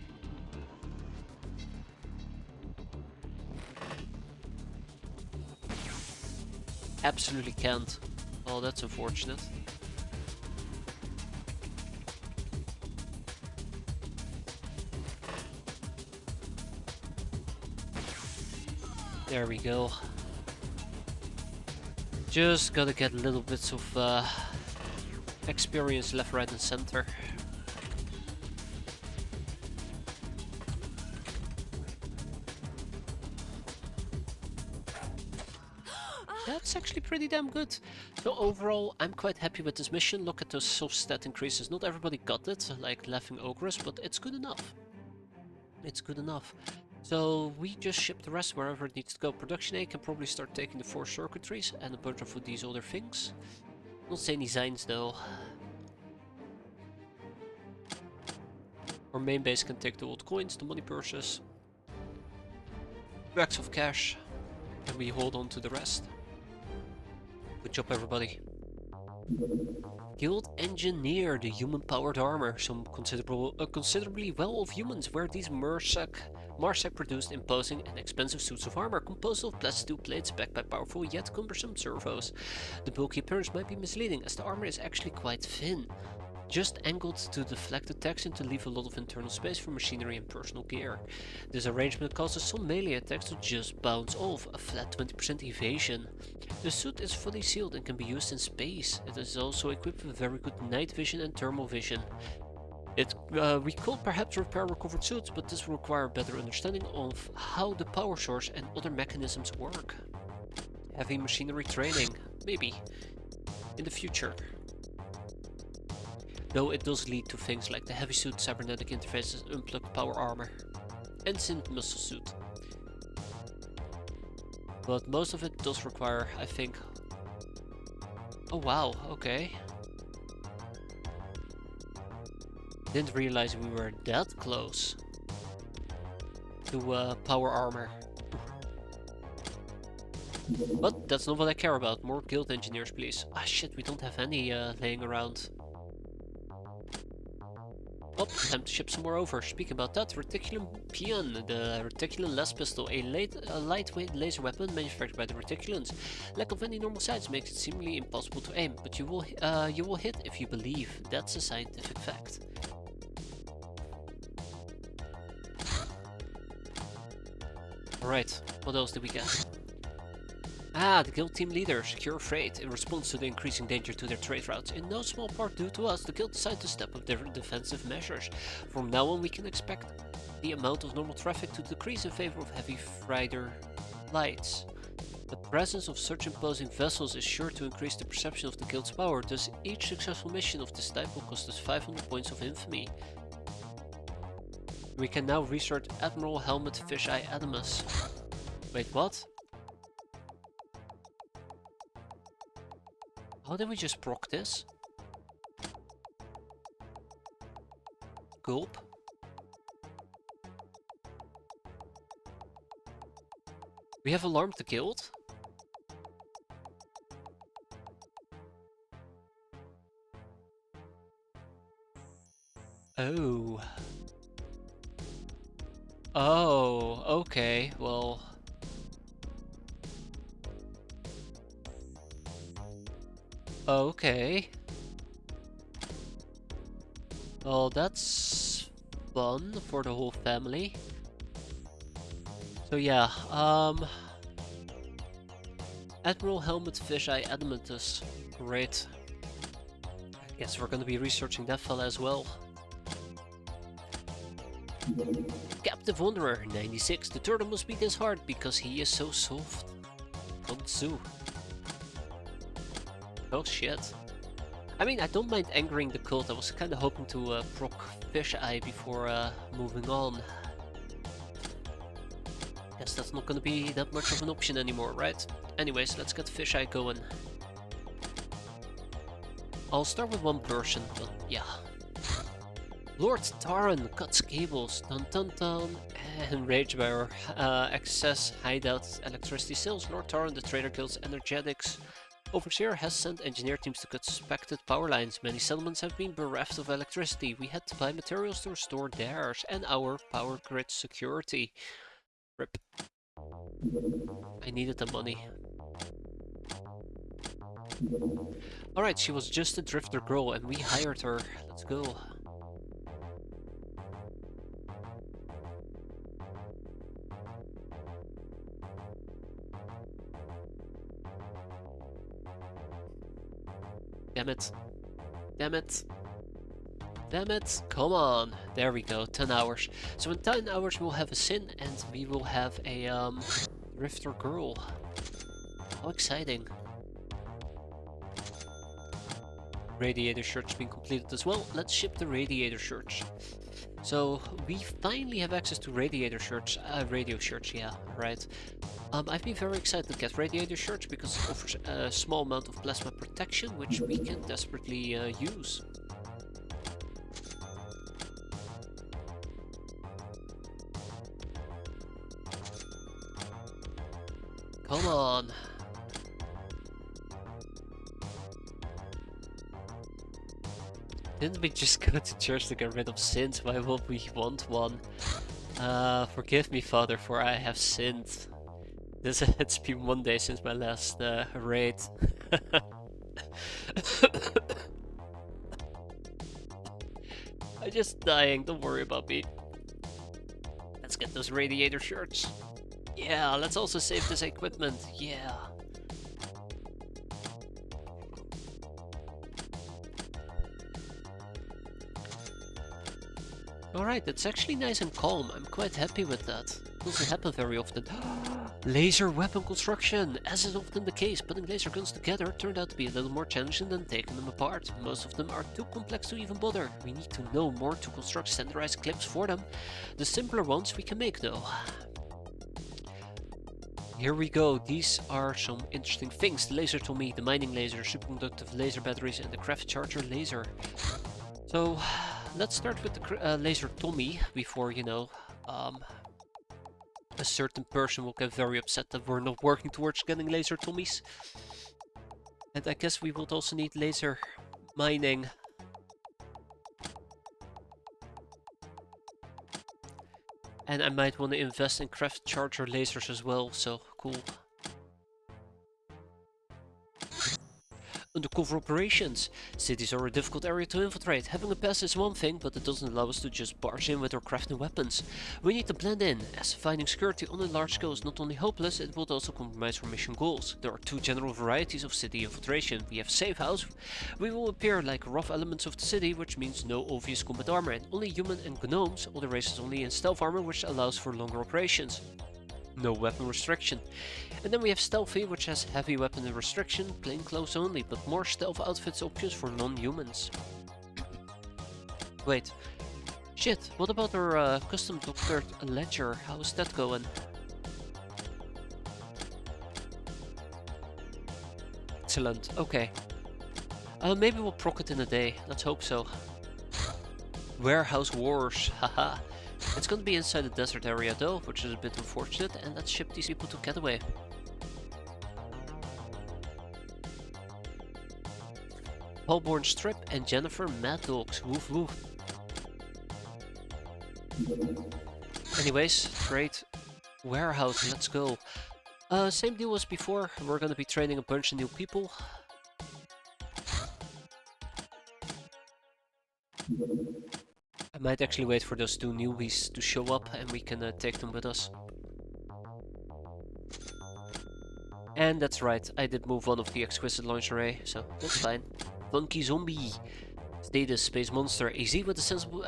Absolutely can't. Oh, that's unfortunate. There we go. Just gotta get little bits of experience left, right and center. That's actually pretty damn good. So overall, I'm quite happy with this mission. Look at those soft stat increases. Not everybody got it, like Laughing Ogress, but it's good enough. It's good enough. So we just ship the rest wherever it needs to go. Production A can probably start taking the 4 circuitries and a bunch of these other things. Not saying designs though. Our main base can take the old coins, the money purses, racks of cash, and we hold on to the rest. Good job, everybody. Guild Engineer, the human-powered armor. Some considerably well-off humans wear these Marsac-produced imposing and expensive suits of armor, composed of plastic plates backed by powerful yet cumbersome servos. The bulky appearance might be misleading, as the armor is actually quite thin, just angled to deflect attacks and to leave a lot of internal space for machinery and personal gear. This arrangement causes some melee attacks to just bounce off, a flat 20% evasion. The suit is fully sealed and can be used in space. It is also equipped with very good night vision and thermal vision. We could perhaps repair recovered suits, but this will require a better understanding of how the power source and other mechanisms work. Heavy machinery training, maybe, in the future. Though it does lead to things like the heavy suit, cybernetic interfaces, unplugged power armor, and synth muscle suit. But most of it does require, I think... Oh wow, okay. Didn't realize we were that close to power armor. But that's not what I care about. More guild engineers, please. Ah shit, we don't have any laying around. Oh, time to ship some more over. Speaking about that, Reticulum Peon, the Reticulan Les Pistol, a lightweight laser weapon manufactured by the Reticulans. Lack of any normal sights makes it seemingly impossible to aim, but you will hit if you believe. That's a scientific fact. Alright, what else did we get? Ah, the guild team leader, secure freight, in response to the increasing danger to their trade routes. In no small part due to us, the guild decided to step up their defensive measures. From now on, we can expect the amount of normal traffic to decrease in favor of heavy freighter lights. The presence of such imposing vessels is sure to increase the perception of the guild's power, thus each successful mission of this type will cost us 500 points of infamy. We can now research Admiral Helmet Fisheye Adamus. Wait, what? How did we just proc this? Gulp. We have alarmed the guild? Oh. Oh, okay, well... Okay. Well, that's fun for the whole family. So yeah, Admiral Helmet Fisheye Adamantus. Great. I guess we're gonna be researching that fella as well. Captive Wanderer 96. The turtle must be this hard because he is so soft. Onsu. Oh shit. I mean, I don't mind angering the cult. I was kinda hoping to proc Fisheye before moving on. Guess that's not gonna be that much of an option anymore, right? Anyways, let's get Fisheye going. I'll start with one person, but yeah. Lord Taran cuts cables, dun dun dun, and Ragebearer access hideout electricity sales. Lord Taran, the Trader Guild's energetics overseer, has sent engineer teams to cut suspected power lines. Many settlements have been bereft of electricity. We had to buy materials to restore theirs and our power grid security. RIP. I needed the money. Alright, she was just a drifter girl and we hired her. Let's go. Damn it. Damn it. Damn it. Come on. There we go. 10 hours. So in 10 hours we'll have a Sin and we will have a drifter girl. how exciting. Radiator search being completed as well. Let's ship the radiator search. So we finally have access to radiator search, radio search, yeah, right. I've been very excited to get radiator search because it offers a small amount of plasma protection, which we can desperately use. Come on. Didn't we just go to church to get rid of sins? Why would we want one? Forgive me, Father, for I have sinned. It's been 1 day since my last raid. I'm just dying, don't worry about me. Let's get those radiator shirts. Yeah, let's also save this equipment. Yeah. Alright, it's actually nice and calm. I'm quite happy with that. Doesn't happen very often. Laser weapon construction! As is often the case, putting laser guns together turned out to be a little more challenging than taking them apart. Most of them are too complex to even bother. We need to know more to construct standardized clips for them. The simpler ones we can make though. Here we go, these are some interesting things. The laser Tommy, the mining laser, superconductive laser batteries and the craft charger laser. So, let's start with the laser Tommy before, you know, a certain person will get very upset that we're not working towards getting laser Tommies. And I guess we would also need laser mining. And I might want to invest in craft charger lasers as well, so cool. Undercover operations. Cities are a difficult area to infiltrate. Having a pass is one thing, but it doesn't allow us to just barge in with our crafting weapons. We need to blend in, as finding security on a large scale is not only hopeless, it would also compromise our mission goals. There are two general varieties of city infiltration. We have safe house. We will appear like rough elements of the city, which means no obvious combat armor, and only human and gnomes, other races only in stealth armor, which allows for longer operations. No weapon restriction. And then we have stealthy, which has heavy weapon restriction, plain clothes only, but more stealth outfits options for non-humans. Wait. Shit, what about our custom doctored ledger? How's that going? Excellent, okay. Maybe we'll proc it in a day, let's hope so. Warehouse wars, haha. It's going to be inside the desert area though, which is a bit unfortunate, and let's ship these people to Getaway. Paulborn Strip and Jennifer Mad Dogs, woof woof. Anyways, trade warehouse, let's go. Same deal as before, we're going to be training a bunch of new people. I might actually wait for those two newbies to show up and we can take them with us. And that's right, I did move one of the exquisite lingerie, so that's fine. Funky zombie. Status space monster. AZ with a sense of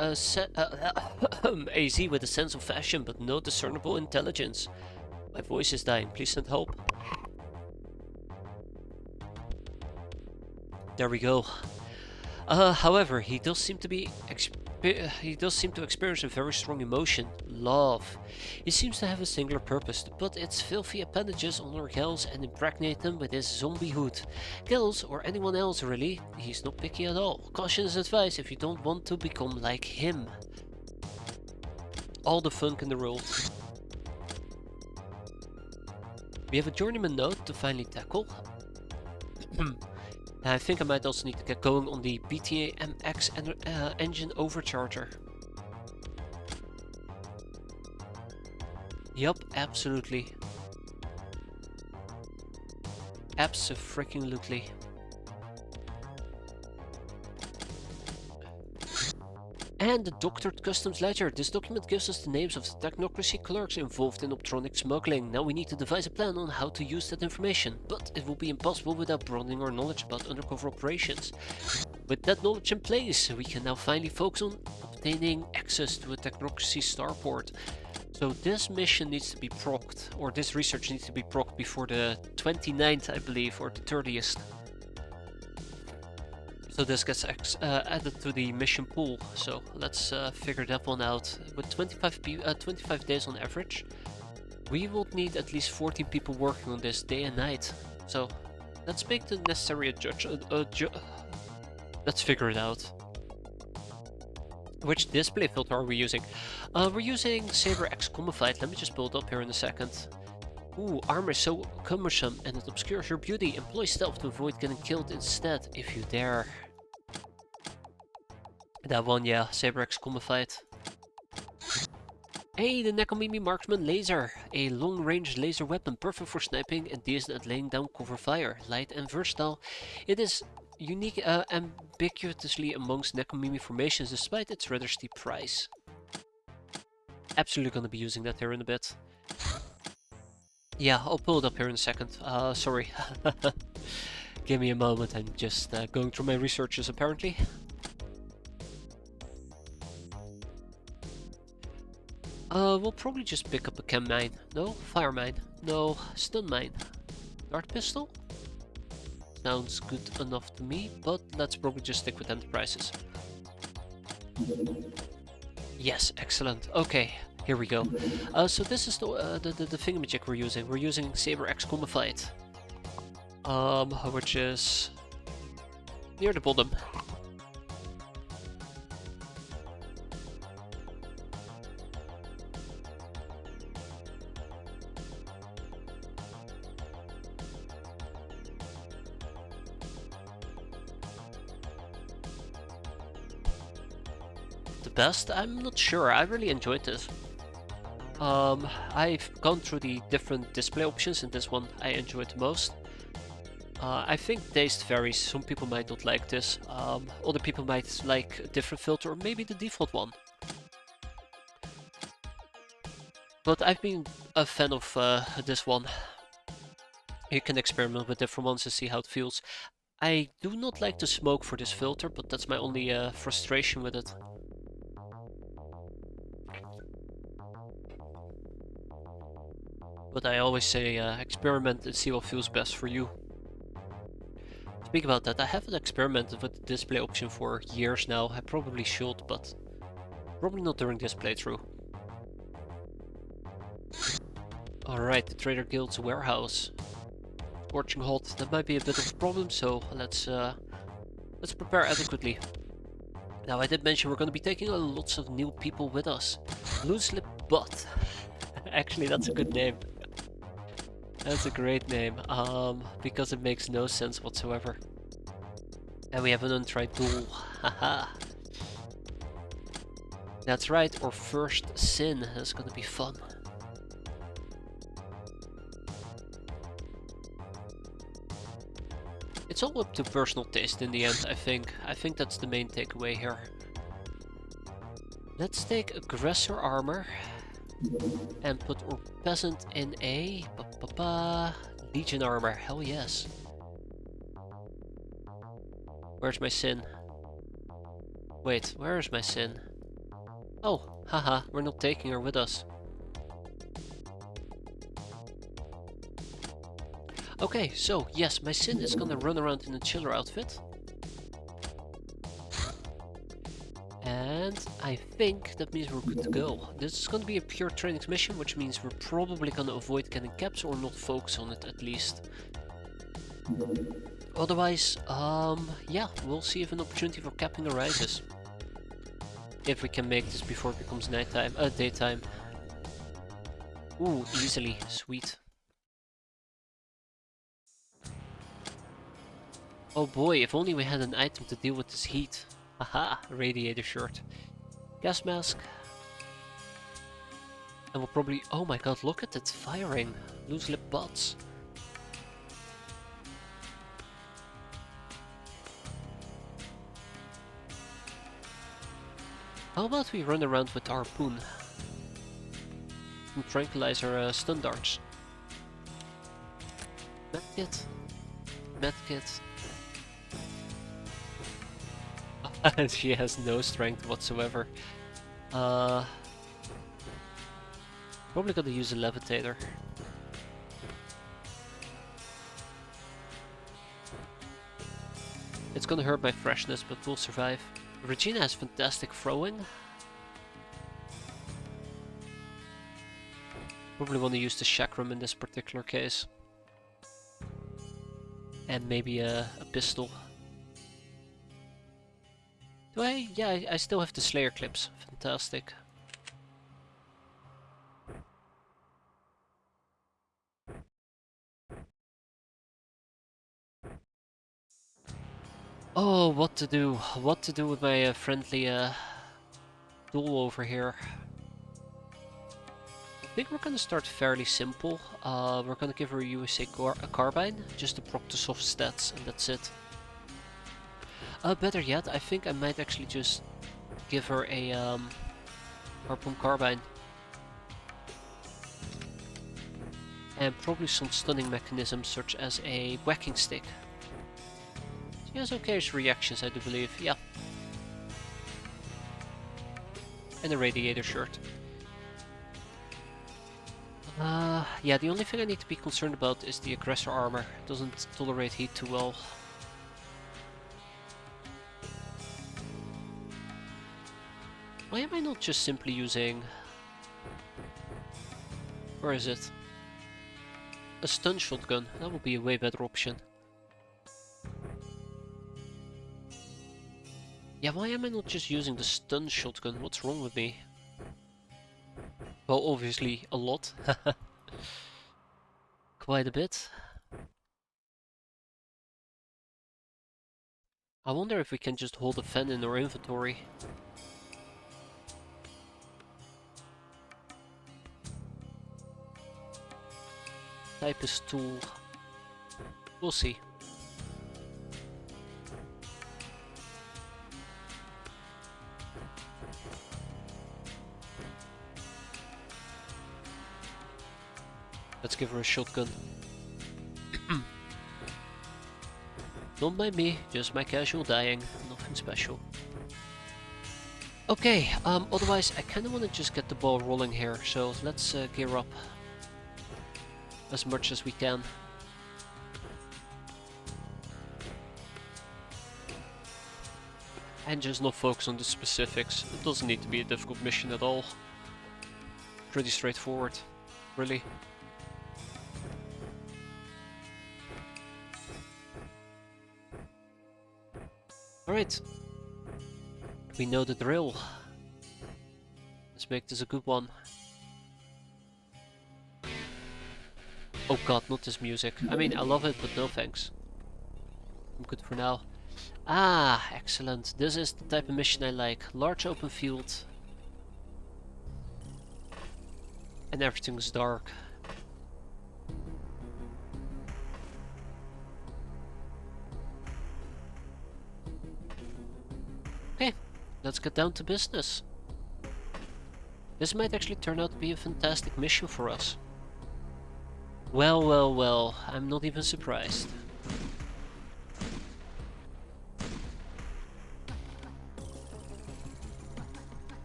AZ with a sense of fashion but no discernible intelligence. My voice is dying, please send help. There we go. However, he does seem to experience a very strong emotion, love. He seems to have a singular purpose, to put its filthy appendages on our gals and impregnate them with his zombie hood. Gals, or anyone else really, he's not picky at all. Caution is advice if you don't want to become like him. All the funk in the world. We have a journeyman node to finally tackle. I think I might also need to get going on the BTAMX engine overcharger. Yup, absolutely. Abso-freaking-lutely. And the Doctored Customs Ledger. This document gives us the names of the technocracy clerks involved in optronic smuggling. Now we need to devise a plan on how to use that information, but it will be impossible without broadening our knowledge about undercover operations. With that knowledge in place, we can now finally focus on obtaining access to a technocracy starport. So So this mission needs to be procced, or this research needs to be procced before the 29th, I believe, or the 30th. So this gets added to the mission pool. So let's figure that one out. With 25 days on average, we will need at least 14 people working on this day and night. So let's make the necessary let's figure it out. Which display filter are we using? We're using X-piratez. Let me just pull it up here in a second. Ooh, armor is so cumbersome and it obscures your beauty. Employ stealth to avoid getting killed instead, if you dare. That one, yeah, X-piratez. Hey, the Nekomimi Marksman Laser. A long-range laser weapon, perfect for sniping and decent at laying down cover fire. Light and versatile. It is unique ambiguously amongst Nekomimi formations despite its rather steep price. Absolutely gonna be using that here in a bit. Yeah, I'll pull it up here in a second. Sorry. Give me a moment, I'm just going through my researches apparently. We'll probably just pick up a chem mine. No, fire mine. No, stun mine. Dart pistol? Sounds good enough to me, but let's probably just stick with enterprises. Yes, excellent. Okay, here we go. So this is the thingamajig we're using. We're using X-piratez, which is near the bottom. Best? I'm not sure. I really enjoyed this. I've gone through the different display options and this one I enjoyed the most. I think taste varies. Some people might not like this. Other people might like a different filter or maybe the default one. But I've been a fan of this one. You can experiment with different ones and see how it feels. I do not like the smoke for this filter, but that's my only frustration with it. But I always say experiment and see what feels best for you. Speak about that, I haven't experimented with the display option for years now. I probably should, but probably not during this playthrough. Alright, the Trader Guild's warehouse. Scorching hot, that might be a bit of a problem, so let's prepare adequately. Now I did mention we're going to be taking lots of new people with us. Loose Lip Butt. Actually, that's a good name. That's a great name, because it makes no sense whatsoever. And we have an untried duel, haha. That's right, our first sin, that's gonna be fun. It's all up to personal taste in the end, I think. I think that's the main takeaway here. Let's take Aggressor Armor. And put our peasant in a Legion armor, hell yes. Where's my sin? Wait, where is my sin? Oh, haha, we're not taking her with us. Okay, so yes, my sin is gonna run around in a chiller outfit. And I think that means we're good to go. This is going to be a pure training mission, which means we're probably going to avoid getting caps or not focus on it at least. Otherwise, yeah, we'll see if an opportunity for capping arises. If we can make this before it becomes nighttime, daytime. Ooh, easily, sweet. Oh boy, if only we had an item to deal with this heat. Haha, radiator shirt. Gas mask. And we'll probably... Oh my god, look at it firing. Loose lip butts. How about we run around with our harpoon? And tranquilize our stun darts. Medkit. Medkit. She has no strength whatsoever. Probably gonna use a levitator. It's gonna hurt my freshness, but we'll survive. Regina has fantastic throwing. Probably want to use the chakram in this particular case. And maybe a pistol. Do I? Yeah, I still have the Slayer clips. Fantastic. Oh, what to do? What to do with my friendly duel over here? I think we're gonna start fairly simple. We're gonna give her a USA carbine, just to proc the soft stats, and that's it. Better yet, I think I might actually just give her a harpoon carbine. And probably some stunning mechanisms such as a whacking stick. She has okay reactions, I do believe, yeah. And a radiator shirt. Yeah, the only thing I need to be concerned about is the aggressor armor. It doesn't tolerate heat too well. Why am I not just simply using... Where is it? A stun shotgun. That would be a way better option. Yeah, why am I not just using the stun shotgun? What's wrong with me? Well, obviously a lot. Quite a bit. I wonder if we can just hold a Fen in our inventory. Typist tool. We'll see. Let's give her a shotgun. Don't mind me, just my casual dying, nothing special. Okay, otherwise I kinda wanna just get the ball rolling here, so let's gear up as much as we can. And just not focus on the specifics. It doesn't need to be a difficult mission at all. Pretty straightforward, really. Alright. We know the drill. Let's make this a good one. Oh god, not this music. I mean, I love it, but no thanks. I'm good for now. Ah, excellent. This is the type of mission I like. Large open field. And everything's dark. Okay, let's get down to business. This might actually turn out to be a fantastic mission for us. Well, well, well, I'm not even surprised.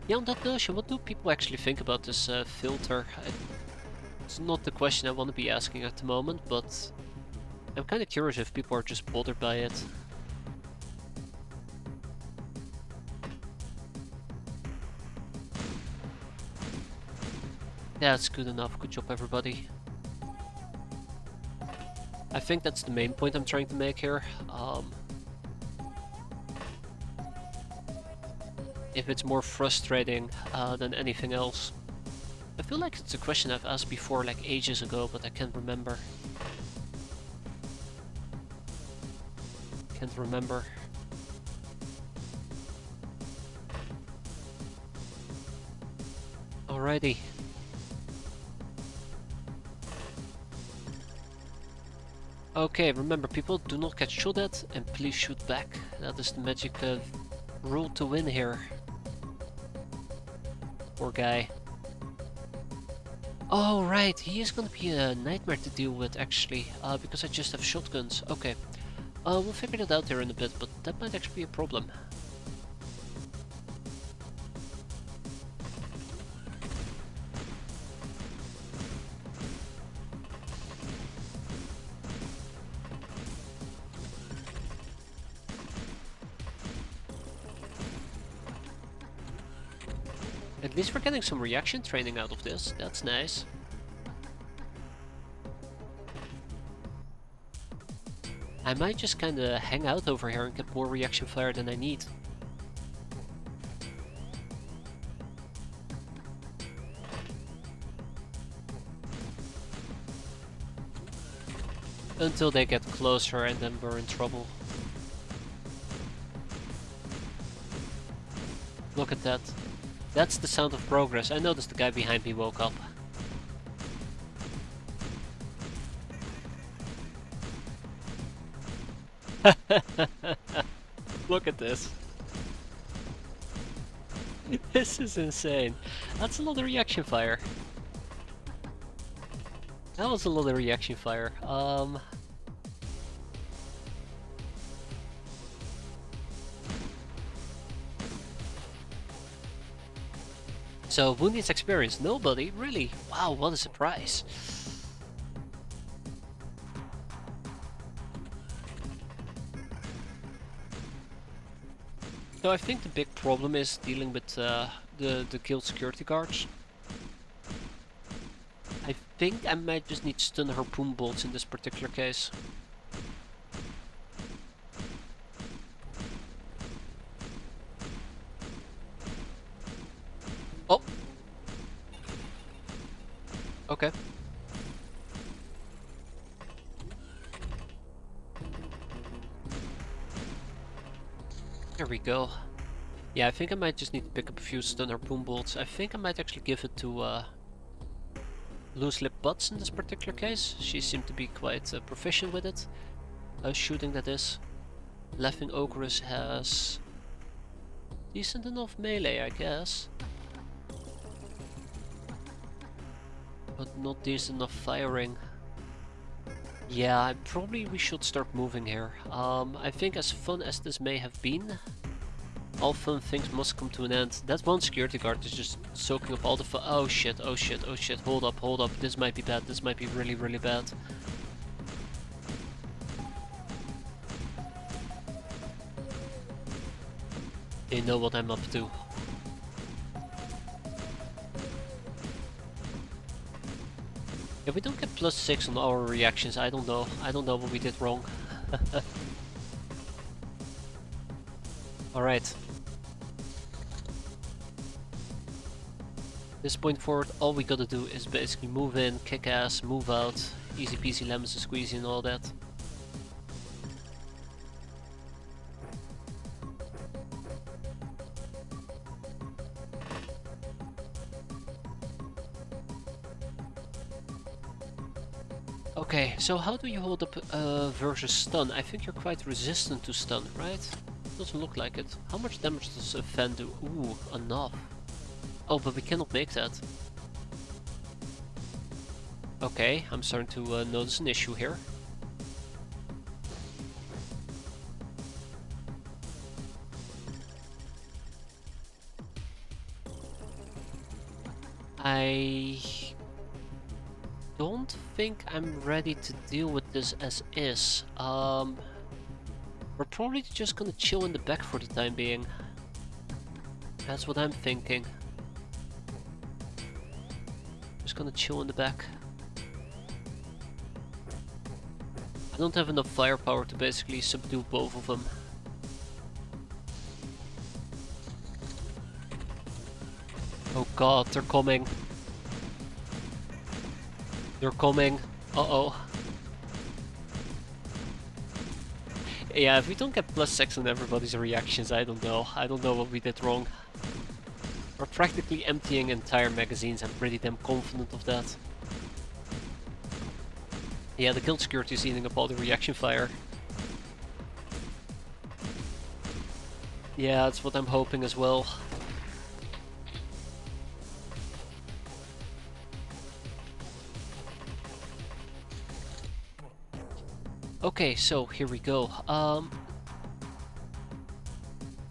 Yeah, on that notion, what do people actually think about this filter? It's not the question I want to be asking at the moment, but I'm kind of curious if people are just bothered by it. Yeah, it's good enough. Good job, everybody. I think that's the main point I'm trying to make here. If it's more frustrating than anything else. I feel like it's a question I've asked before, like ages ago, but I can't remember. Can't remember. Alrighty. Okay, remember people, do not get shot at and please shoot back. That is the magic rule to win here. Poor guy. Oh right, he is gonna be a nightmare to deal with actually, because I just have shotguns. Okay, we'll figure that out here in a bit, but that might actually be a problem. At least we're getting some reaction training out of this. That's nice. I might just kinda hang out over here and get more reaction fire than I need. Until they get closer and then we're in trouble. Look at that. That's the sound of progress. I noticed the guy behind me woke up. Look at this. This is insane. That's a lot of reaction fire. That was a lot of reaction fire. So, who needs experience? Nobody? Really? Wow, what a surprise. So I think the big problem is dealing with the guild security guards. I think I might just need stun harpoon bolts in this particular case. Oh! Okay. There we go. Yeah, I think I might just need to pick up a few stun harpoon bolts. I think I might actually give it to Loose Lip Butts in this particular case. She seemed to be quite proficient with it. Shooting, that is. Laughing Ogress has decent enough melee, I guess. But not decent enough firing. Yeah, probably we should start moving here. I think as fun as this may have been, all fun things must come to an end. That one security guard is just soaking up all the fun. Oh shit, oh shit, oh shit, hold up, this might be bad, this might be really, really bad. They know what I'm up to. If we don't get +6 on our reactions, I don't know. I don't know what we did wrong. Alright. This point forward, all we gotta do is basically move in, kick ass, move out, easy peasy lemons and squeezy and all that. Okay, so how do you hold up versus stun? I think you're quite resistant to stun, right? Doesn't look like it. How much damage does a fan do? Ooh, enough. Oh, but we cannot make that. Okay, I'm starting to notice an issue here. I don't think I'm ready to deal with this as is. We're probably just gonna chill in the back for the time being. That's what I'm thinking. Just gonna chill in the back. I don't have enough firepower to basically subdue both of them. Oh god, they're coming. They're coming. Uh-oh. Yeah, if we don't get +6 on everybody's reactions, I don't know. I don't know what we did wrong. We're practically emptying entire magazines, I'm pretty damn confident of that. Yeah, the guild security is eating up all the reaction fire. Yeah, that's what I'm hoping as well. Okay, so here we go.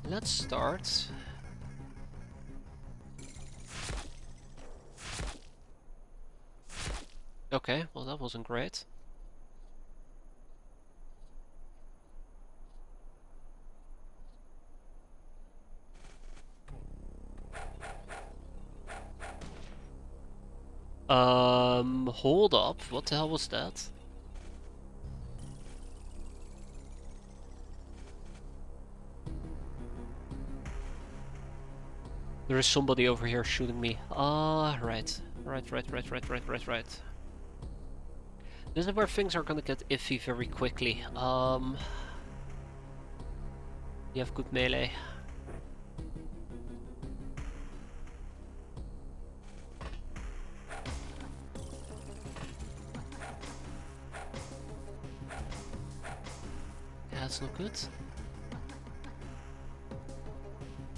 Let's start. Okay, well that wasn't great. Hold up. What the hell was that? There is somebody over here shooting me. Ah, right. Right. This is where things are gonna get iffy very quickly. You have good melee. Yeah, that's not good.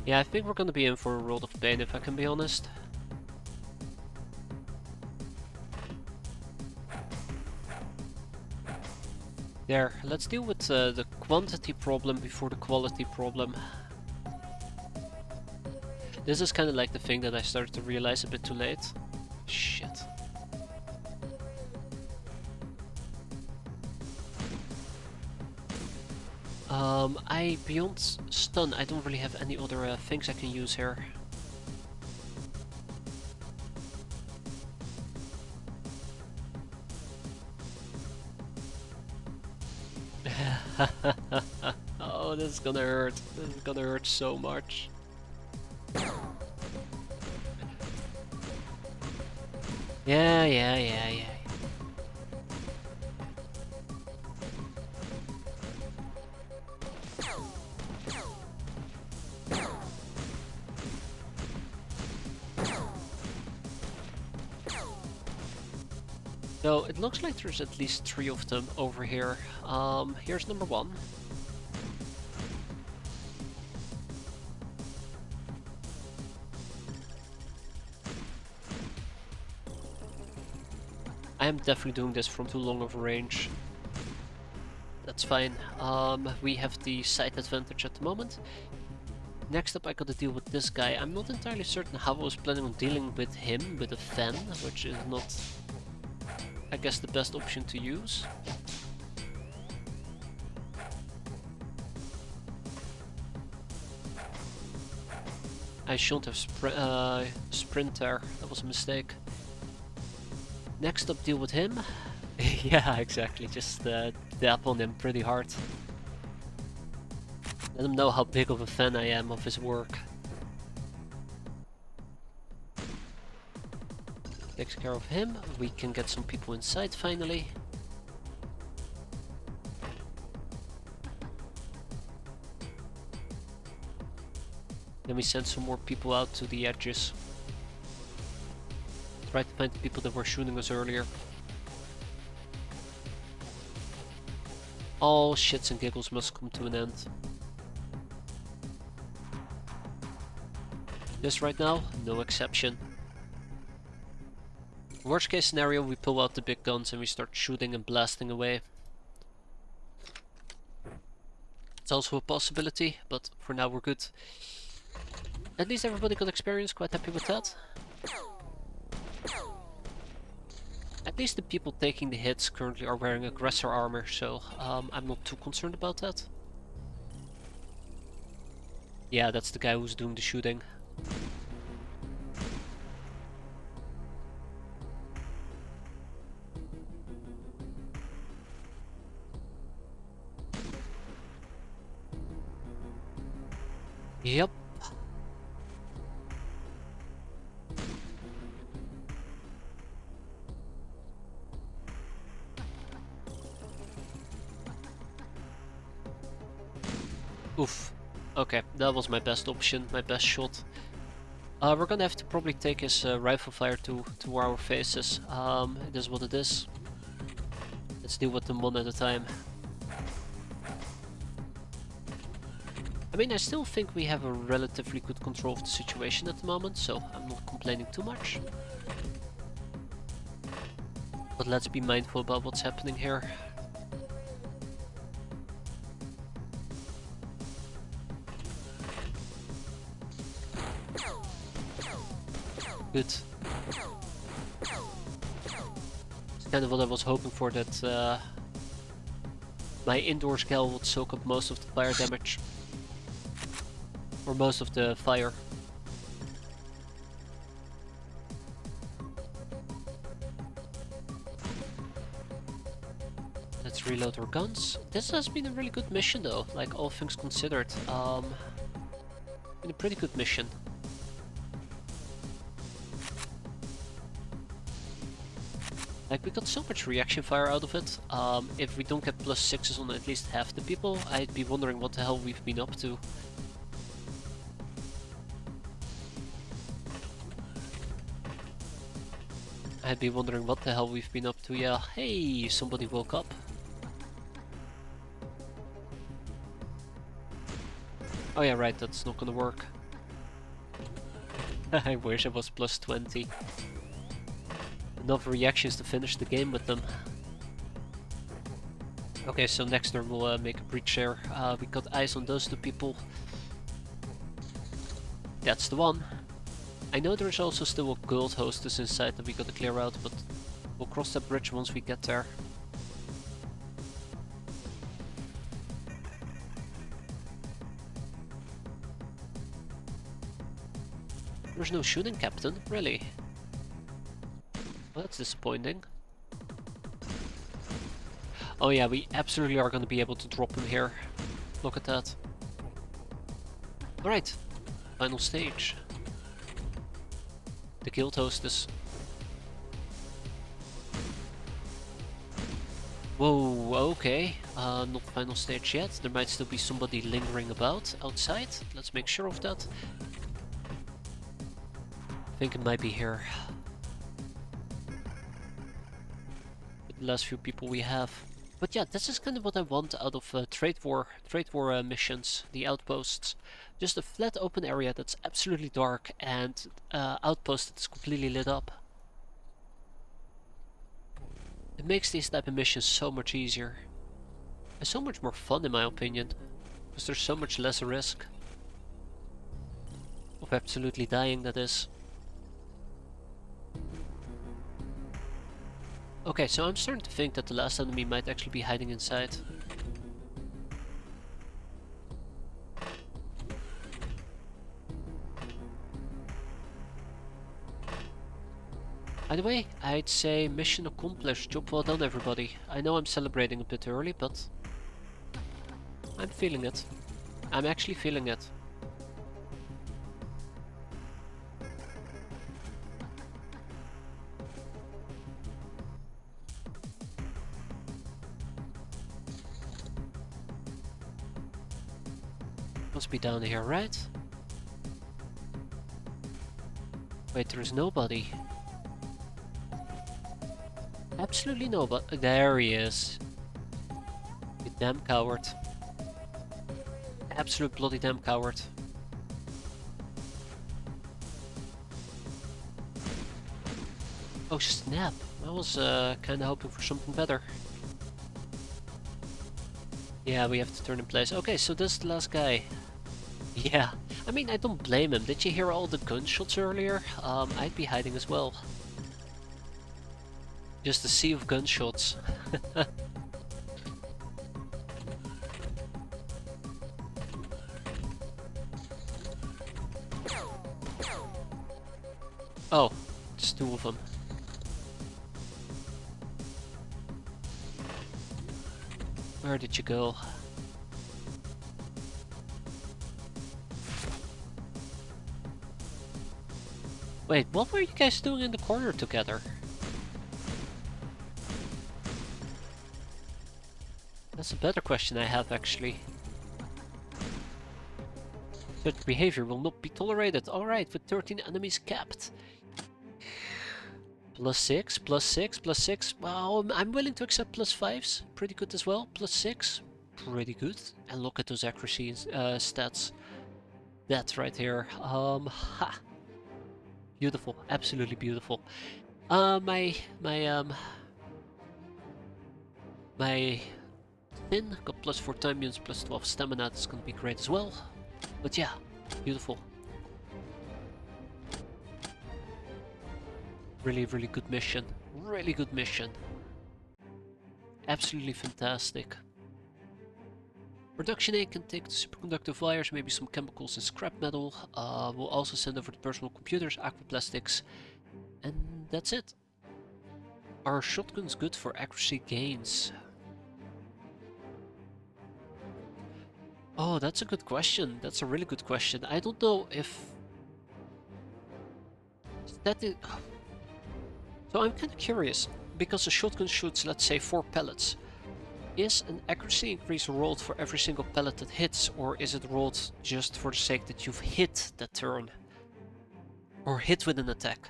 Yeah, I think we're gonna be in for a world of pain if I can be honest. There, let's deal with the quantity problem before the quality problem. This is kind of like the thing that I started to realize a bit too late. Shit. Beyond stun, I don't really have any other things I can use here. Oh, this is gonna hurt. This is gonna hurt so much. Yeah. So it looks like there's at least 3 of them over here. Here's number 1. I am definitely doing this from too long of a range. That's fine. We have the sight advantage at the moment. Next up I gotta deal with this guy. I'm not entirely certain how I was planning on dealing with him with a fan, which is not, I guess, the best option to use. I shouldn't have sprint there, that was a mistake. Next up, deal with him. Yeah, exactly, just dap on him pretty hard. Let him know how big of a fan I am of his work. Takes care of him. We can get some people inside finally. Then we send some more people out to the edges. Try to find the people that were shooting us earlier. All shits and giggles must come to an end. This right now, no exception. Worst case scenario, we pull out the big guns and we start shooting and blasting away. It's also a possibility, but for now we're good. At least everybody got experience, quite happy with that. At least the people taking the hits currently are wearing aggressor armor, so I'm not too concerned about that. Yeah, that's the guy who's doing the shooting. Yep. Oof. Okay, that was my best option, my best shot. We're gonna have to probably take his rifle fire to our faces. It is what it is. Let's deal with them one at a time. I mean, I still think we have a relatively good control of the situation at the moment, so I'm not complaining too much. But let's be mindful about what's happening here. Good. It's kind of what I was hoping for, that my indoor gal would soak up most of the fire damage. Or most of the fire. Let's reload our guns. This has been a really good mission though, like all things considered. Been a pretty good mission. Like, we got so much reaction fire out of it. If we don't get +6s on at least half the people, I'd be wondering what the hell we've been up to. I'd be wondering what the hell we've been up to. Yeah, hey, somebody woke up. Oh yeah, right, that's not gonna work. I wish it was +20. Enough reactions to finish the game with them. Okay, so next turn we'll make a breach there. We got eyes on those two people. That's the one. I know there's also still a gold hostess inside that we gotta clear out, but we'll cross that bridge once we get there. There's no shooting, Captain, really? Well, that's disappointing. Oh yeah, we absolutely are gonna be able to drop him here. Look at that. Alright, final stage. The guild hostess. Whoa, okay. Not final stage yet. There might still be somebody lingering about outside. Let's make sure of that. I think it might be here. The last few people we have. But yeah, this is kind of what I want out of trade war missions, the outposts. Just a flat open area that's absolutely dark and outpost that's completely lit up. It makes these type of missions so much easier. And so much more fun in my opinion. Because there's so much less risk. Of absolutely dying, that is. Okay, so I'm starting to think that the last enemy might actually be hiding inside. By the way, I'd say mission accomplished, job well done everybody. I know I'm celebrating a bit early, but I'm feeling it. I'm actually feeling it. Must be down here, right? Wait, there's nobody. Absolutely nobody. There he is. You damn coward. Absolute bloody damn coward. Oh snap. I was kinda hoping for something better. Yeah, we have to turn in place. Okay, so this is the last guy. Yeah, I mean, I don't blame him. Did you hear all the gunshots earlier? I'd be hiding as well. Just a sea of gunshots. Oh, just two of them. Where did you go? Wait, what were you guys doing in the corner together? That's a better question I have, actually. Such behavior will not be tolerated. Alright, with 13 enemies capped. +6, +6, +6. Well, I'm willing to accept +5s. Pretty good as well. +6. Pretty good. And look at those accuracy stats. That's right here. Ha. Beautiful. Absolutely beautiful. My Tin got +4 time units, +12 stamina. That's gonna be great as well. But yeah, beautiful. Really, really good mission. Really good mission. Absolutely fantastic. Production A can take the superconductive wires, maybe some chemicals and scrap metal. We'll also send over the personal computers, aquaplastics, and that's it. Are shotguns good for accuracy gains? Oh, that's a good question. That's a really good question. I don't know if that is... So I'm kind of curious, because a shotgun shoots, let's say, 4 pellets. Is an accuracy increase rolled for every single pellet that hits, or is it rolled just for the sake that you've hit that turn? Or hit with an attack?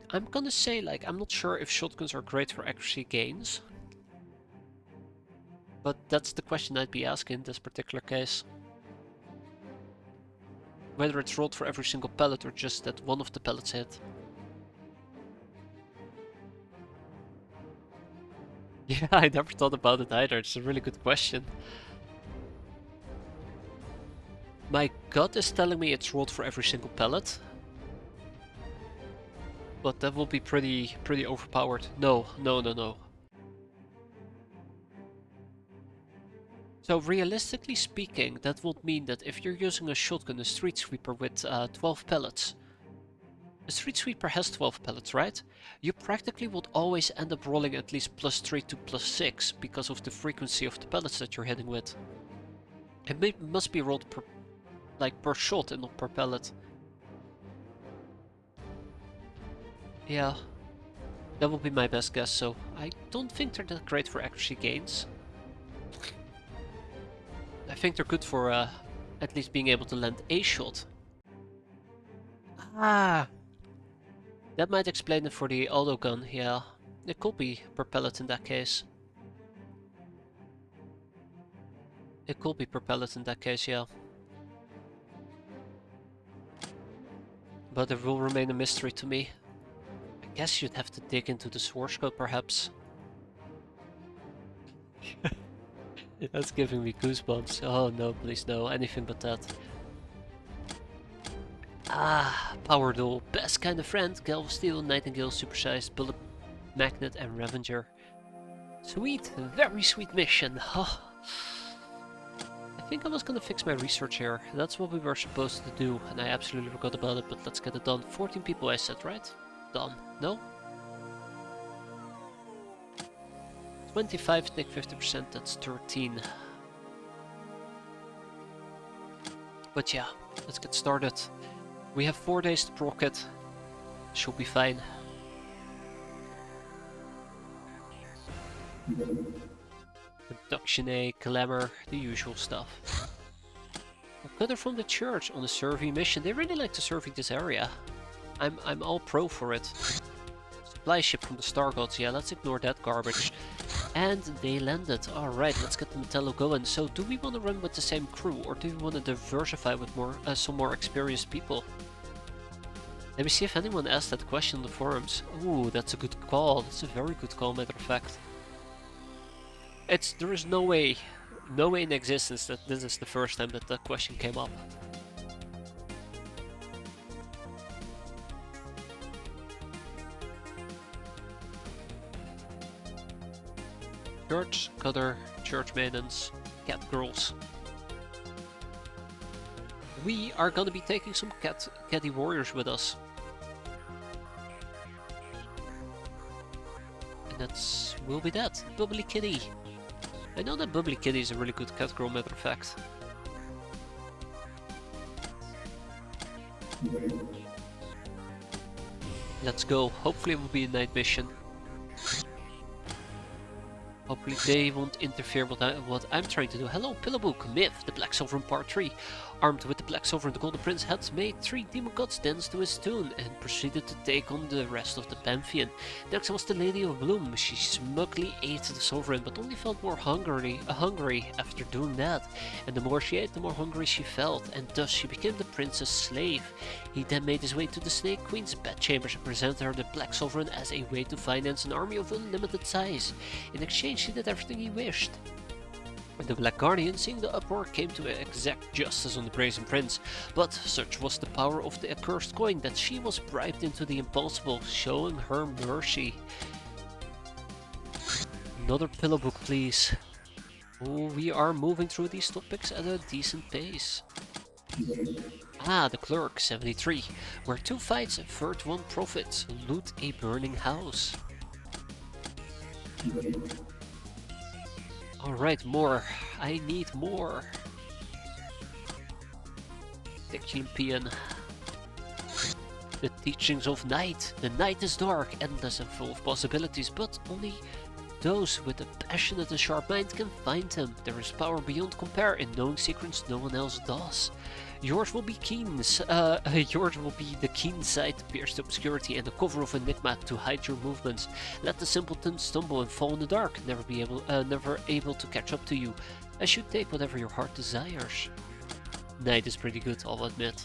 I'm gonna say, like, I'm not sure if shotguns are great for accuracy gains. But that's the question I'd be asking in this particular case. Whether it's rolled for every single pellet or just that one of the pellets hit. Yeah, I never thought about it either. It's a really good question. My gut is telling me it's rolled for every single pellet. But that will be pretty overpowered. No. So realistically speaking, that would mean that if you're using a shotgun, a street sweeper with 12 pellets, a street sweeper has 12 pellets, right? You practically would always end up rolling at least +3 to +6 because of the frequency of the pellets that you're hitting with. It must be rolled per shot and not per pellet. Yeah, that would be my best guess, so I don't think they're that great for accuracy gains. I think they're good for at least being able to land a shot. Ah! That might explain it for the auto gun, yeah. It could be per pellet in that case. It could be per pellet in that case, yeah. But it will remain a mystery to me. I guess you'd have to dig into the source code, perhaps. That's giving me goosebumps. Oh no, please no, anything but that. Ah, Power Duel, best kind of friend, Galv of Steel, Nightingale, Supersized, Bullet Magnet and Revenger. Sweet, very sweet mission. Oh. I think I was gonna fix my research here. That's what we were supposed to do, and I absolutely forgot about it, but let's get it done. 14 people I said, right? Done. No? 25, take 50%, that's 13. But yeah, let's get started. We have 4 days to proc it. Should be fine. Abduction A, Glamour, the usual stuff. A cutter from the church on a survey mission. They really like to survey this area. I'm all pro for it. Supply ship from the Star Gods, yeah, let's ignore that garbage. And they landed. Alright, let's get the Metallo going. So do we want to run with the same crew, or do we want to diversify with some more experienced people? Let me see if anyone asked that question on the forums. Ooh, that's a good call. That's a very good call, matter of fact. There is no way in existence that this is the first time that that question came up. Church, cutter, church maidens, cat girls. We are gonna be taking some catty warriors with us. And will be that. Bubbly Kitty. I know that Bubbly Kitty is a really good cat girl, matter of fact. Let's go. Hopefully it will be a night mission. Hopefully they won't interfere with what I'm trying to do. Hello, Pillowbook, Myth, the Black Sovereign Part 3. Armed with the Black Sovereign, the Golden Prince had made 3 demon gods dance to his tune and proceeded to take on the rest of the Pantheon. Next was the Lady of Bloom. She smugly ate the Sovereign, but only felt more hungry after doing that. And the more she ate, the more hungry she felt, and thus she became the prince's slave. He then made his way to the Snake Queen's bedchambers and presented her the Black Sovereign as a way to finance an army of unlimited size. In exchange, she did everything he wished. The Black Guardian, seeing the uproar, came to exact justice on the Brazen Prince, but such was the power of the accursed coin that she was bribed into the impossible, showing her mercy. Another pillow book, please. Oh, we are moving through these topics at a decent pace. Ah, the Clerk, 73. Where 2 fights, avert 1 profit. Loot a burning house. Alright, more. I need more. Cyclopean. The teachings of night. The night is dark, endless and full of possibilities, but only those with a passionate and sharp mind can find them. There is power beyond compare in knowing secrets no one else does. Yours will be yours will be the keen sight to pierce the obscurity and the cover of enigma to hide your movements. Let the simpleton stumble and fall in the dark, never able to catch up to you, as you take whatever your heart desires. Night is pretty good, I'll admit.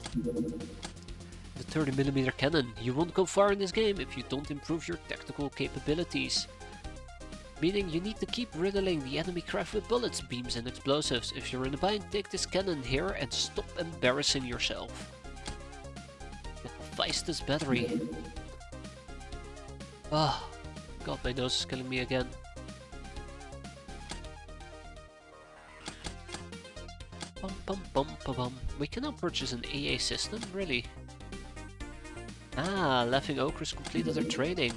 The 30mm cannon. You won't go far in this game if you don't improve your tactical capabilities. Meaning you need to keep riddling the enemy craft with bullets, beams and explosives. If you're in a bind, take this cannon here and stop embarrassing yourself. The Feistus battery. Ah, God, my nose is killing me again. Bum bum bum bum bum. We can now purchase an AA system, really? Ah, Laughing Ochres completed their training.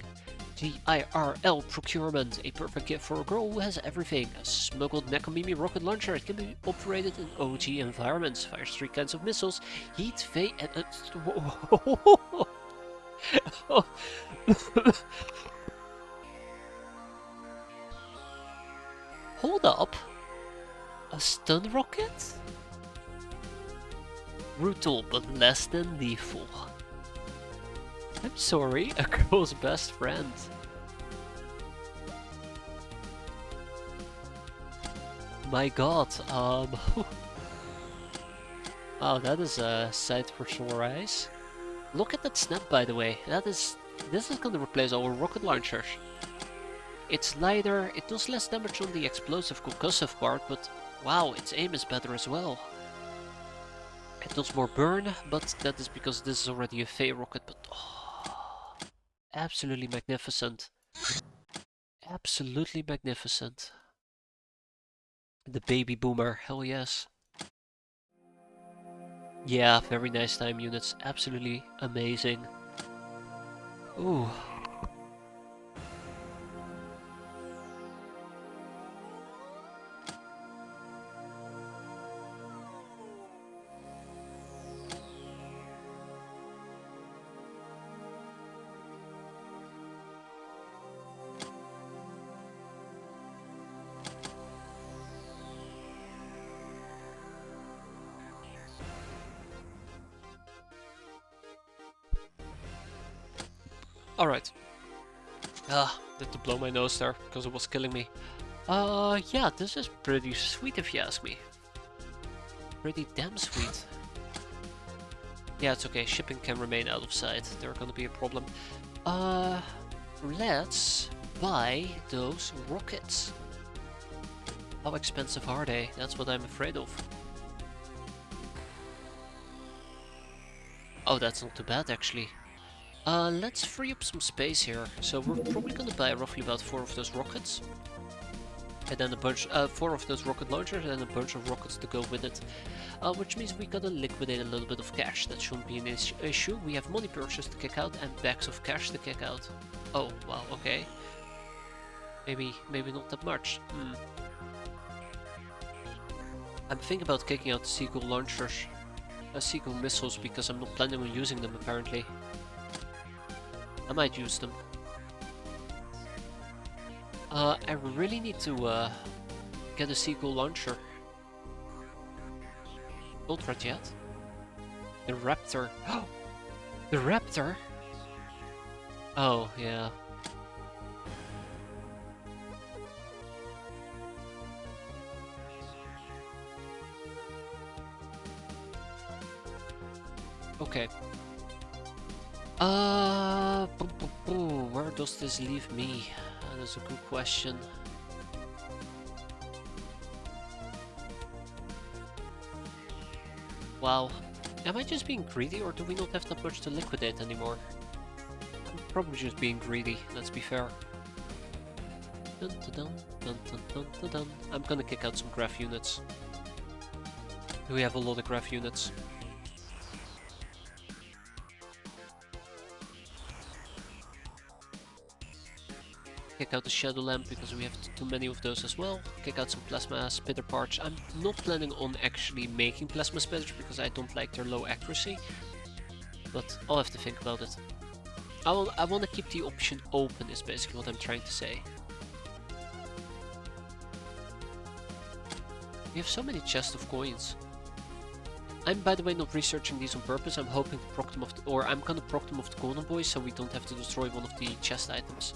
GIRL procurement, a perfect gift for a girl who has everything. A smuggled Nekomimi rocket launcher. It can be operated in OG environments. Fires 3 kinds of missiles: heat, Fey, and Hold up. A stun rocket? Brutal, but less than lethal. I'm sorry, a girl's best friend. My god, wow, that is a sight for sore eyes. Look at that snap, by the way. This is gonna replace our rocket launchers. It's lighter, it does less damage on the explosive concussive part, but wow, its aim is better as well. It does more burn, but that is because this is already a Fey rocket, but oh, absolutely magnificent. Absolutely magnificent. The baby boomer, hell yes. Yeah, very nice time units, absolutely amazing. Ooh. Alright. Did to blow my nose there, because it was killing me. Yeah, this is pretty sweet if you ask me. Pretty damn sweet. Yeah, it's okay, shipping can remain out of sight, they're gonna be a problem. Let's buy those rockets. How expensive are they? That's what I'm afraid of. Oh, that's not too bad actually. Let's free up some space here. So we're probably gonna buy roughly about 4 of those rockets. And then a bunch, 4 of those rocket launchers and a bunch of rockets to go with it. Which means we gotta liquidate a little bit of cash. That shouldn't be an issue. We have money purchase to kick out and bags of cash to kick out. Oh, wow, okay. Maybe not that much. I'm thinking about kicking out the Seagull launchers. Seagull missiles, because I'm not planning on using them apparently. I might use them. I really need to get a Seagull launcher. Not right yet. The Raptor. The Raptor? Oh, yeah. Okay. Where does this leave me? That's a good question. Wow. Am I just being greedy, or do we not have that much to liquidate anymore? I'm probably just being greedy, let's be fair. Dun, dun, dun, dun, dun, dun, dun, dun. I'm gonna kick out some graph units. We have a lot of graph units. Kick out the Shadow Lamp because we have too many of those as well. Kick out some Plasma Spitter parts. I'm not planning on actually making Plasma Spitters because I don't like their low accuracy. But I'll have to think about it. I want to keep the option open is basically what I'm trying to say. We have so many chests of coins. I'm, by the way, not researching these on purpose. I'm hoping to proc them off, I'm gonna proc them off the Golden Boys so we don't have to destroy one of the chest items.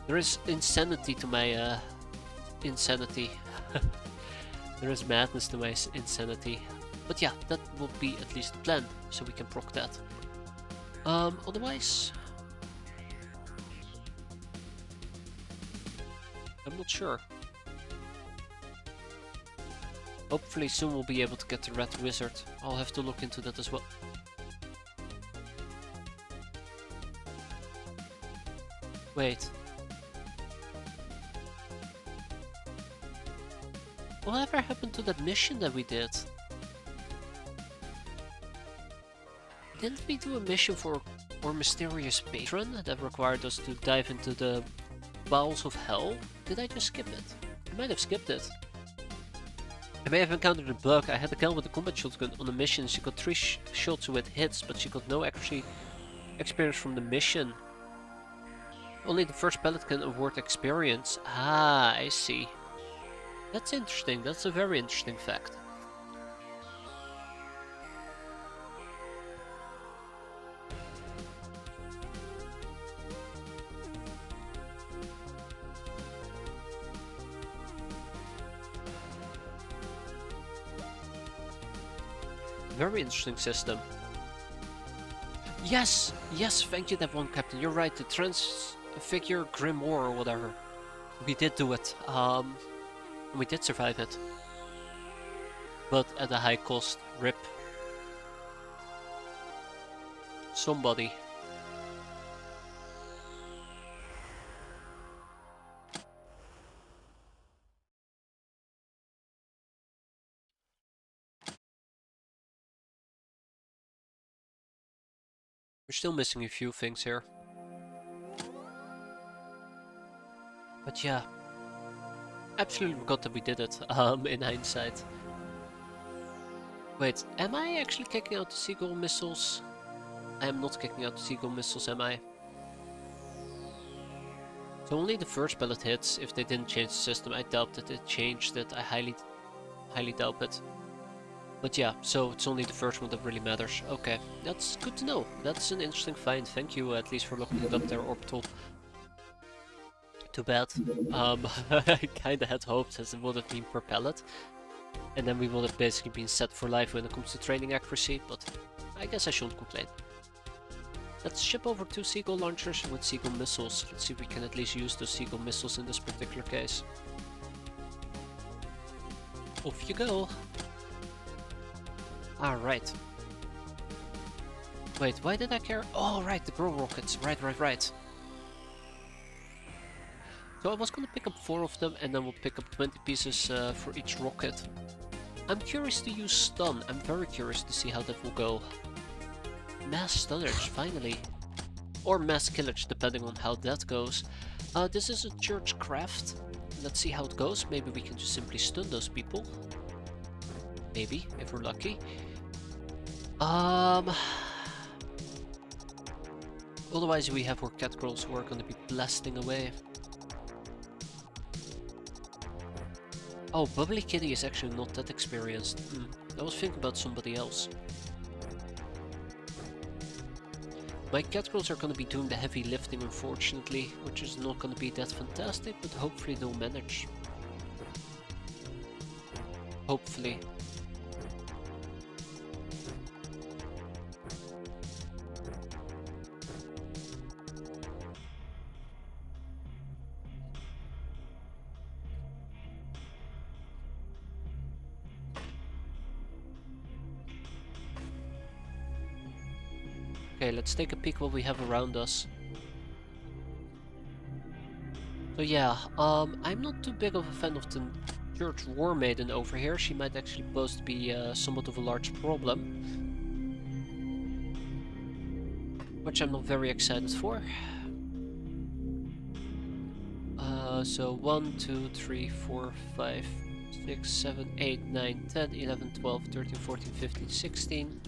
There is insanity to my insanity. There is madness to my insanity. But yeah, that will be at least the plan, so we can proc that. Otherwise, I'm not sure. Hopefully soon we'll be able to get the Red Wizard. I'll have to look into that as well. Wait. Whatever happened to that mission that we did? Didn't we do a mission for our mysterious patron that required us to dive into the bowels of hell? Did I just skip it? I might have skipped it. I may have encountered a bug. I had a gal with a combat shotgun on a mission. She got 3 shots with hits, but she got no accuracy experience from the mission. Only the first pellet can award experience. Ah, I see. That's interesting. That's a very interesting fact. Very interesting system. Yes! Yes, thank you that one, Captain. You're right, the Transfigure Grimoire or whatever. We did do it. We did survive it. But at a high cost. RIP. Somebody. We're still missing a few things here. But yeah. Absolutely forgot that we did it, in hindsight. Wait, am I actually kicking out the Seagull missiles? I am not kicking out the Seagull missiles, am I? So only the first pellet hits. If they didn't change the system, I doubt that it changed it. I highly doubt it. But yeah, so it's only the first one that really matters. Okay, that's good to know. That's an interesting find. Thank you at least for looking it up there, Orbital. Too bad. I kinda had hopes as it would have been per pellet. And then we would have basically been set for life when it comes to training accuracy, but I guess I shouldn't complain. Let's ship over 2 Seagull launchers with Seagull missiles. Let's see if we can at least use those Seagull missiles in this particular case. Off you go! Alright. Wait, why did I care? Oh, right, the grow rockets. Right. So I was gonna pick up 4 of them and then we'll pick up 20 pieces for each rocket. I'm curious to use stun. I'm very curious to see how that will go. Mass stunnage, finally. Or mass killage, depending on how that goes. This is a church craft. Let's see how it goes. Maybe we can just simply stun those people. Maybe, if we're lucky. Otherwise we have our cat girls who are gonna be blasting away. Oh, Bubbly Kitty is actually not that experienced. I was thinking about somebody else. My cat girls are gonna be doing the heavy lifting, unfortunately, which is not gonna be that fantastic, but hopefully they'll manage. Hopefully. Okay, let's take a peek what we have around us. So yeah, I'm not too big of a fan of the Church War Maiden over here. She might actually pose to be somewhat of a large problem. Which I'm not very excited for. So 1, 2, 3, 4, 5, 6, 7, 8, 9, 10, 11, 12, 13, 14, 15, 16.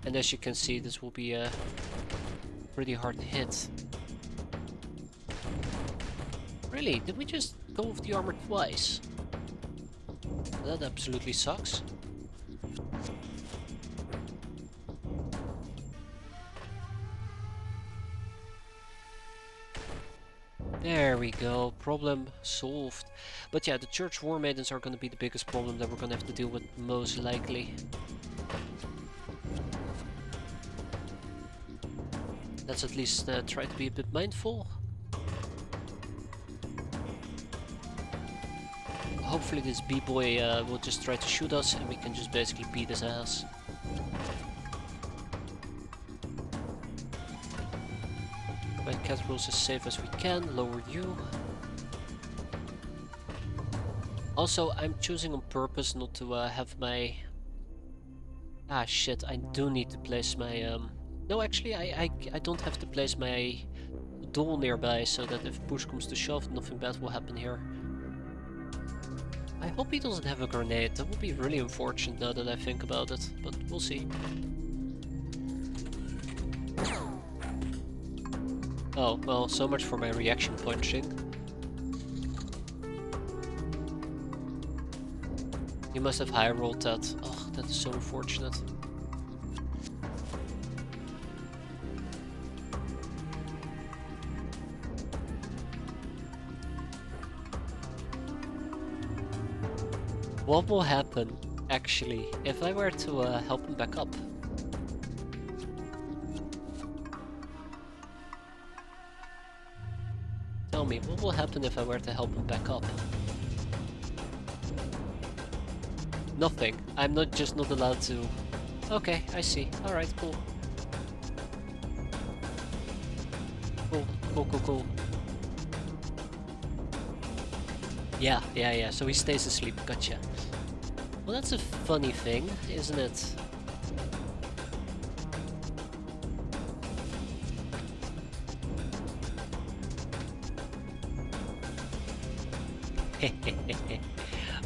And as you can see, this will be a pretty hard hit. Really? Did we just go with the armor twice? That absolutely sucks. There we go, problem solved. But yeah, the Church War Maidens are gonna be the biggest problem that we're gonna have to deal with, most likely. Let's at least try to be a bit mindful. Hopefully this B-boy will just try to shoot us and we can just basically beat his ass. Make catapults as safe as we can, lower you. Also, I'm choosing on purpose not to have my... Ah shit, I do need to place my... No, actually, I don't have to place my doll nearby, so that if push comes to shove, nothing bad will happen here. I hope he doesn't have a grenade. That would be really unfortunate now that I think about it, but we'll see. Oh, well, so much for my reaction punching. You must have high rolled that. Oh, that is so unfortunate. What will happen, actually, if I were to help him back up? Tell me, what will happen if I were to help him back up? Nothing. I'm just not allowed to... Okay, I see. Alright, cool. Cool. Yeah, so he stays asleep, gotcha. Well, that's a funny thing, isn't it?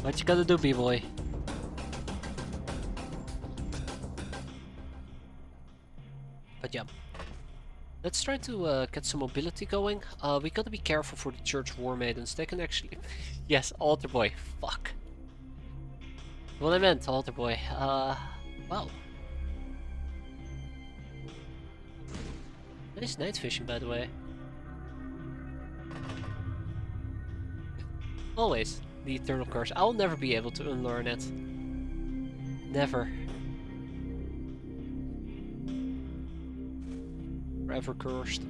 What you gonna do, B-boy? But yeah. Let's try to get some mobility going. We gotta be careful for the Church War Maidens. They can actually... Yes, Altar Boy. Fuck. What I meant, Altar Boy. Wow. Nice night fishing, by the way. Always the eternal curse. I'll never be able to unlearn it. Never. Forever cursed.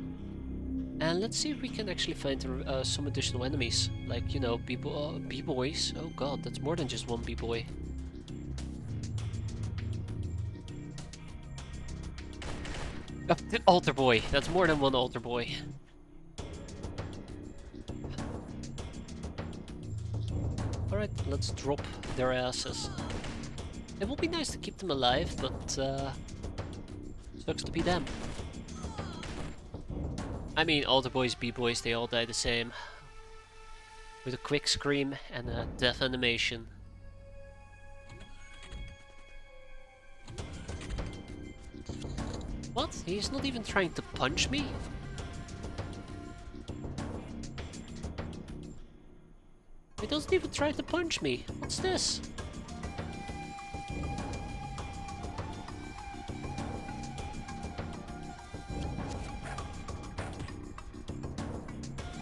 And let's see if we can actually find some additional enemies. Like, you know, B-boys. Oh god, that's more than just one B-boy. Altar Boy. That's more than one Altar Boy. Alright, let's drop their asses. It would be nice to keep them alive, but sucks to be them. I mean, Altar Boys, B-boys, they all die the same. With a quick scream and a death animation. What? He's not even trying to punch me? He doesn't even try to punch me. What's this?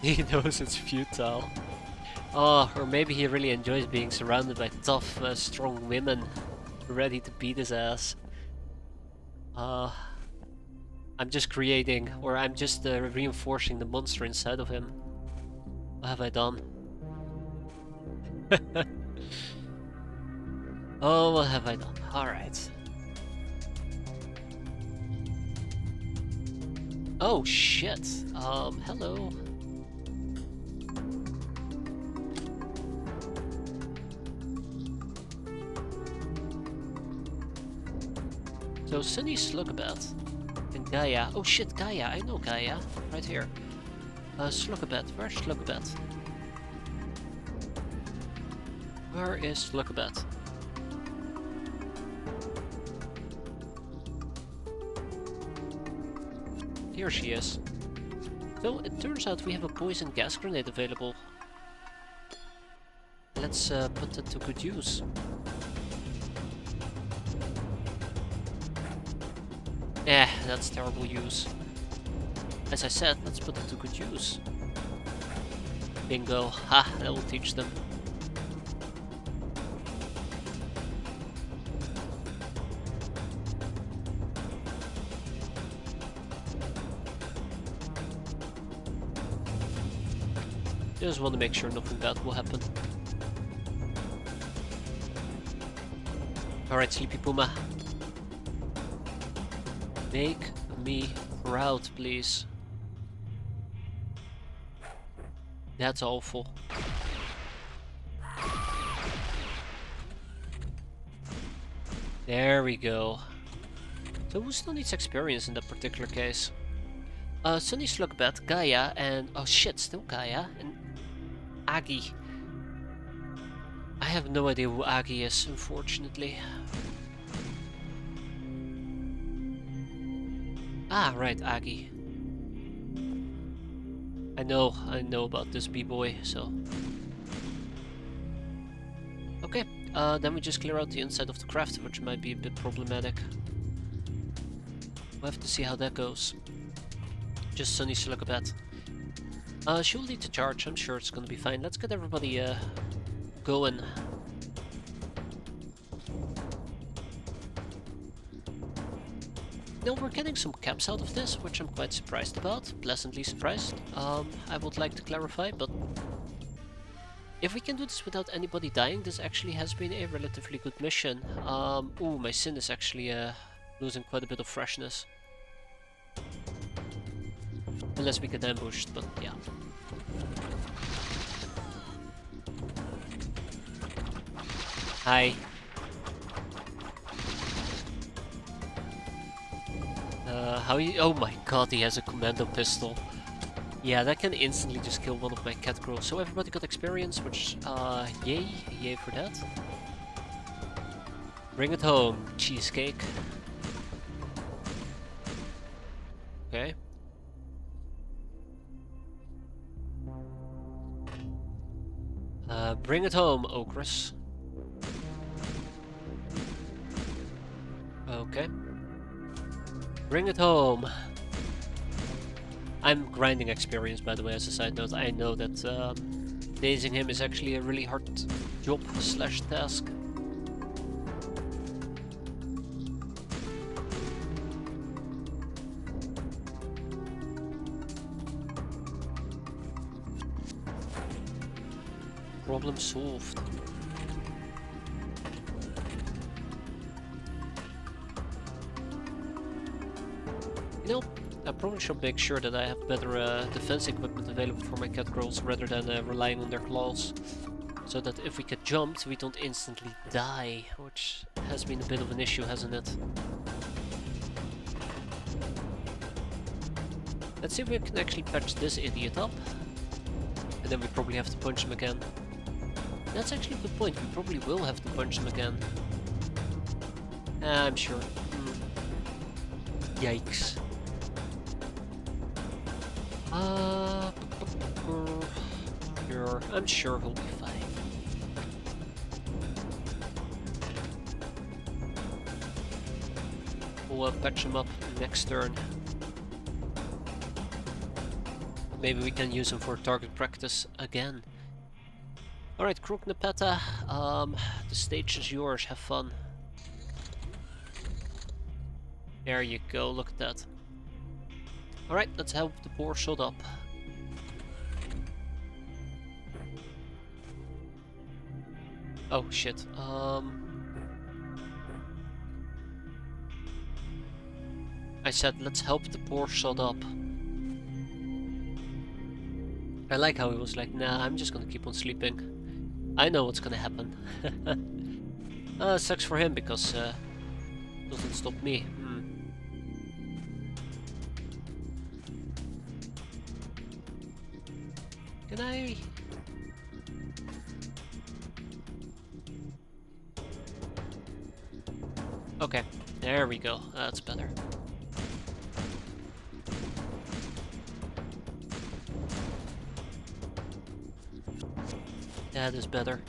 He knows it's futile. Oh, or maybe he really enjoys being surrounded by tough, strong women ready to beat his ass. I'm just creating, or I'm just reinforcing the monster inside of him. What have I done? Oh, what have I done? Alright. Oh shit. Hello. So Sunny Slugabat. Gaia. Oh shit, Gaia. I know Gaia. Right here. Slugabet. Where's Slugabet? Where is Slugabet? Here she is. So it turns out we have a poison gas grenade available. Let's put it to good use. That's terrible use. As I said, let's put it to good use. Bingo. Ha, that will teach them. Just want to make sure nothing bad will happen. Alright, Sleepy Puma. Make me proud, please. That's awful. There we go. So who still needs experience in that particular case? Sunny Slugbat, Gaia, and... oh shit, still Gaia, and Agi. I have no idea who Agi is, unfortunately. Ah, right, Agi. I know about this b-boy, so... okay, then we just clear out the inside of the craft, which might be a bit problematic. We'll have to see how that goes. Just Sunny Slugabet. She'll need to charge, I'm sure it's gonna be fine. Let's get everybody going. Now we're getting some caps out of this, which I'm quite surprised about. Pleasantly surprised. I would like to clarify, but if we can do this without anybody dying, this actually has been a relatively good mission. Ooh, my Sin is actually losing quite a bit of freshness. Unless we get ambushed, but yeah. Hi. How you? Oh my god, he has a commando pistol. Yeah, that can instantly just kill one of my cat girls. So everybody got experience, which, yay for that. Bring it home, cheesecake. Okay. Bring it home, Ogress. Okay. Bring it home. I'm grinding experience, by the way, as a side note. I know that dazing him is actually a really hard job slash task. Problem solved. You know, I probably should make sure that I have better defense equipment available for my cat girls rather than relying on their claws. So that if we get jumped, we don't instantly die, which has been a bit of an issue, hasn't it? Let's see if we can actually patch this idiot up. And then we probably have to punch him again. That's actually a good point, we probably will have to punch him again. I'm sure. Yikes. Sure, I'm sure he'll be fine. We'll patch him up next turn. Maybe we can use him for target practice again. Alright, Crook Nepeta, the stage is yours, have fun. There you go, look at that. Alright, let's help the poor sod up. Oh shit, I said let's help the poor sod up. I like how he was like, nah, I'm just gonna keep on sleeping. I know what's gonna happen. Sucks for him because doesn't stop me. Can I... Okay, there we go. That's better. That is better.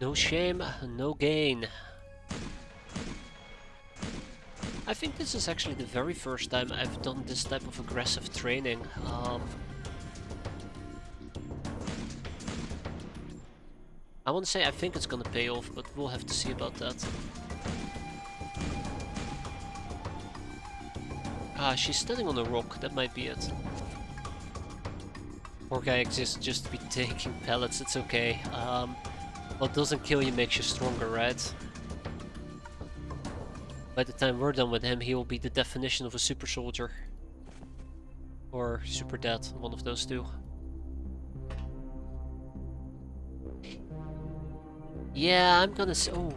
No shame, no gain. I think this is actually the very first time I've done this type of aggressive training. I want to say I think it's gonna pay off, but we'll have to see about that. Ah, she's standing on a rock, that might be it. Poor guy exists just to be taking pellets, it's okay. What doesn't kill you makes you stronger, right? By the time we're done with him, he will be the definition of a super soldier. Or super dead, one of those two. Yeah, I'm gonna say... Oh,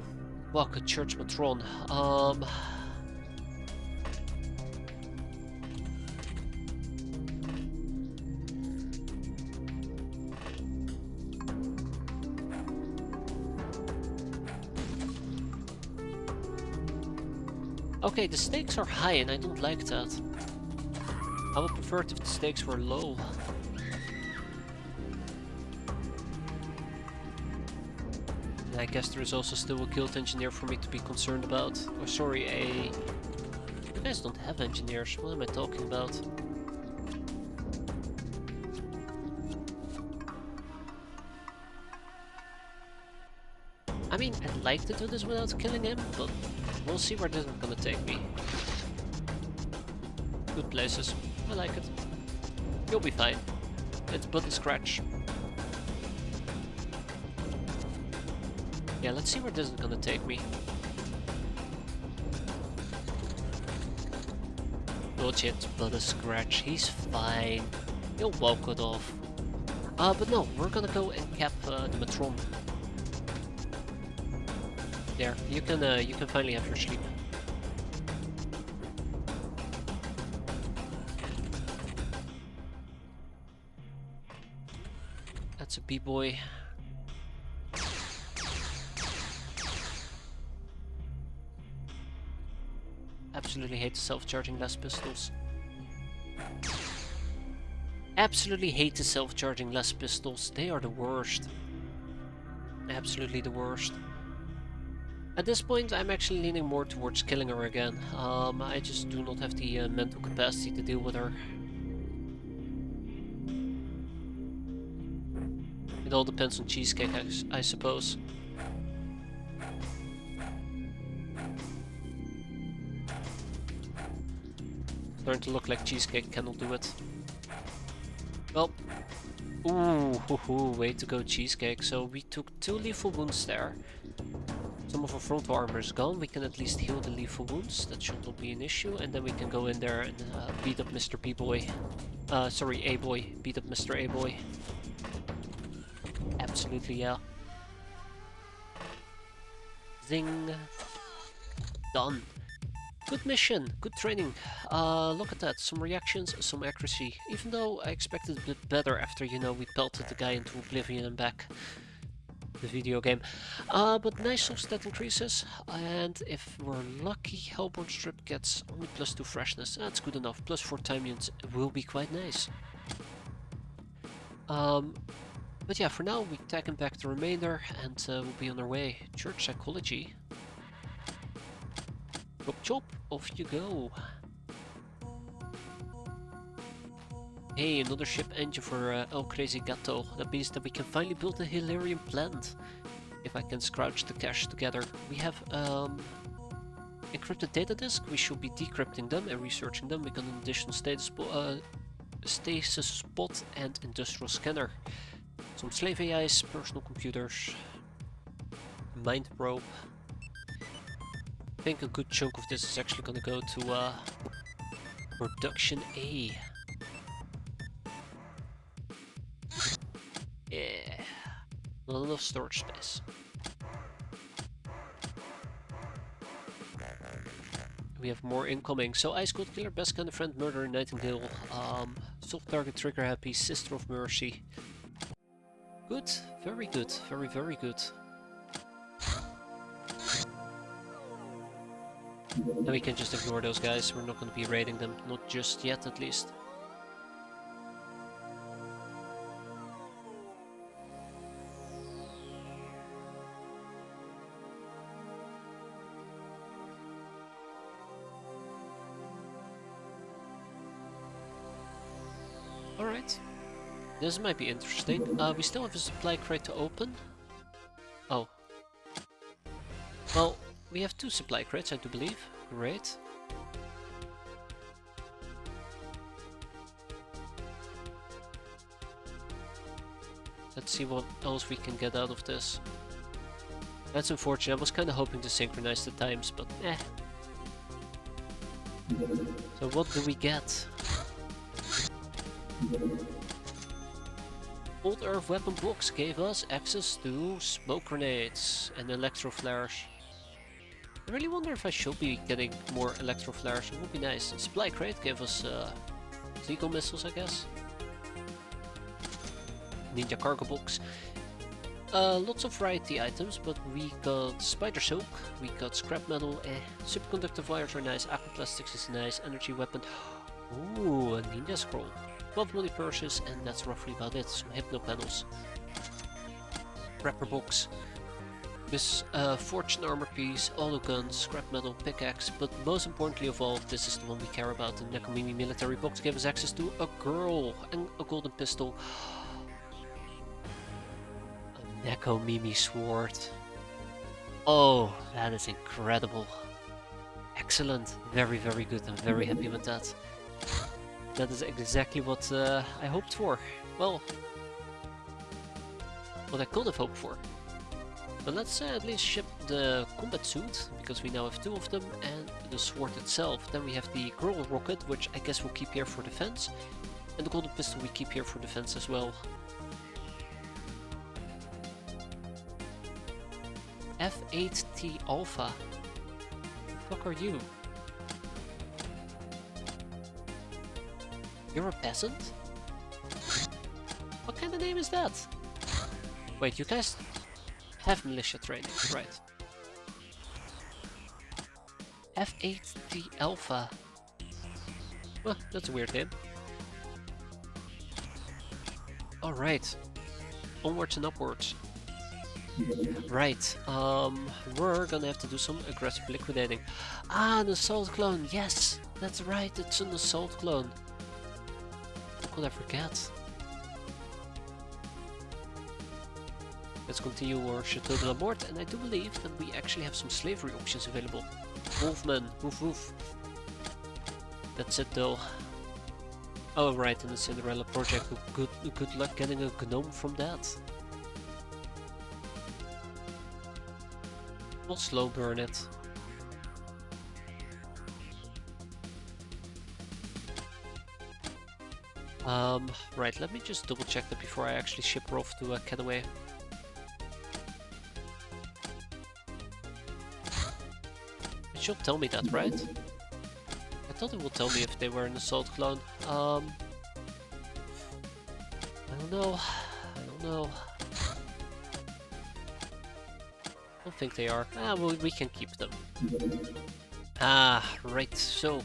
fuck, a church matron. Okay, the stakes are high and I don't like that. I would prefer it if the stakes were low. And I guess there is also still a guild engineer for me to be concerned about. Or sorry, You guys don't have engineers, what am I talking about? I mean, I'd like to do this without killing him, but we'll see where this is gonna take me. Good places. I like it. You'll be fine. It's but a scratch. Yeah, let's see where this is gonna take me. Bullshit, but a scratch. He's fine. He'll walk it off. But no, we're gonna go and cap the Matron. There, you can finally have your sleep. That's a B-boy. Absolutely hate the self-charging less pistols. Absolutely hate the self-charging less pistols. They are the worst. Absolutely the worst. At this point, I'm actually leaning more towards killing her again. I just do not have the mental capacity to deal with her. It all depends on Cheesecake, I suppose. Starting to look like Cheesecake cannot do it. Well, ooh, way to go, Cheesecake. So we took 2 lethal wounds there. Some of our frontal armor is gone. We can at least heal the lethal wounds. That should not be an issue. And then we can go in there and beat up Mr. B-boy. Sorry, A-boy. Beat up Mr. A-boy. Absolutely, yeah. Zing. Done. Good mission, good training. Look at that, some reactions, some accuracy. Even though I expected a bit better after, you know, we pelted the guy into oblivion and back. The video game. But nice soft stat increases. And if we're lucky, Hellborn Strip gets only +2 freshness. That's good enough. +4 time units will be quite nice. But yeah, for now we tag him back the remainder and we'll be on our way. Church Psychology. Chop chop, off you go. Hey, another ship engine for El Crazy Gato. That means that we can finally build a Hilarion plant. If I can scrouge the cache together. We have encrypted data disk. We should be decrypting them and researching them. We got an additional stasis spot and industrial scanner. Some slave AIs, personal computers, mind probe. I think a good chunk of this is actually gonna go to production A. Yeah, not enough storage space. We have more incoming. So Ice Cold Killer, Best Kind of Friend, Murderer, Nightingale, Soft Target, Trigger Happy, Sister of Mercy. Good, very good, very, very good. And we can just ignore those guys, we're not going to be raiding them, not just yet at least. Alright, this might be interesting. We still have a supply crate to open. Oh. Well, we have 2 supply crates, I do believe. Great. Let's see what else we can get out of this. That's unfortunate, I was kind of hoping to synchronize the times, but eh. So what do we get? Old Earth Weapon Box gave us access to smoke grenades and electro flares. I really wonder if I should be getting more electro flares, it would be nice. Supply crate gave us Seagull missiles, I guess. Ninja cargo box. Lots of variety items, but we got spider silk, we got scrap metal, superconductive wires are nice, aquaplastics is nice, energy weapon. Ooh, a ninja scroll. 12 money purses, and that's roughly about it. Some hypno panels. Wrapper box. This fortune armor piece, auto guns, scrap metal, pickaxe, but most importantly of all, this is the one we care about. The Nekomimi military box gave us access to a girl and a golden pistol. A Nekomimi sword. Oh, that is incredible. Excellent. Very, very good. I'm very happy with that. That is exactly what I hoped for. Well, what I could have hoped for. But let's at least ship the combat suit, because we now have 2 of them, and the sword itself. Then we have the girl rocket, which I guess we'll keep here for defense. And the golden pistol we keep here for defense as well. F8T Alpha. The fuck are you? You're a peasant? What kind of name is that? Wait, you guys have militia training, right? F8T Alpha. Well, that's a weird name. Alright. Onwards and upwards. Right, we're gonna have to do some aggressive liquidating. Ah, an assault clone, yes! That's right, it's an assault clone. How could I forget? Let's continue our Chateau de la Mort, and I do believe that we actually have some slavery options available. Wolfman, woof woof. That's it though. Oh right, in the Cinderella project, good luck getting a gnome from that. We'll slow burn it. Right, let me just double check that before I actually ship her off to Cataway. It should tell me that, right? I thought it would tell me if they were an assault clone. I don't know. I don't know. I don't think they are. Ah, well, we can keep them. Ah, right, so,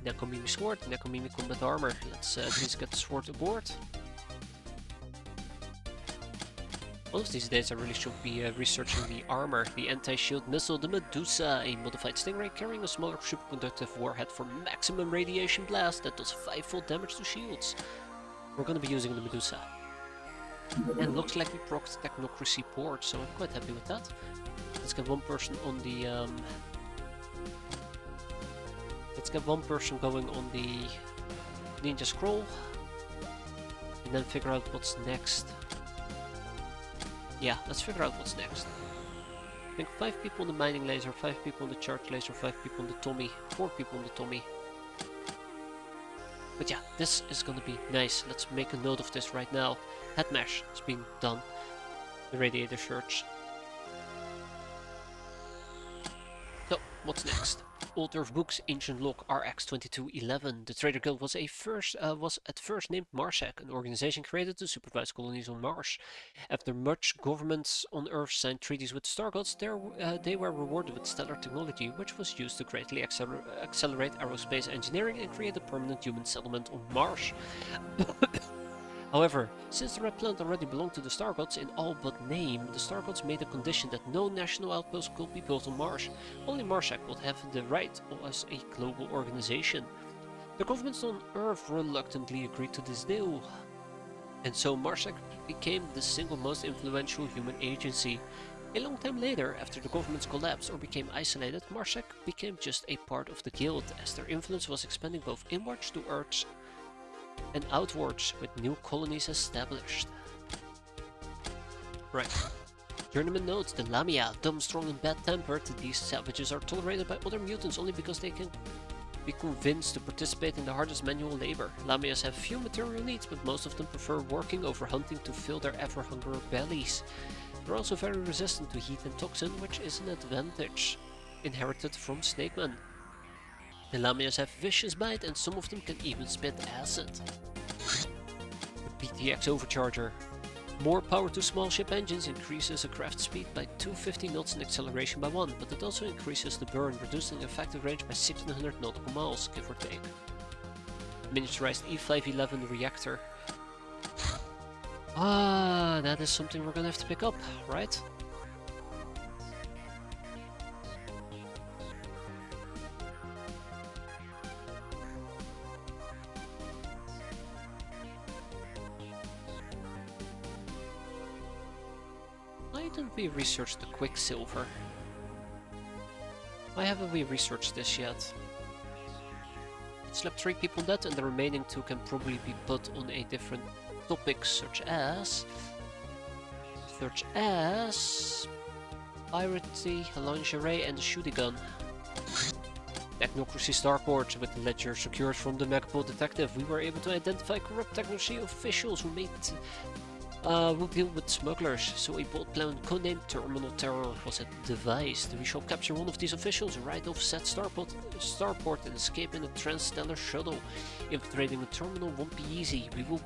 Nekomimi sword, Nekomimi combat armor. Let's at least get the sword aboard. One of these days I really should be researching the armor. The anti-shield missile, the Medusa, a modified Stingray carrying a smaller superconductive warhead for maximum radiation blast that does 5-fold damage to shields. We're gonna be using the Medusa. And looks like we procced Technocracy port, so I'm quite happy with that. Let's get one person on the let's get one person going on the Ninja Scroll, and then figure out what's next. Yeah, let's figure out what's next. I think 5 people on the mining laser, 5 people on the charge laser, 5 people on the Tommy, 4 people on the Tommy. But yeah, this is gonna be nice. Let's make a note of this right now. Head mesh is being done. The radiator search. What's next? Old Earth Books, Ancient Log RX-2211. The Trader Guild was at first named Marsec, an organization created to supervise colonies on Mars. After much governments on Earth signed treaties with Star Gods, they were rewarded with stellar technology, which was used to greatly accelerate aerospace engineering and create a permanent human settlement on Mars. However, since the Red Planet already belonged to the Star Gods in all but name, the Star Gods made a condition that no national outpost could be built on Mars. Only Marsec would have the right as a global organization. The governments on Earth reluctantly agreed to this deal, and so Marsec became the single most influential human agency. A long time later, after the governments collapsed or became isolated, Marsec became just a part of the guild, as their influence was expanding both inwards to Earth and outwards, with new colonies established. Right. Journeyman notes, the Lamia, dumb, strong and bad-tempered, these savages are tolerated by other mutants only because they can be convinced to participate in the hardest manual labor. Lamias have few material needs, but most of them prefer working over hunting to fill their ever-hungrier bellies. They're also very resistant to heat and toxin, which is an advantage inherited from Snakeman. The Lamias have vicious bite, and some of them can even spit acid. The PTX Overcharger. More power to small ship engines increases a craft speed by 250 knots and acceleration by 1, but it also increases the burn, reducing effective range by 1600 nautical miles, give or take. Miniaturized E511 reactor. That is something we're gonna have to pick up, right? Why didn't we research the Quicksilver? Why haven't we researched this yet? Slept 3 people on that, and the remaining 2 can probably be put on a different topic, such as piracy, lingerie, and the shooting gun. Technocracy Starport. With the ledger secured from the Megapol detective, we were able to identify corrupt technocracy officials who deal with smugglers, so a bold plan codenamed Terminal Terror was devised. We shall capture one of these officials, ride off said starport and escape in a transstellar shuttle. Infiltrating the terminal won't be easy. We will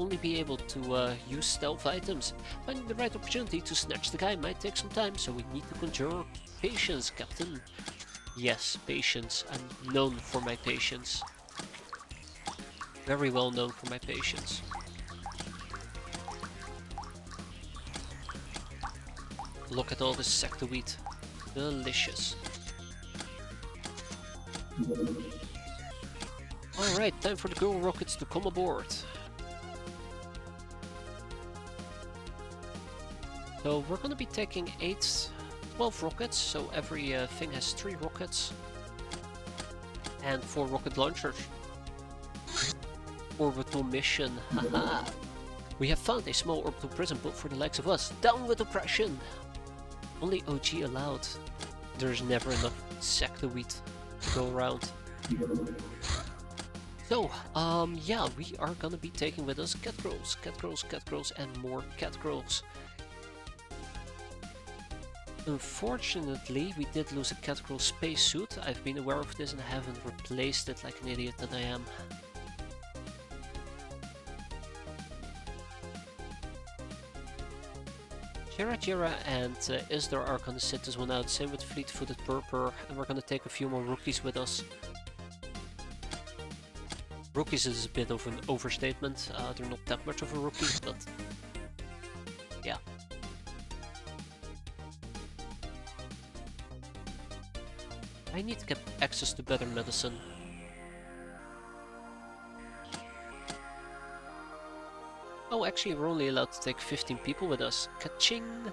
only be able to use stealth items. Finding the right opportunity to snatch the guy might take some time, so we need to conjure patience, Captain. Yes, patience. I'm known for my patience. Very well known for my patience. Look at all this sector wheat. Delicious. Alright, time for the girl rockets to come aboard. So we're gonna be taking 12 rockets, so every thing has 3 rockets. And 4 rocket launchers. Orbital mission, haha! We have found a small orbital prison built for the likes of us. Down with oppression! Only OG allowed. There's never enough sector wheat to go around. So, yeah, we are gonna be taking with us cat girls, and more cat girls. Unfortunately, we did lose a cat girl spacesuit. I've been aware of this and haven't replaced it like an idiot that I am. Jira and Isdar are gonna sit this one out, same with Fleet-footed Purpur, and we're gonna take a few more rookies with us. Rookies is a bit of an overstatement, they're not that much of a rookie, but yeah. I need to get access to better medicine. Oh, actually, we're only allowed to take 15 people with us. Ka-ching!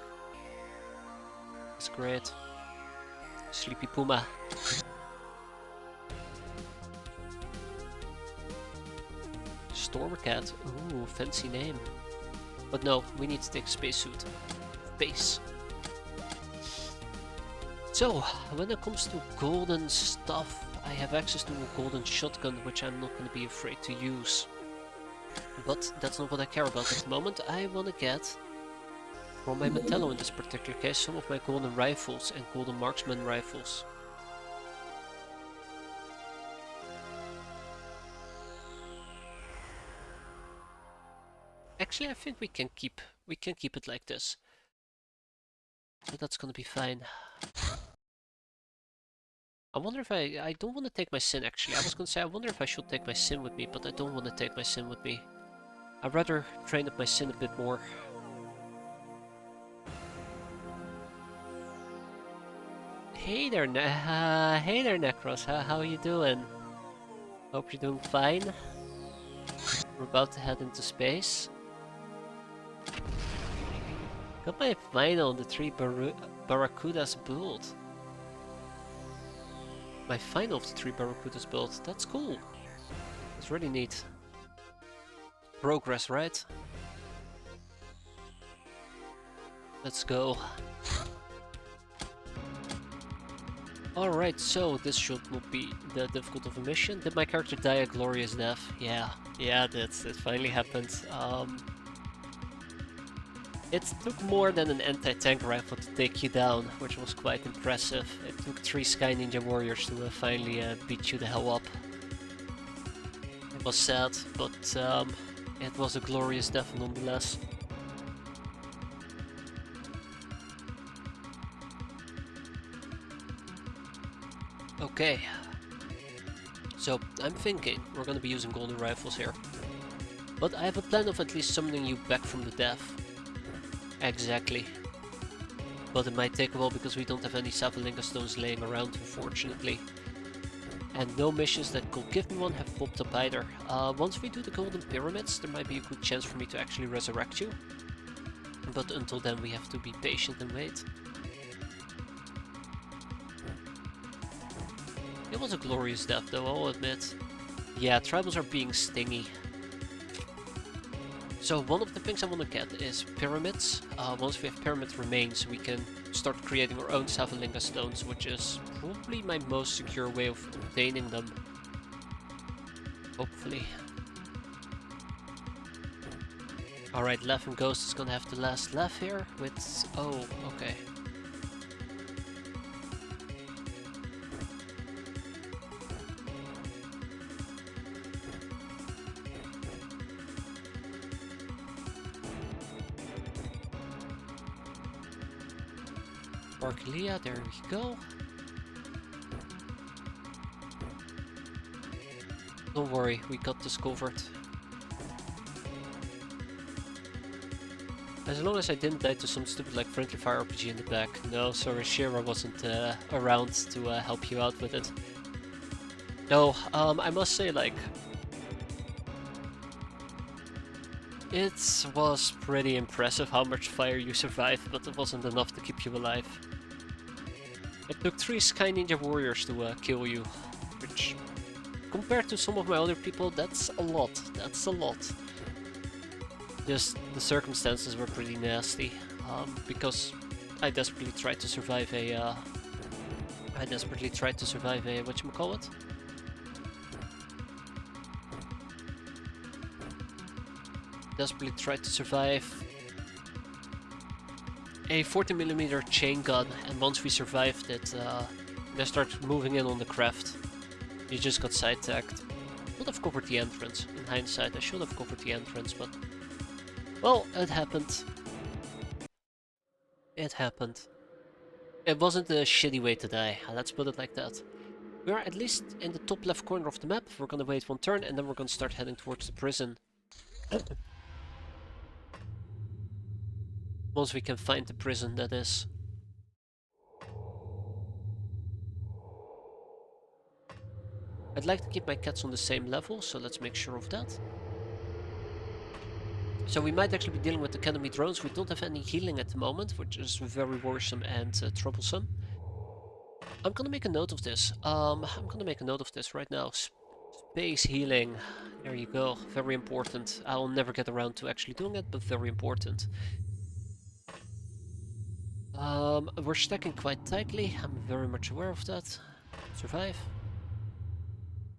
That's great. Sleepy Puma. Stormcat. Ooh, fancy name. But no, we need to take a spacesuit. Base. So, when it comes to golden stuff, I have access to a golden shotgun, which I'm not going to be afraid to use. But that's not what I care about at the moment. I want to get, from my Metallo in this particular case, some of my golden rifles and golden marksman rifles. Actually, I think we can keep it like this. So that's gonna be fine. I wonder if I don't want to take my sin actually. I was gonna say I wonder if I should take my sin with me, but I don't want to take my sin with me. I'd rather train up my sin a bit more. Hey there, Necros. How you doing? Hope you're doing fine. We're about to head into space. Got my final on the 3 Barracudas build. My final of the 3 Barracudas build. That's cool. It's really neat. Progress, right? Let's go. Alright, so this should not be that difficult of a mission. Did my character die a glorious death? Yeah, it finally happened. It took more than an anti-tank rifle to take you down, which was quite impressive. It took 3 Sky Ninja Warriors to finally beat you the hell up. It was sad, but it was a glorious death nonetheless. Okay, so I'm thinking we're gonna be using golden rifles here. But I have a plan of at least summoning you back from the death. Exactly. But it might take a while because we don't have any Savalinga stones laying around, unfortunately. And no missions that could give me one have popped up either. Once we do the golden pyramids, there might be a good chance for me to actually resurrect you. But until then we have to be patient and wait. It was a glorious death though, I'll admit. Yeah, tribals are being stingy. So one of the things I want to get is pyramids. Once we have pyramid remains, we can start creating our own Savalinga stones, which is probably my most secure way of obtaining them. Hopefully. Alright, Lev and Ghost is gonna have the last Lev here with... oh, okay. Sparklia, there we go. Don't worry, we got this covered. As long as I didn't die to some stupid like friendly fire RPG in the back. No, sorry, Shira wasn't around to help you out with it. No, I must say like... it was pretty impressive how much fire you survived, but it wasn't enough to keep you alive. It took 3 Sky Ninja Warriors to kill you, which... compared to some of my other people, that's a lot. That's a lot. Just the circumstances were pretty nasty, because I desperately tried to survive a whatchamacallit? Desperately tried to survive a 40mm chain gun, and once we survived it, I started moving in on the craft. You just got side-tagged. Should have covered the entrance. In hindsight, I should have covered the entrance, but... well, it happened. It happened. It wasn't a shitty way to die, let's put it like that. We're at least in the top left corner of the map. We're gonna wait one turn, and then we're gonna start heading towards the prison. Once we can find the prison, that is. I'd like to keep my cats on the same level, so let's make sure of that. So we might actually be dealing with enemy drones. We don't have any healing at the moment, which is very worrisome and troublesome. I'm gonna make a note of this. I'm gonna make a note of this right now. Space healing. There you go. Very important. I'll never get around to actually doing it, but very important. We're stacking quite tightly. I'm very much aware of that. Survive.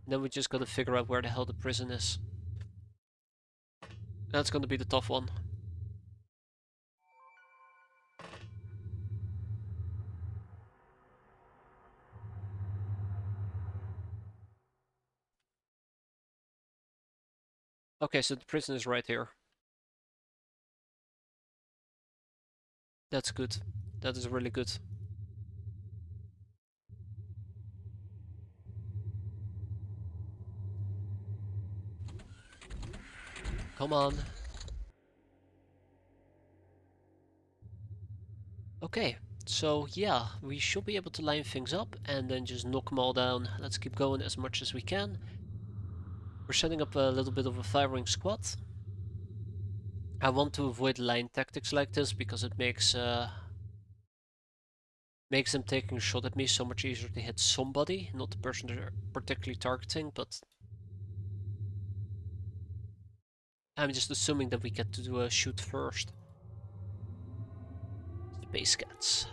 And then we just gotta figure out where the hell the prison is. That's gonna be the tough one. Okay, so the prison is right here. That's good. That is really good. Come on. Okay, so yeah, we should be able to line things up and then just knock them all down. Let's keep going as much as we can. We're setting up a little bit of a firing squad. I want to avoid line tactics like this because it makes them taking a shot at me so much easier to hit somebody, not the person they're particularly targeting, but I'm just assuming that we get to do a shoot first. Space Cats.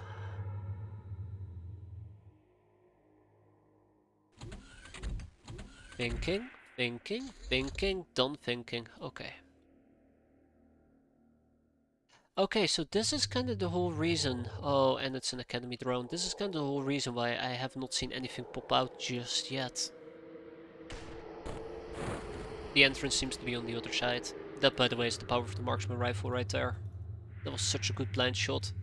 Thinking, thinking, thinking, done thinking. Okay. Okay, so this is kind of the whole reason. Oh, and it's an academy drone. This is kind of the whole reason why I have not seen anything pop out just yet. The entrance seems to be on the other side. That, by the way, is the power of the marksman rifle right there. That was such a good blind shot.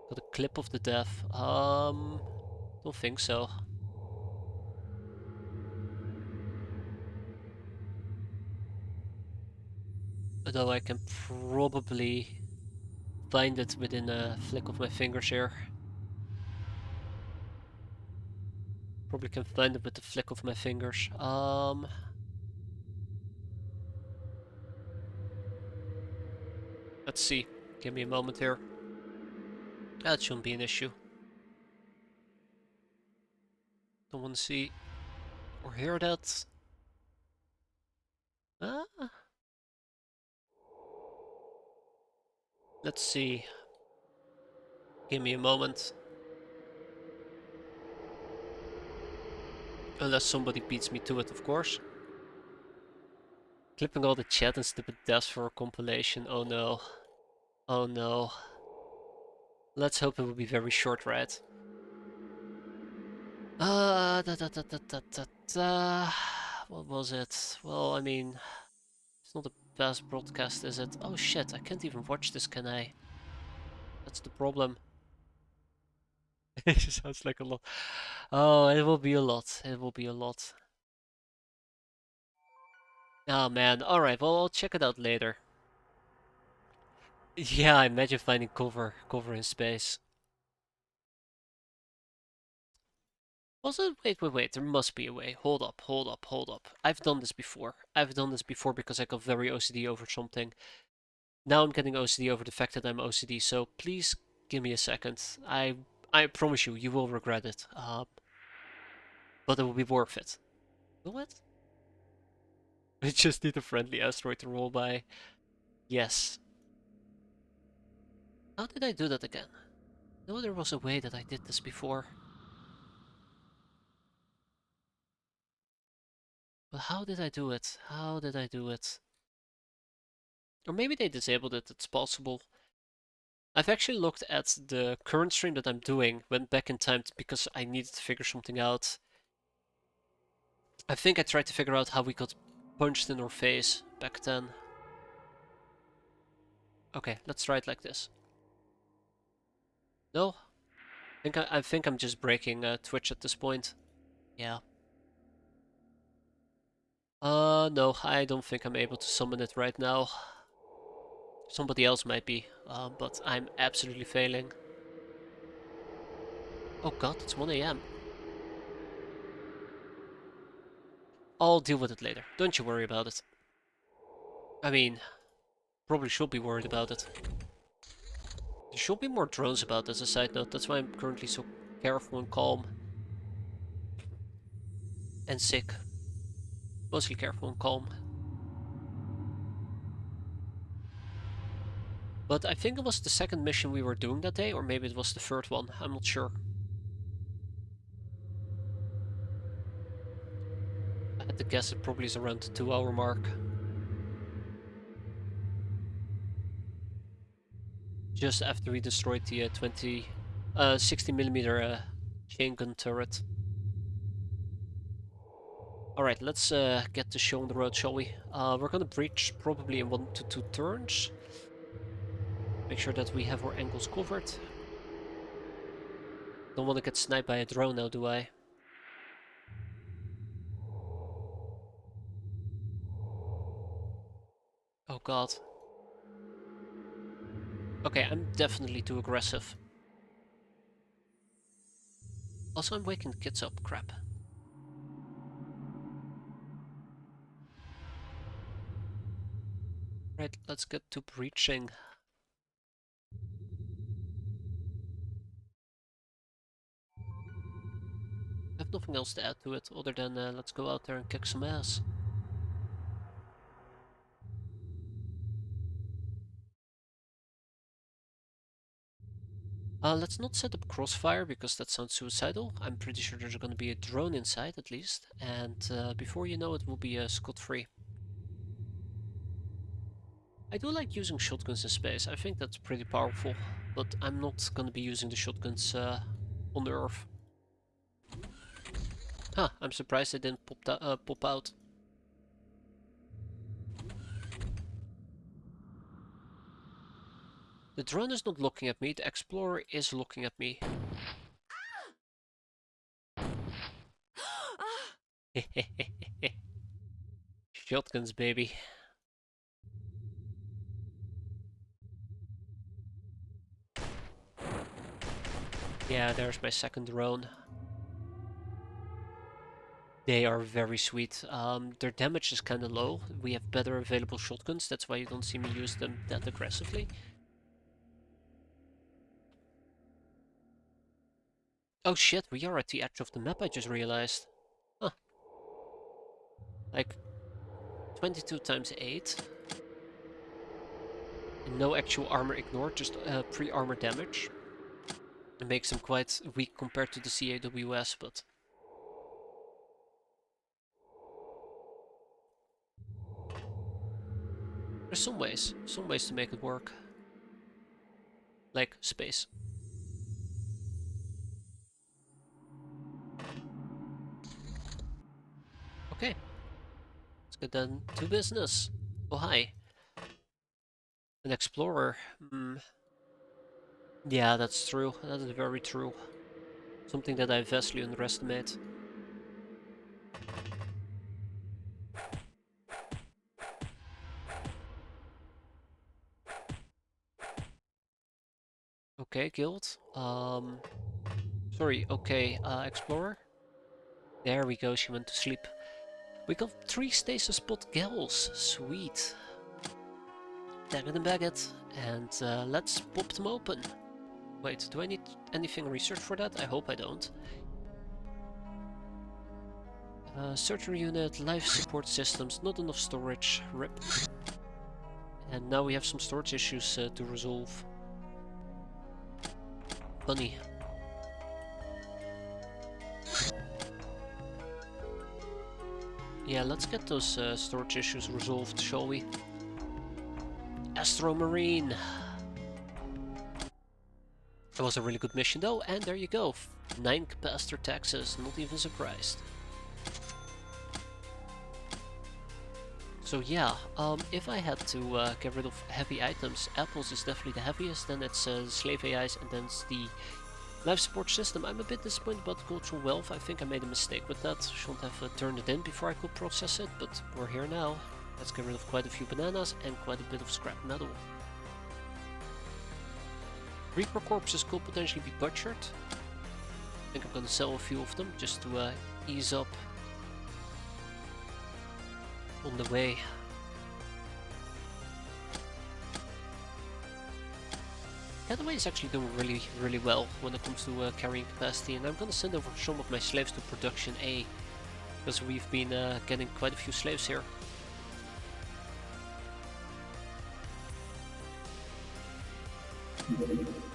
Got a clip of the death. Don't think so. Although I can probably find it within a flick of my fingers here. Probably can find it with the flick of my fingers. Let's see. Give me a moment here. That shouldn't be an issue. Don't want to see or hear that. Ah. Let's see. Give me a moment. Unless somebody beats me to it, of course. Clipping all the chat and stupid deaths for a compilation. Oh no. Oh no. Let's hope it will be very short, right? Da da da da da da da. What was it? Well, I mean, it's not the best broadcast, is it? Oh shit, I can't even watch this, can I? That's the problem. It sounds like a lot. Oh, it will be a lot. It will be a lot. Oh man, alright, well I'll check it out later. Yeah, I imagine finding cover in space. Was it? Wait, there must be a way. Hold up, hold up, hold up. I've done this before. I've done this before because I got very OCD over something. Now I'm getting OCD over the fact that I'm OCD, so please give me a second. I promise you, you will regret it. But it will be worth it. Will it? We just need a friendly asteroid to roll by. Yes. How did I do that again? No, there was a way that I did this before. But how did I do it? How did I do it? Or maybe they disabled it, it's possible. I've actually looked at the current stream that I'm doing, went back in time because I needed to figure something out. I think I tried to figure out how we got punched in our face back then. Okay, let's try it like this. No? I think I'm just breaking Twitch at this point. Yeah. No, I don't think I'm able to summon it right now. Somebody else might be, but I'm absolutely failing. Oh god, it's 1 AM. I'll deal with it later. Don't you worry about it. I mean, probably should be worried about it. There should be more drones about as a side note. That's why I'm currently so careful and calm. And sick. Mostly careful and calm. But I think it was the second mission we were doing that day, or maybe it was the third one. I'm not sure. I had to guess it probably is around the 2 hour mark. Just after we destroyed the 60mm chain gun turret. Alright, let's get the show on the road, shall we? We're gonna breach probably in 1 to 2 turns. Make sure that we have our angles covered. Don't want to get sniped by a drone now, do I? Oh god. Okay, I'm definitely too aggressive. Also, I'm waking the kids up. Crap. Right, let's get to breaching. I have nothing else to add to it other than let's go out there and kick some ass. Let's not set up crossfire because that sounds suicidal. I'm pretty sure there's gonna be a drone inside at least, and before you know it, we'll be scot-free. I do like using shotguns in space. I think that's pretty powerful, but I'm not gonna be using the shotguns on Earth. Huh, I'm surprised they didn't pop out. The drone is not looking at me, the Explorer is looking at me. Shotguns, baby. Yeah, there's my second drone. They are very sweet. Their damage is kinda low. We have better available shotguns, that's why you don't see me use them that aggressively. Oh shit, we are at the edge of the map, I just realized. Huh. Like, 22 times 8. And no actual armor ignored, just pre-armor damage. It makes them quite weak compared to the CAWS, but... there's some ways to make it work. Like, space. Okay. Let's get down to business. Oh hi. An explorer. Yeah, that's true. That is very true. Something that I vastly underestimate. Okay, guild. Sorry, okay, explorer. There we go, she went to sleep. We got 3 stasis pod gals. Sweet. Tag it and bag it. And let's pop them open. Wait, do I need anything research for that? I hope I don't. Surgery unit, life support systems, not enough storage, rip. And now we have some storage issues to resolve. Funny. Yeah, let's get those storage issues resolved, shall we? Astro Marine! It was a really good mission though, and there you go. 9 capacitor taxes, not even surprised. So yeah, if I had to get rid of heavy items, apples is definitely the heaviest, then it's slave AIs, and then it's the life support system. I'm a bit disappointed about the cultural wealth. I think I made a mistake with that. Shouldn't have turned it in before I could process it, but we're here now. Let's get rid of quite a few bananas and quite a bit of scrap metal. Reaper corpses could potentially be butchered. I think I'm gonna sell a few of them just to ease up on the way. Getaway is actually doing really well when it comes to carrying capacity, and I'm gonna send over some of my slaves to production A, because we've been getting quite a few slaves here.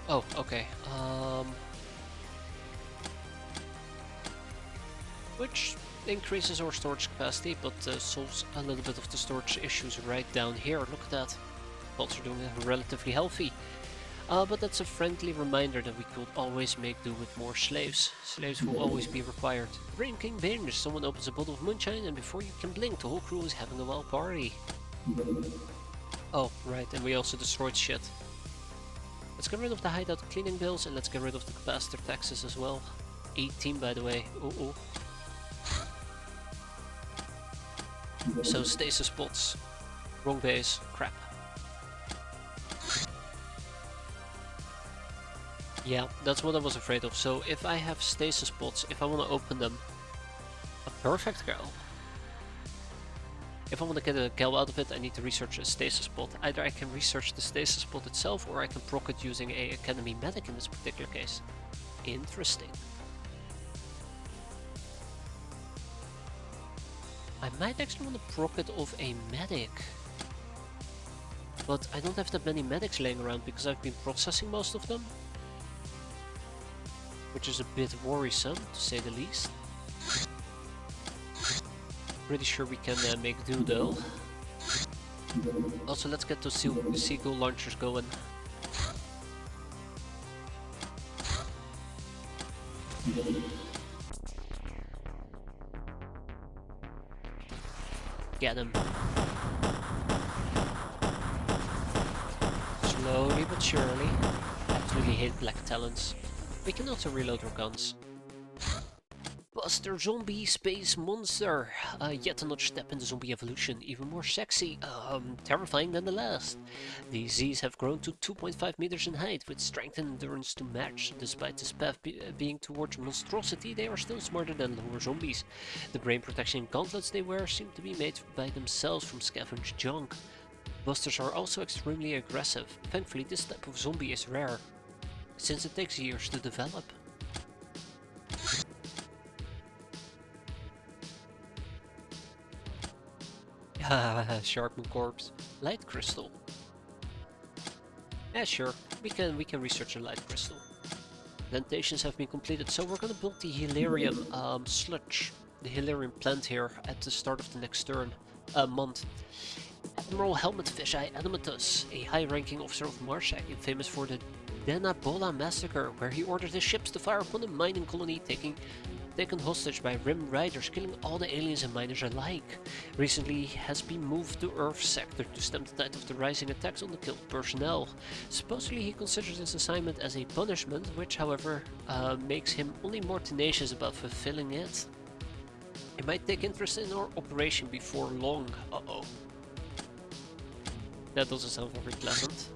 Oh, okay. Which increases our storage capacity, but solves a little bit of the storage issues right down here. Look at that. Vaults are doing relatively healthy. But that's a friendly reminder that we could always make do with more slaves. Slaves will always be required. Drinking binge. Someone opens a bottle of moonshine and before you can blink, the whole crew is having a wild party. Oh, right, and we also destroyed shit. Let's get rid of the hideout cleaning bills and let's get rid of the capacitor taxes as well. 18 by the way. Oh. So stasis spots. Wrong base. Crap. Yeah, that's what I was afraid of. So if I have stasis spots, if I want to open them, a perfect gal. If I want to get a gal out of it, I need to research a stasis spot. Either I can research the stasis spot itself, or I can proc it using a Academy medic in this particular case. Interesting. I might actually want to proc it of a medic. But I don't have that many medics laying around because I've been processing most of them. Which is a bit worrisome, to say the least. Pretty sure we can make do though. Also, let's get those seagull launchers going. Get him. Slowly but surely. Absolutely hate black talents. We can also reload our guns. Buster Zombie Space Monster! Yet another step in the zombie evolution, even more sexy, terrifying than the last. These Z's have grown to 2.5 meters in height, with strength and endurance to match. Despite this path being towards monstrosity, they are still smarter than lower zombies. The brain protection gauntlets they wear seem to be made by themselves from scavenged junk. Busters are also extremely aggressive. Thankfully, this type of zombie is rare, since it takes years to develop. Sharpen corpse. Light crystal. Yeah, sure. We can research a light crystal. Plantations have been completed, so we're gonna build the Hilarium sludge. The Hilarium plant here at the start of the next month. Admiral Helmet Fisheye Adamatus, a high-ranking officer of Marshak, famous for the Denabola massacre, where he ordered his ships to fire upon a mining colony taken hostage by Rim Riders, killing all the aliens and miners alike. Recently, he has been moved to Earth sector to stem the tide of the rising attacks on the killed personnel. Supposedly, he considers this assignment as a punishment, which, however, makes him only more tenacious about fulfilling it. He might take interest in our operation before long. Uh-oh. That doesn't sound very pleasant.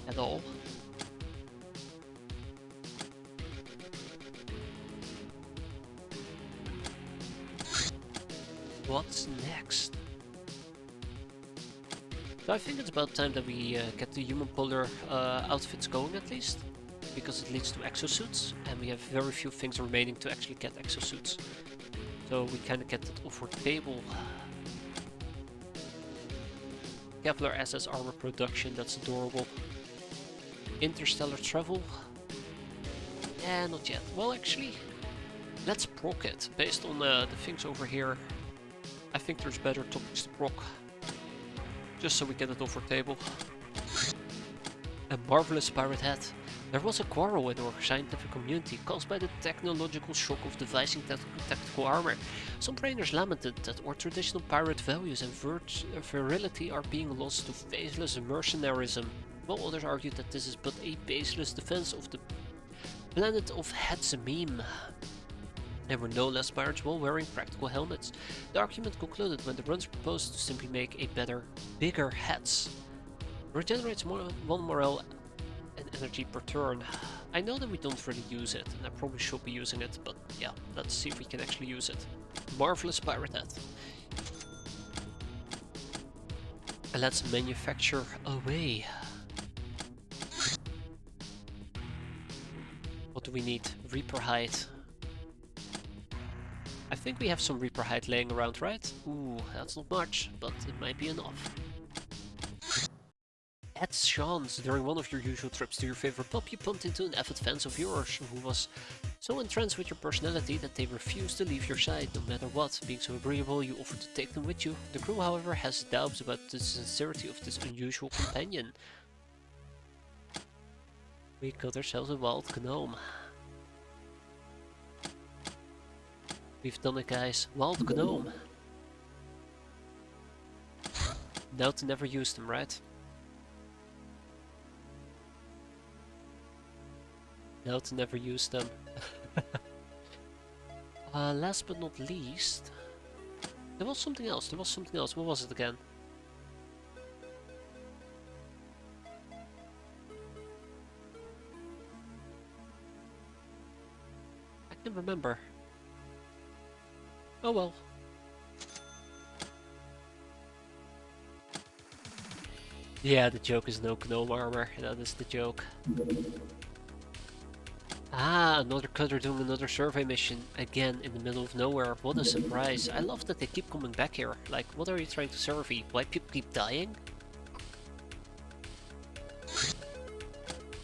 At all. What's next? So I think it's about time that we get the human polar outfits going at least, because it leads to exosuits, and we have very few things remaining to actually get exosuits. So we kind of get that off our table. Kevlar SS armor production, that's adorable. Interstellar travel? Not yet. Well, actually, let's proc it. Based on the things over here, I think there's better topics to proc. Just so we get it off our table. A marvelous pirate hat. There was a quarrel in our scientific community caused by the technological shock of devising tactical armor. Some brainers lamented that our traditional pirate values and virility are being lost to faceless mercenarism, while others argued that this is but a baseless defense of the planet of Hatzamim. There were no less pirates while wearing practical helmets. The argument concluded when the runs proposed to simply make a bigger hats. Regenerates one morale and energy per turn. I know that we don't really use it, and I probably should be using it, but yeah, let's see if we can actually use it. Marvelous pirate hat. And let's manufacture away. What do we need? Reaper hide. I think we have some Reaper hide laying around, right? Ooh, that's not much, but it might be enough. Add chance. During one of your usual trips to your favorite pub, you bumped into an avid fan of yours who was so entranced with your personality that they refused to leave your side no matter what. Being so agreeable, you offered to take them with you. The crew, however, has doubts about the sincerity of this unusual companion. We got ourselves a wild gnome. We've done it, guys. Wild gnome. Now to never use them, right? now to never use them. Last but not least, there was something else. There was something else. What was it again? I can't remember. Oh well. Yeah, the joke is no gnome armor. That is the joke. Ah, another cutter doing another survey mission again in the middle of nowhere. What a surprise. I love that they keep coming back here. Like, what are you trying to survey? Why people keep dying?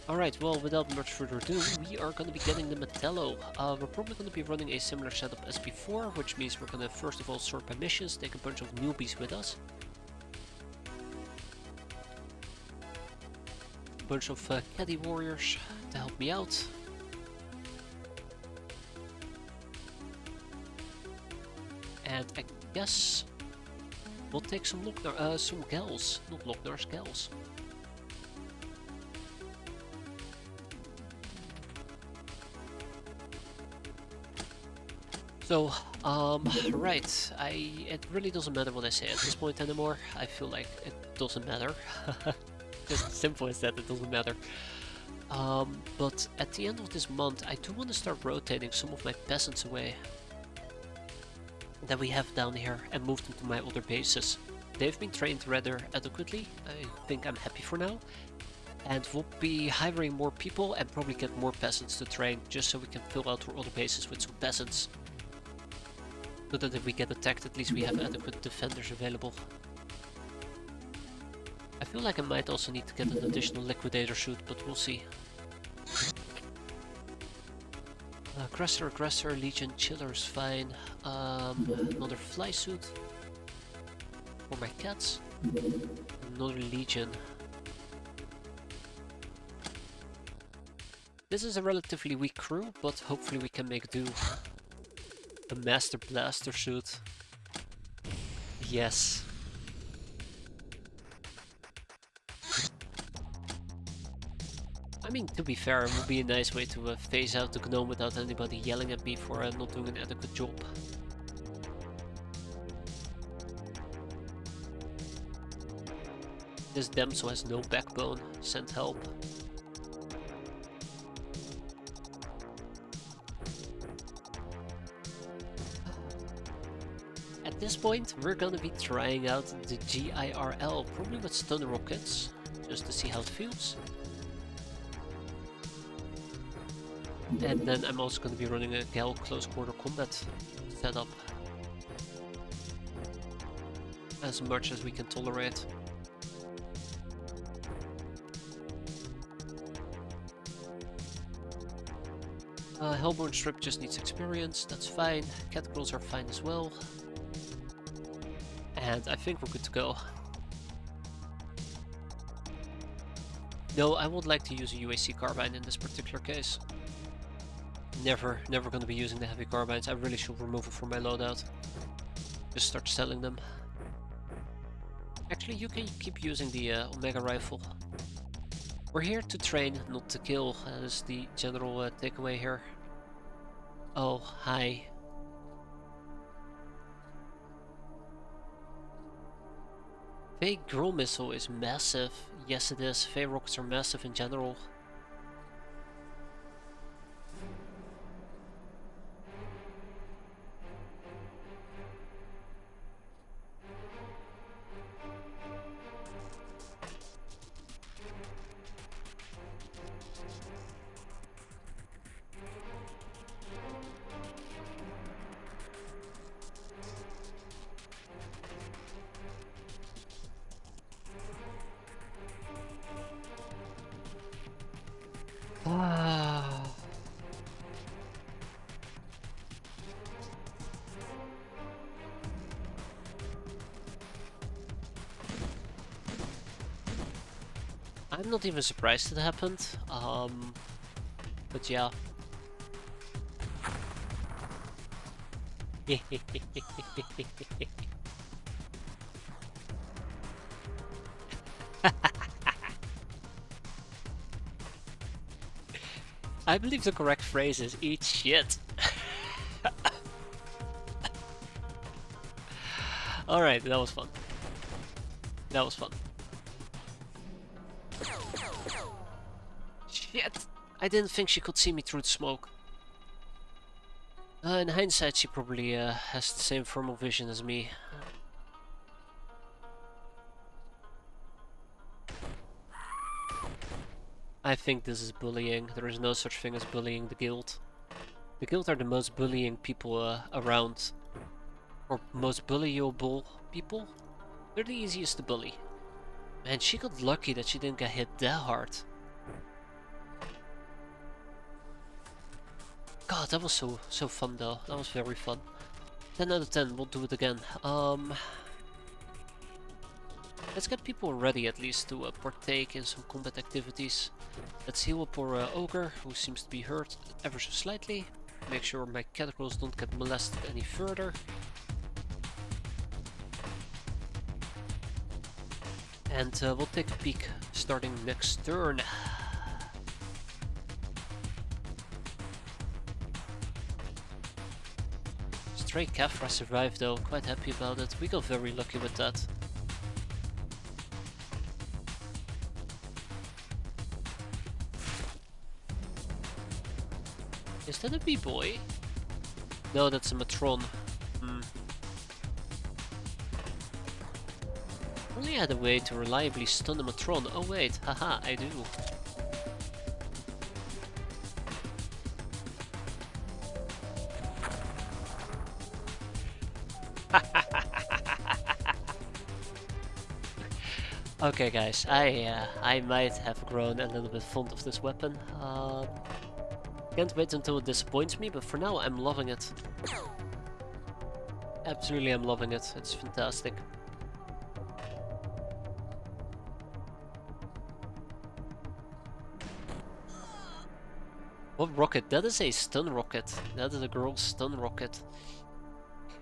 Alright, well, without much further ado, we are going to be getting the Metallo. We're probably going to be running a similar setup as before, which means we're going to first of all sort by missions, take a bunch of newbies with us. A bunch of caddy warriors to help me out. And I guess we'll take some some gals, not Locknars, gals. So, right, it really doesn't matter what I say at this point anymore. I feel like it doesn't matter. Just simple as that, it doesn't matter. But at the end of this month, I do want to start rotating some of my peasants away that we have down here and move them to my other bases. They've been trained rather adequately. I think I'm happy for now. And we'll be hiring more people and probably get more peasants to train, just so we can fill out our other bases with some peasants. So that if we get attacked, at least we have adequate defenders available. I feel like I might also need to get an additional liquidator suit, but we'll see. Aggressor, Legion, Chiller is fine. Another fly suit for my cats. Another Legion. This is a relatively weak crew, but hopefully we can make do. A Master Blaster suit. Yes. I mean, to be fair, it would be a nice way to phase out the gnome without anybody yelling at me for not doing an adequate job. This damsel has no backbone. Send help. At this point, we're gonna be trying out the GIRL, probably with stun rockets, just to see how it feels. And then I'm also going to be running a Gal close quarter combat setup. As much as we can tolerate. Hellborn Strip just needs experience, that's fine. Cat girls are fine as well. And I think we're good to go. No, I would like to use a UAC carbine in this particular case. Never gonna be using the heavy carbines. I really should remove it from my loadout. Just start selling them. Actually, you can keep using the Omega rifle. We're here to train, not to kill. That is the general takeaway here. Oh, hi. Fey Girl Missile is massive. Yes, it is. Fey rockets are massive in general. I'm not even surprised it happened, but yeah. I believe the correct phrase is eat shit. Alright, that was fun. That was fun. Shit! I didn't think she could see me through the smoke. In hindsight, she probably has the same thermal vision as me. I think this is bullying. There is no such thing as bullying the guild. The guild are the most bullying people around. Or most bullyable people. They're the easiest to bully. Man, she got lucky that she didn't get hit that hard. God, that was so fun though. That was very fun. 10 out of 10, we'll do it again. Let's get people ready at least to partake in some combat activities. Let's heal up our ogre, who seems to be hurt ever so slightly. Make sure my caterpillars don't get molested any further. And we'll take a peek starting next turn. Stray Kafra survived though, quite happy about it. We got very lucky with that. Is that a B-boy? No, that's a Matron. Only had a way to reliably stun a Matron. Oh wait, haha, I do. Okay guys, I might have grown a little bit fond of this weapon. Can't wait until it disappoints me, but for now I'm loving it. Absolutely I'm loving it, it's fantastic. What rocket? That is a stun rocket. That is a girl's stun rocket.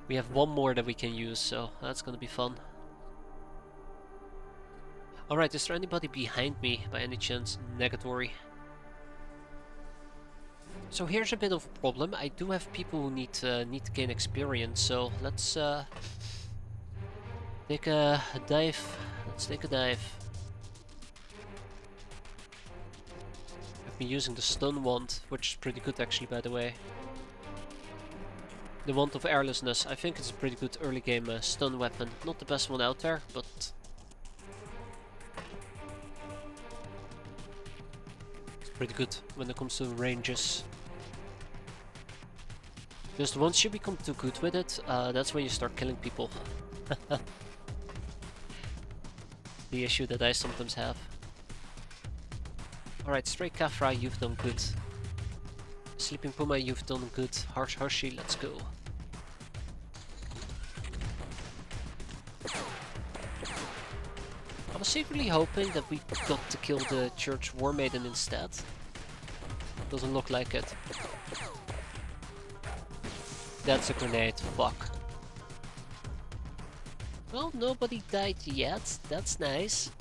We have one more that we can use, so that's gonna be fun. Alright, is there anybody behind me by any chance? Negatory. So here's a bit of a problem. I do have people who need to gain experience, so let's take a dive. Let's take a dive. I've been using the stun wand, which is pretty good actually, by the way. The wand of airlessness. I think it's a pretty good early game stun weapon. Not the best one out there, but pretty good when it comes to ranges. Just once you become too good with it, that's when you start killing people. The issue that I sometimes have. Alright, Stray Kafra, you've done good. Sleeping Puma, you've done good. Harsh Hershey, let's go. I was secretly hoping that we got to kill the Church War Maiden instead. Doesn't look like it. That's a grenade, fuck. Well, nobody died yet, that's nice.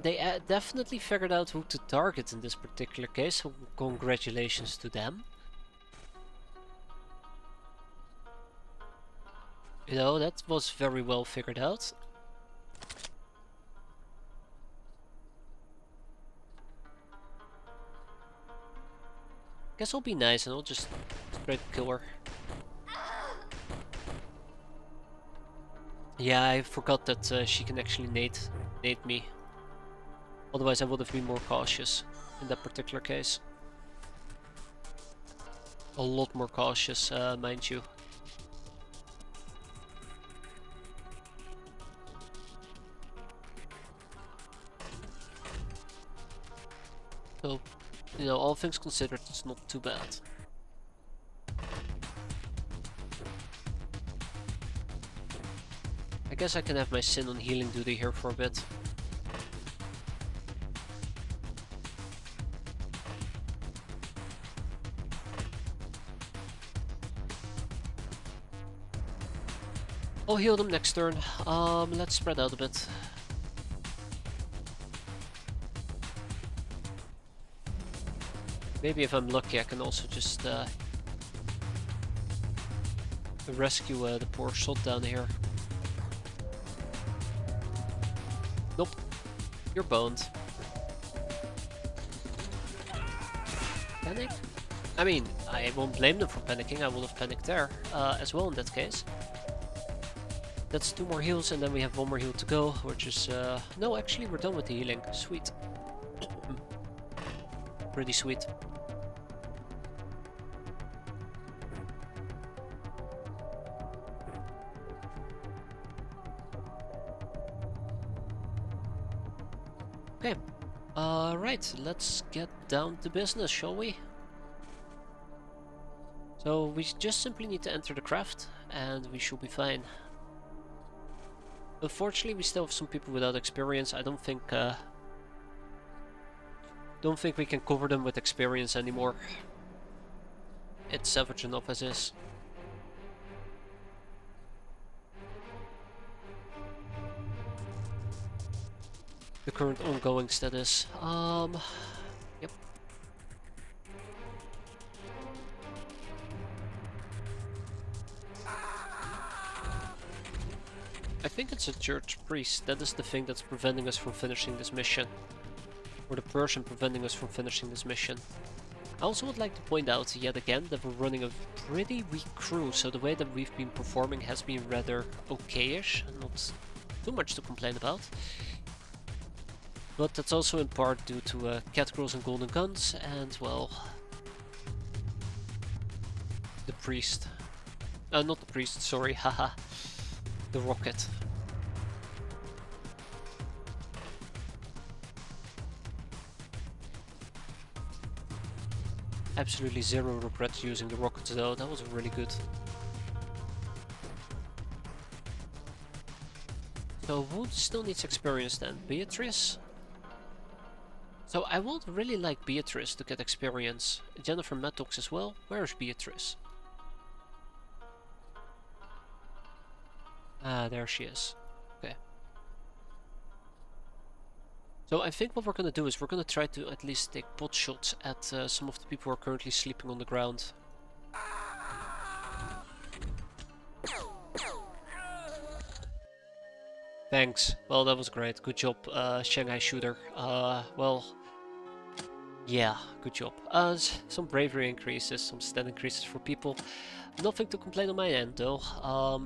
They definitely figured out who to target in this particular case, so congratulations to them. You know, that was very well figured out. Guess I'll be nice and I'll just straight kill her. Yeah, I forgot that she can actually nade me. Otherwise I would have been more cautious in that particular case. A lot more cautious, mind you. So, you know, all things considered, it's not too bad. I guess I can have my Sin on healing duty here for a bit. I'll heal them next turn. Let's spread out a bit. Maybe if I'm lucky, I can also just rescue the poor sod down here. Nope, you're boned. Panic? I mean, I won't blame them for panicking. I would have panicked there as well in that case. That's 2 more heals, and then we have 1 more heal to go, which is... no, actually, we're done with the healing. Sweet. Pretty sweet. Okay. Right, let's get down to business, shall we? So, we just simply need to enter the craft, and we should be fine. Unfortunately, we still have some people without experience. I don't think we can cover them with experience anymore. It's savage enough as is. The current ongoing status. Yep. I think it's a church priest. That is the thing that's preventing us from finishing this mission. Or the person preventing us from finishing this mission. I also would like to point out yet again that we're running a pretty weak crew, so the way that we've been performing has been rather okay-ish, not too much to complain about. But that's also in part due to cat girls and golden guns, and well, the priest. Not the priest, sorry, haha. The rocket. Absolutely zero regrets using the rockets though, that was really good. So who still needs experience then? Beatrice? So I would really like Beatrice to get experience. Jennifer Maddox as well. Where is Beatrice? Ah, there she is. Okay. So I think what we're gonna do is we're gonna try to at least take pot shots at some of the people who are currently sleeping on the ground. Thanks. Well, that was great. Good job, Shanghai Shooter. Well, yeah, good job. Some bravery increases, some stat increases for people. Nothing to complain on my end, though.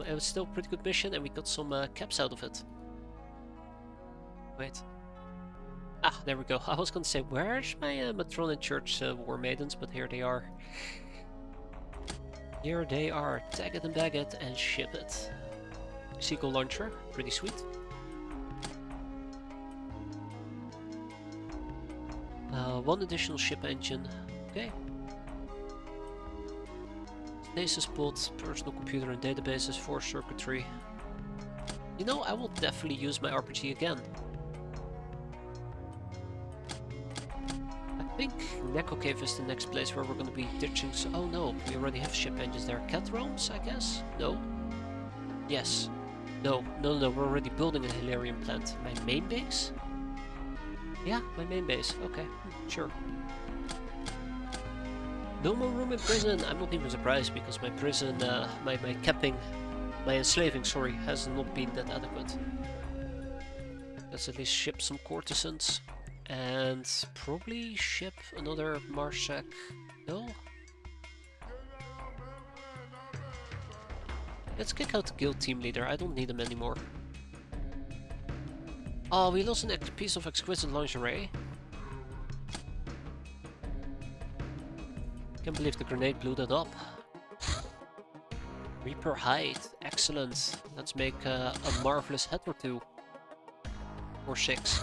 It was still a pretty good mission, and we got some caps out of it. Wait. Ah, there we go. I was gonna say, where's my Matronin Church War Maidens, but here they are. Here they are. Tag it and bag it and ship it. Seagull launcher, pretty sweet. One additional ship engine. Okay. Stasis pod, personal computer and databases, 4 circuitry. You know, I will definitely use my RPG again. I think Neko Cave is the next place where we're going to be ditching. Oh no, we already have ship engines there. Cat realms, I guess? No? Yes. No, we're already building a Hilarion plant. My main base? Yeah, my main base. Okay, sure. No more room in prison. I'm not even surprised because my prison, my enslaving, sorry, has not been that adequate. Let's at least ship some courtesans. And probably ship another Marshak. No? Let's kick out the guild team leader. I don't need him anymore. Oh, we lost a piece of exquisite lingerie. Can't believe the grenade blew that up. Reaper hide. Excellent. Let's make a marvelous head or 2. Or 6.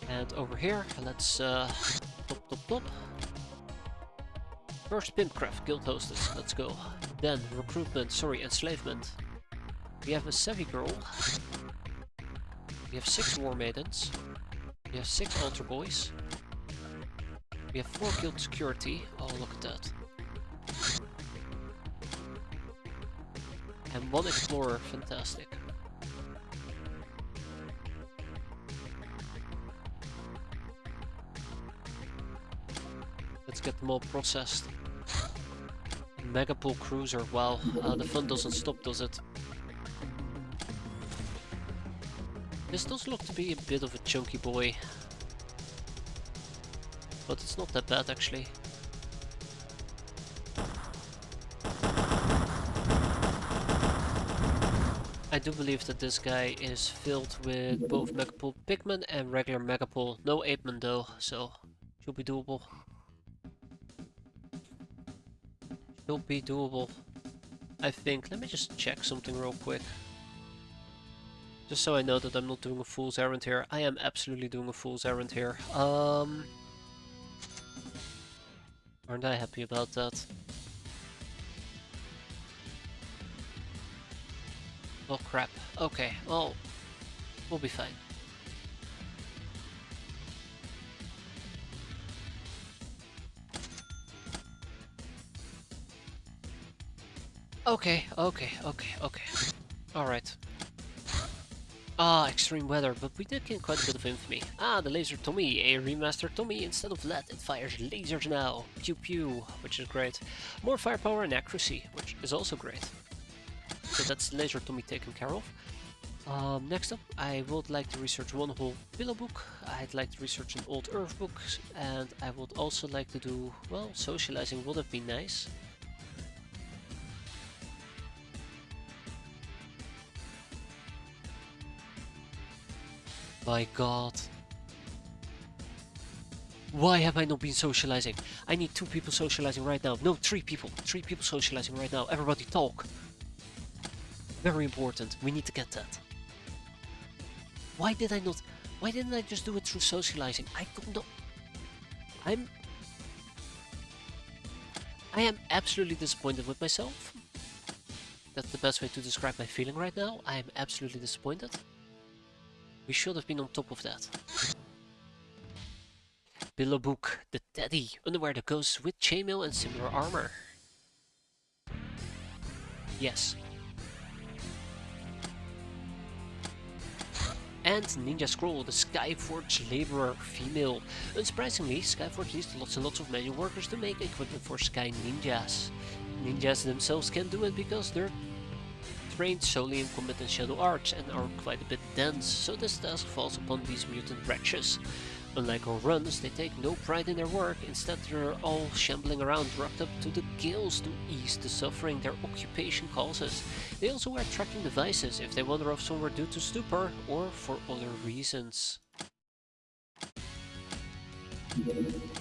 And over here, let's top. First Pimpcraft, Guild Hostess, let's go. Then recruitment, sorry, enslavement. We have a Savvy Girl. We have 6 War Maidens. We have 6 Altar Boys. We have 4 Guild Security. Oh, look at that. And 1 Explorer, fantastic. Let's get them all processed. Megapole cruiser, wow, the fun doesn't stop, does it? This does look to be a bit of a chunky boy. But it's not that bad actually. I do believe that this guy is filled with both Megapole Pigman and regular Megapole. No Apeman though, so should be doable. Should be doable. I think. Let me just check something real quick. Just so I know that I'm not doing a fool's errand here. I am absolutely doing a fool's errand here. Aren't I happy about that? Oh crap. Okay, well, we'll be fine. Okay. Alright. Ah, extreme weather, but we did gain quite a bit of infamy. Ah, the laser Tommy, a remastered Tommy. Instead of lead, it fires lasers now. Pew pew, which is great. More firepower and accuracy, which is also great. So that's laser Tommy taken care of. Next up, I would like to research one whole pillow book. I'd like to research an old Earth book, and I would also like to do, well, socializing would have been nice. My god. Why have I not been socializing? I need 2 people socializing right now. No, 3 people. 3 people socializing right now. Everybody talk. Very important. We need to get that. Why didn't I just do it through socializing? I don't know. I am absolutely disappointed with myself. That's the best way to describe my feeling right now. I am absolutely disappointed. We should have been on top of that. Pillow book, the teddy, underwear that goes with chainmail and similar armor. Yes. And Ninja Scroll, the Skyforge Laborer, female. Unsurprisingly, Skyforge needs lots and lots of manual workers to make equipment for Sky Ninjas. Ninjas themselves can do it because they're trained solely in combat and shadow arts and are quite a bit dense, so this task falls upon these mutant wretches. Unlike our runs, they take no pride in their work, instead they're all shambling around wrapped up to the gills to ease the suffering their occupation causes. They also wear tracking devices if they wander off somewhere due to stupor or for other reasons.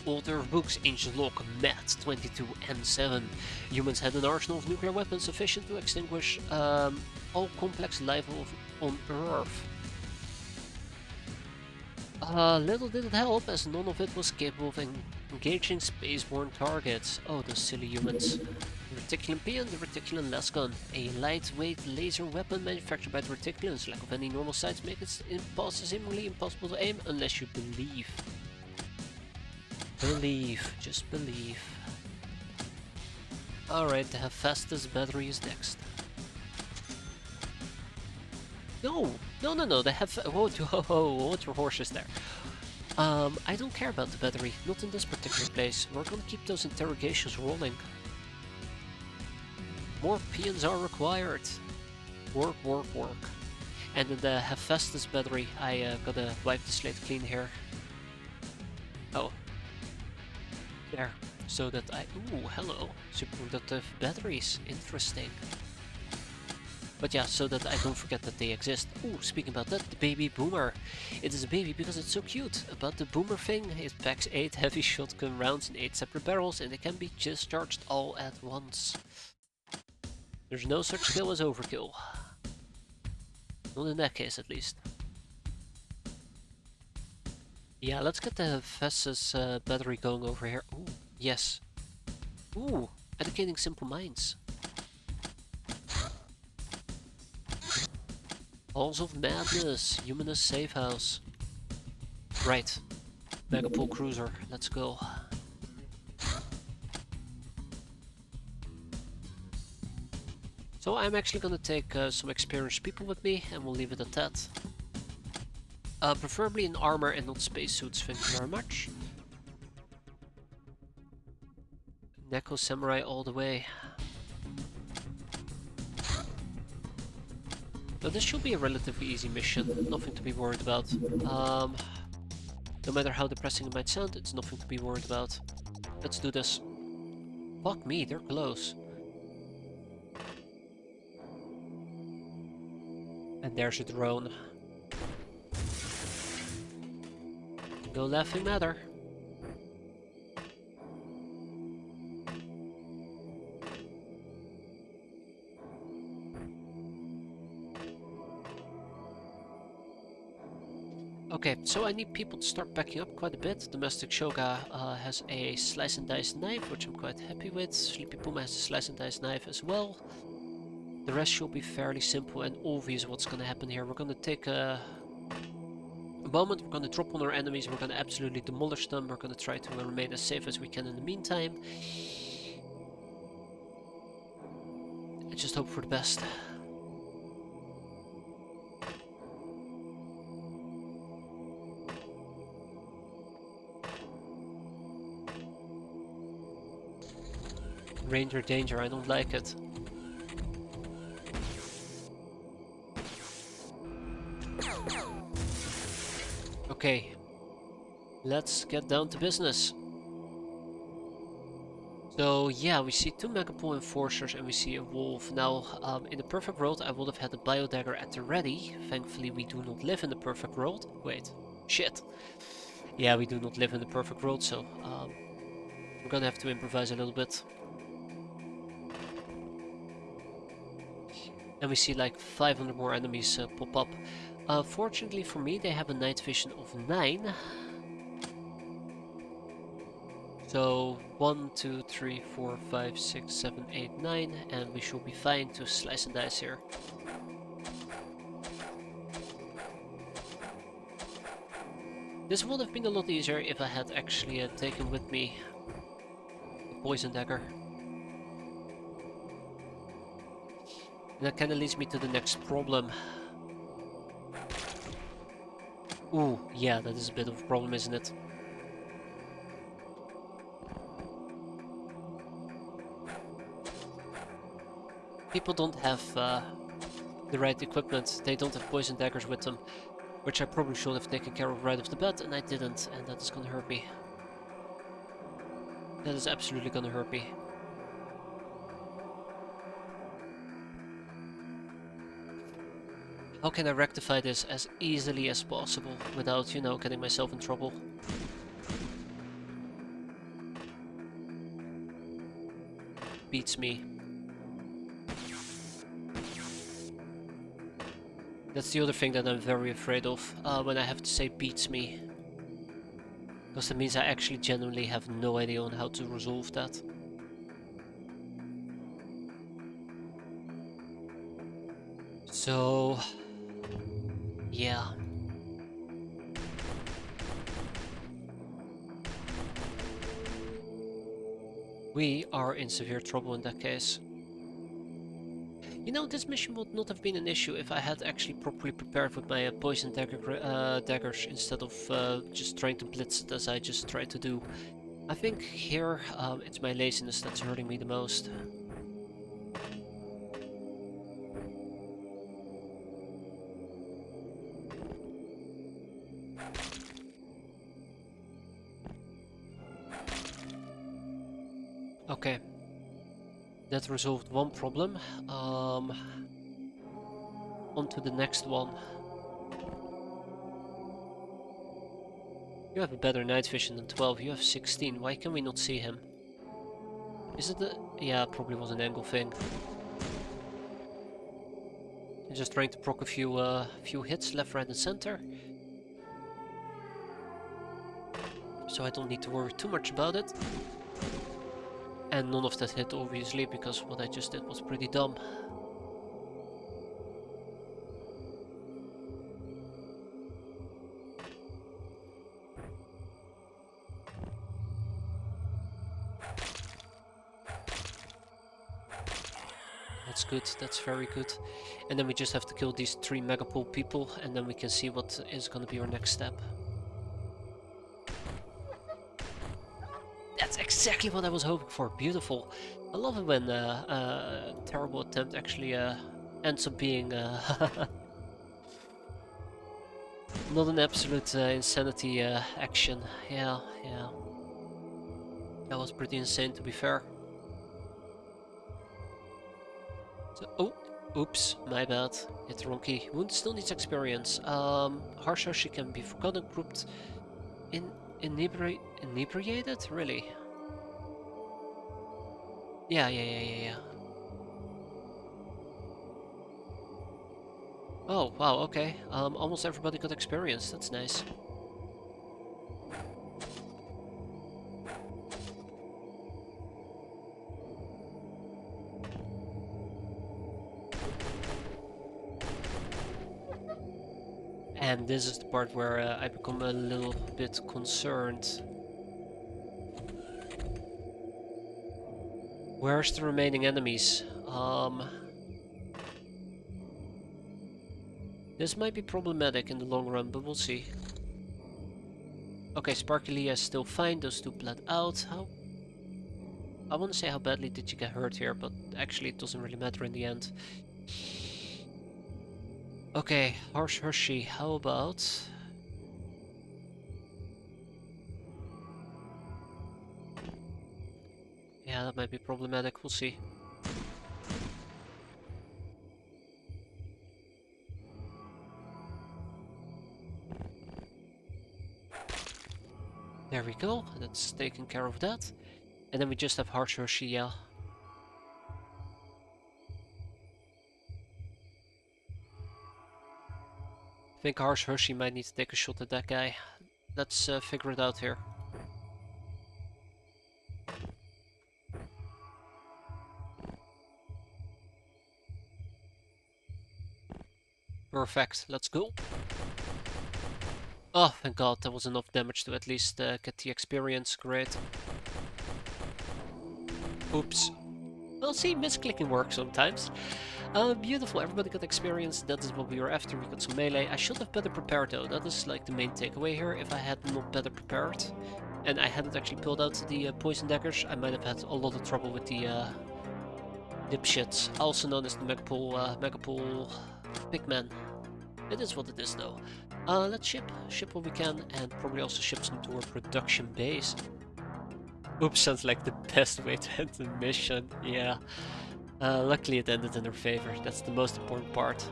Older books, Ancient Log, Math 22 and 7. Humans had an arsenal of nuclear weapons sufficient to extinguish all complex life on Earth. Little did it help, as none of it was capable of engaging spaceborne targets. Oh, those silly humans. The Reticulum P and the Reticulum Lasgun, a lightweight laser weapon manufactured by the Reticulans. Lack of any normal sights make it seemingly impossible to aim unless you believe. Believe, just believe. Alright, the Hephaestus battery is next. No, they have. Whoa, your horses there. I don't care about the battery, not in this particular place. We're gonna keep those interrogations rolling. More peons are required. Work. And in the Hephaestus battery, I gotta wipe the slate clean here. Oh. There. So that I. Ooh, hello. Superconductive batteries. Interesting. But yeah, so that I don't forget that they exist. Ooh, speaking about that, the baby boomer. It is a baby because it's so cute. About the boomer thing, it packs 8 heavy shotgun rounds in 8 separate barrels and they can be discharged all at once. There's no such skill as overkill. Not in that case, at least. Yeah, let's get the Hephaestus battery going over here. Ooh, yes. Ooh, educating simple minds. Halls of Madness, Humanist Safe House. Right. Megapole Cruiser, let's go. So I'm actually gonna take some experienced people with me and we'll leave it at that. Preferably in armor and not spacesuits, thank you very much. Neko Samurai all the way. But this should be a relatively easy mission, nothing to be worried about. No matter how depressing it might sound, it's nothing to be worried about. Let's do this. Fuck me, they're close. And there's a drone. No laughing matter. Okay, so I need people to start backing up quite a bit. Domestic Shoga has a slice and dice knife, which I'm quite happy with. Sleepy Puma has a slice and dice knife as well. The rest should be fairly simple and obvious what's gonna happen here. We're gonna take a moment, we're gonna drop on our enemies, we're gonna absolutely demolish them, we're gonna try to remain as safe as we can in the meantime. I just hope for the best. Ranger danger, I don't like it. Okay, let's get down to business. So yeah, we see 2 Megapool Enforcers and we see a wolf. Now, in the perfect world I would have had the Biodagger at the ready. Thankfully we do not live in the perfect world. Wait, shit. Yeah, we do not live in the perfect world, so we're gonna have to improvise a little bit. And we see like 500 more enemies pop up. Fortunately for me, they have a night vision of 9. So 1, 2, 3, 4, 5, 6, 7, 8, 9, and we should be fine to slice and dice here. This would have been a lot easier if I had actually taken with me a poison dagger. And that kind of leads me to the next problem. Ooh, yeah, that is a bit of a problem, isn't it? People don't have the right equipment, they don't have poison daggers with them, which I probably should have taken care of right off the bat, and I didn't, and that is gonna hurt me. That is absolutely gonna hurt me. How can I rectify this as easily as possible without, you know, getting myself in trouble? Beats me. That's the other thing that I'm very afraid of when I have to say beats me. Because that means I actually genuinely have no idea on how to resolve that. So... yeah. We are in severe trouble in that case. You know, this mission would not have been an issue if I had actually properly prepared with my poison daggers instead of just trying to blitz it as I just tried to do. I think here it's my laziness that's hurting me the most. Okay, that resolved one problem. On to the next one. You have a better night vision than 12, you have 16. Why can we not see him? Is it the... yeah, it probably was an angle thing. I'm just trying to proc a few hits left, right and center. So I don't need to worry too much about it. And none of that hit, obviously, because what I just did was pretty dumb. That's good, that's very good. And then we just have to kill these 3 Megapole people, and then we can see what is gonna be our next step. That's exactly what I was hoping for. Beautiful. I love it when a terrible attempt actually ends up being not an absolute insanity action. Yeah, yeah. That was pretty insane, to be fair. So, oh, oops, my bad. Hit the wrong key. Wound still needs experience. Harsher, she can be forgotten, grouped, inebriated? Really? Yeah. Oh, wow, okay. Almost everybody got experience. That's nice. And this is the part where I become a little bit concerned. Where's the remaining enemies? This might be problematic in the long run, but we'll see. Okay, Sparkly is still fine. Those two bled out. I want to say how badly did you get hurt here, but actually it doesn't really matter in the end. Okay, Harsh Hershey, how about... Yeah, that might be problematic, we'll see. There we go, that's taking care of that. And then we just have Harsh Hershey, yeah. I think Harsh Hershey might need to take a shot at that guy. Let's figure it out here. Perfect, let's go. Oh, thank god, that was enough damage to at least get the experience. Great. Oops. Well, see, misclicking works sometimes. Beautiful, everybody got experience, that is what we were after. We got some melee. I should have better prepared though, that is like the main takeaway here. If I had not better prepared, and I hadn't actually pulled out the poison daggers, I might have had a lot of trouble with the dipshits, also known as the Megapool Pigmen. It is what it is though. Let's ship what we can, and probably also ship some to our production base. Oops, sounds like the best way to end the mission, yeah. Luckily it ended in our favor, that's the most important part.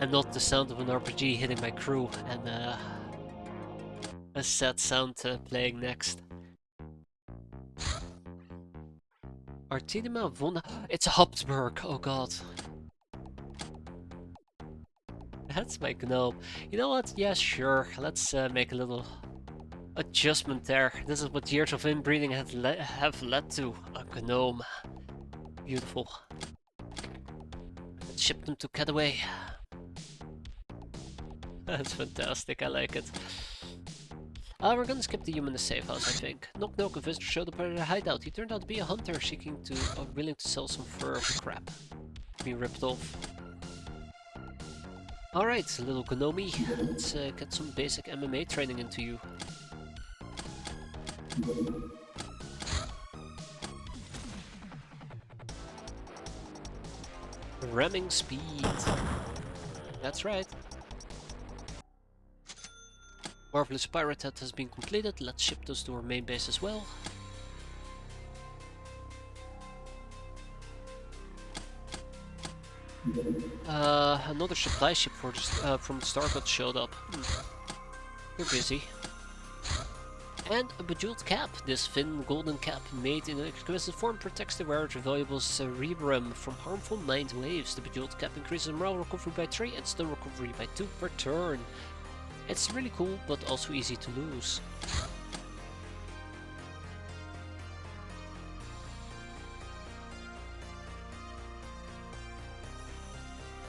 And not the sound of an RPG hitting my crew and a sad sound playing next. Artidima Vonna... It's a Habsburg, oh god. That's my gnome. You know what, yeah sure, let's make a little adjustment there. This is what years of inbreeding have led to. A gnome. Beautiful. Let's ship them to Cataway. That's fantastic, I like it. We're gonna skip the human in the safe house, I think. Knock knock, a visitor showed up at a hideout. He turned out to be a hunter seeking to, willing to sell some fur for crap. Being ripped off. Alright, little Gnome, let's get some basic MMA training into you. Ramming speed. That's right. Marvelous X-piratez has been completed. Let's ship those to our main base as well. Another supply ship for from the Stargod showed up. You're busy. And a bejeweled cap. This thin golden cap made in an exquisite form protects the wearer's valuable cerebrum from harmful mind waves. The bejeweled cap increases morale recovery by 3 and stun recovery by 2 per turn. It's really cool, but also easy to lose.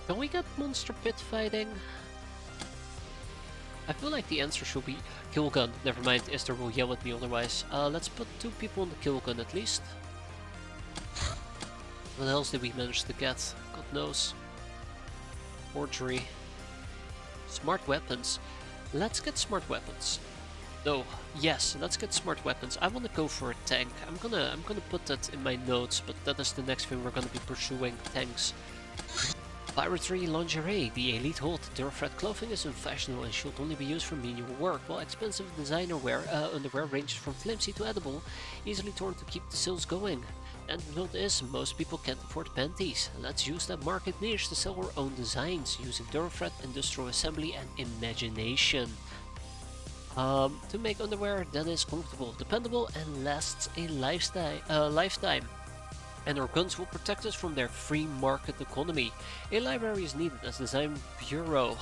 Can we get monster pit fighting? I feel like the answer should be kill gun. Never mind, Esther will yell at me otherwise. Let's put 2 people on the kill gun at least. What else did we manage to get? God knows. Forgery. Smart weapons. Let's get smart weapons. So yes, let's get smart weapons. I want to go for a tank. I'm gonna put that in my notes, but that is the next thing we're gonna be pursuing, tanks. Piratery lingerie. The elite haute Durafred clothing is unfashionable and should only be used for menial work, while expensive designer underwear ranges from flimsy to edible, easily torn to keep the sales going. And the result is, most people can't afford panties. Let's use that market niche to sell our own designs, using Durafred, industrial assembly and imagination. To make underwear that is comfortable, dependable and lasts a lifetime. And our guns will protect us from their free market economy. A library is needed as design bureau.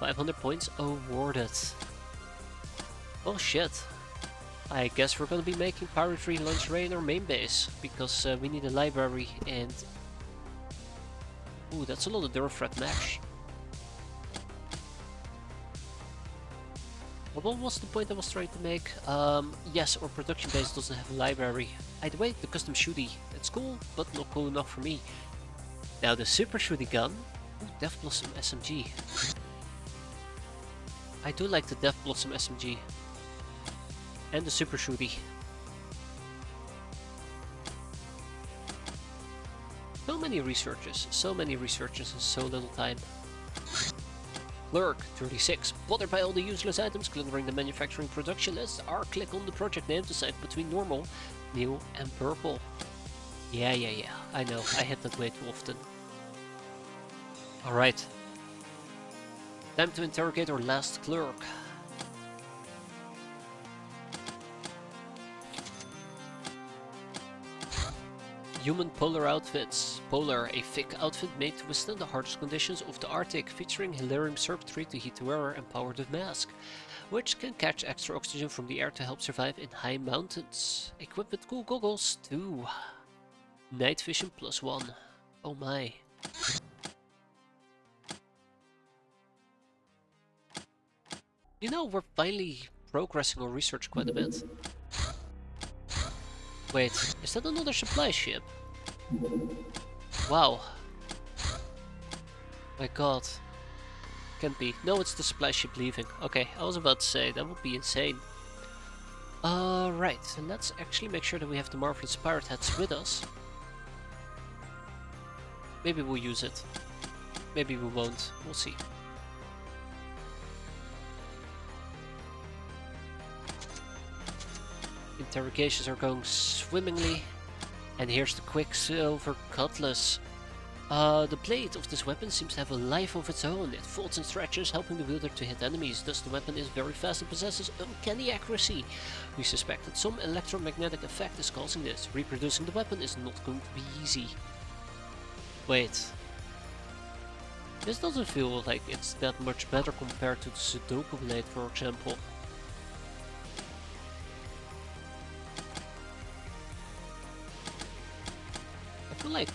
500 points awarded. Oh shit. I guess we're gonna be making piratery lingerie in our main base, because we need a library and... Ooh, that's a lot of Durafred mesh. What was the point I was trying to make? Yes, our production base doesn't have a library. Either way, the custom shooty. It's cool, but not cool enough for me. Now the super shooty gun. Ooh, Death Blossom SMG. I do like the Death Blossom SMG. And the super shooty. So many researches in so little time. Clerk 36. Bothered by all the useless items cluttering the manufacturing production list, click on the project name to decide between normal, new and purple. Yeah, I know, I hit that way too often. Alright. Time to interrogate our last clerk. Human polar outfits. Polar, a thick outfit made to withstand the harshest conditions of the Arctic, featuring Hilarium circuitry to heat the wearer and powered with mask, which can catch extra oxygen from the air to help survive in high mountains. Equipped with cool goggles too. Night vision +1. Oh my. You know, we're finally progressing our research quite a bit. Wait, is that another supply ship? Wow. My god. Can't be. No, it's the supply ship leaving. Okay, I was about to say, that would be insane. Right, so let's actually make sure that we have the marvelous X-piratez with us. Maybe we'll use it. Maybe we won't. We'll see. Interrogations are going swimmingly. And here's the Quicksilver Cutlass. The blade of this weapon seems to have a life of its own. It folds and stretches, helping the wielder to hit enemies. Thus the weapon is very fast and possesses uncanny accuracy. We suspect that some electromagnetic effect is causing this. Reproducing the weapon is not going to be easy. Wait. This doesn't feel like it's that much better compared to the Sudoku blade, for example. I feel like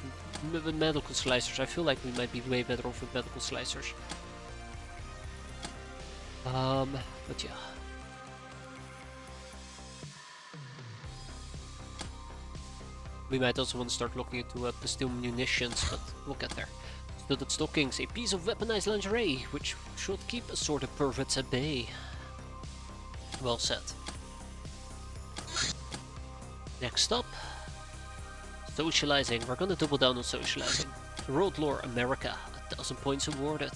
with medical slicers, I feel like we might be way better off with medical slicers. But yeah. We might also want to start looking into pistol munitions, but we'll get there. Studded stockings, a piece of weaponized lingerie, which should keep assorted perverts at bay. Well said. Next up, socializing. We're gonna double down on socializing. Road Lore America, 1000 points awarded.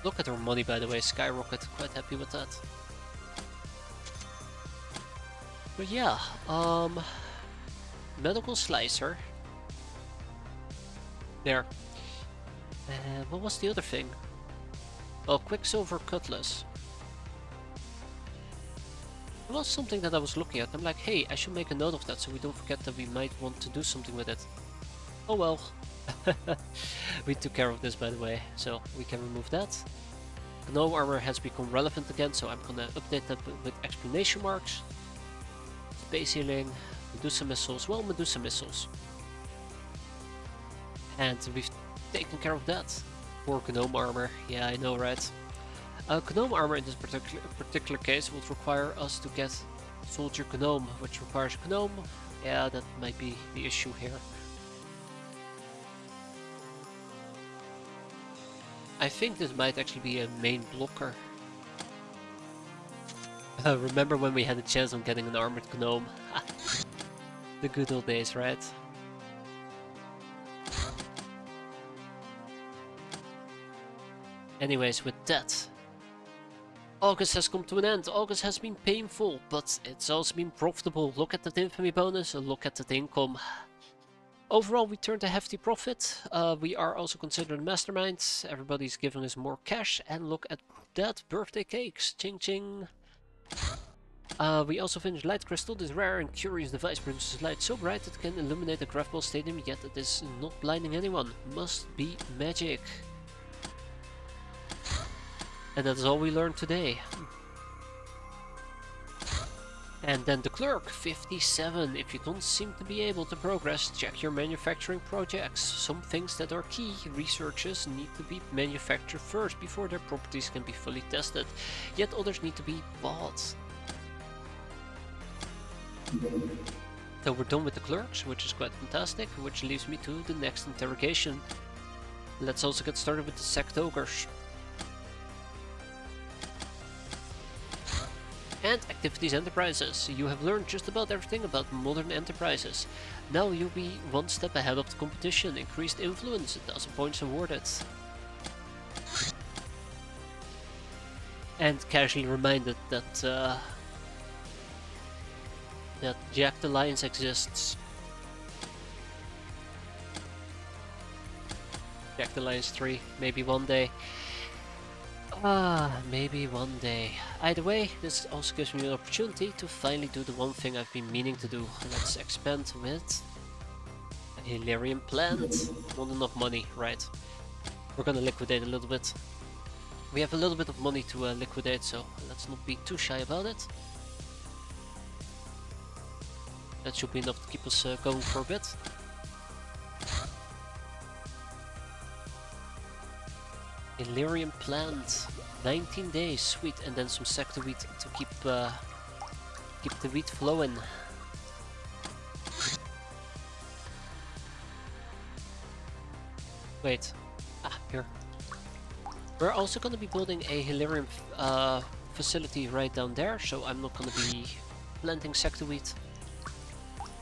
Look at our money, by the way, skyrocket. Quite happy with that. But yeah, medical slicer. There. What was the other thing? Oh, Quicksilver Cutlass. It was something that I was looking at. I'm like, hey, I should make a note of that so we don't forget that we might want to do something with it. Oh well. We took care of this, by the way, so we can remove that. Gnome armor has become relevant again, so I'm gonna update that with exclamation marks. Space healing, Medusa missiles, well, Medusa missiles. And we've taken care of that. Poor Gnome armor, yeah, I know, right? Gnome armor in this particular case would require us to get Soldier Gnome, which requires Gnome. Yeah, that might be the issue here. I think this might actually be a main blocker. Remember when we had a chance on getting an armored gnome? The good old days, right? Anyways, with that, August has come to an end. August has been painful, but it's also been profitable. Look at that infamy bonus and look at that income. Overall, we turned a hefty profit. We are also considered masterminds. Everybody's giving us more cash. And look at that, birthday cakes. Ching ching. We also finished Light Crystal. This rare and curious device produces light so bright it can illuminate a graphball stadium, yet it is not blinding anyone. Must be magic. And that is all we learned today. And then the clerk, 57. If you don't seem to be able to progress, check your manufacturing projects. Some things that are key researches need to be manufactured first before their properties can be fully tested. Yet others need to be bought. So we're done with the clerks, which is quite fantastic, which leaves me to the next interrogation. Let's also get started with the sacked ogres. And activities enterprises. You have learned just about everything about modern enterprises. Now you'll be one step ahead of the competition. Increased influence, 1000 points awarded. And casually reminded that that Jack the Lions exists. Jack the Lions 3, maybe one day. Maybe one day. Either way, this also gives me an opportunity to finally do the one thing I've been meaning to do. Let's expand with a Hilarion plant. Not enough money, right? We're gonna liquidate a little bit. We have a little bit of money to liquidate, so let's not be too shy about it. That should be enough to keep us going for a bit. Hilarion plant, 19 days, sweet, and then some sector wheat to keep the wheat flowing. Wait, here. We're also going to be building a Hilarion facility right down there, so I'm not going to be planting sector wheat.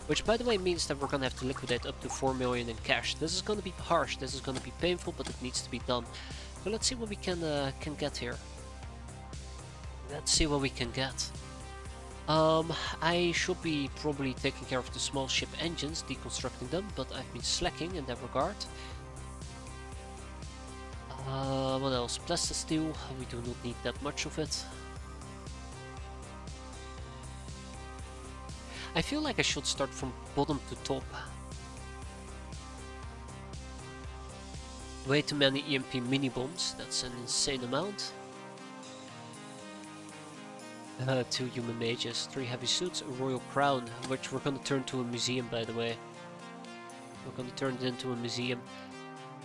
Which, by the way, means that we're going to have to liquidate up to 4 million in cash. This is going to be harsh, this is going to be painful, but it needs to be done. So let's see what we can get here. Let's see what we can get. I should be probably taking care of the small ship engines, deconstructing them, but I've been slacking in that regard. What else? Plastisteel, we do not need that much of it. I feel like I should start from bottom to top. Way too many EMP mini bombs, that's an insane amount. 2 human mages, 3 heavy suits, a royal crown, which we're gonna turn to a museum, by the way. We're gonna turn it into a museum.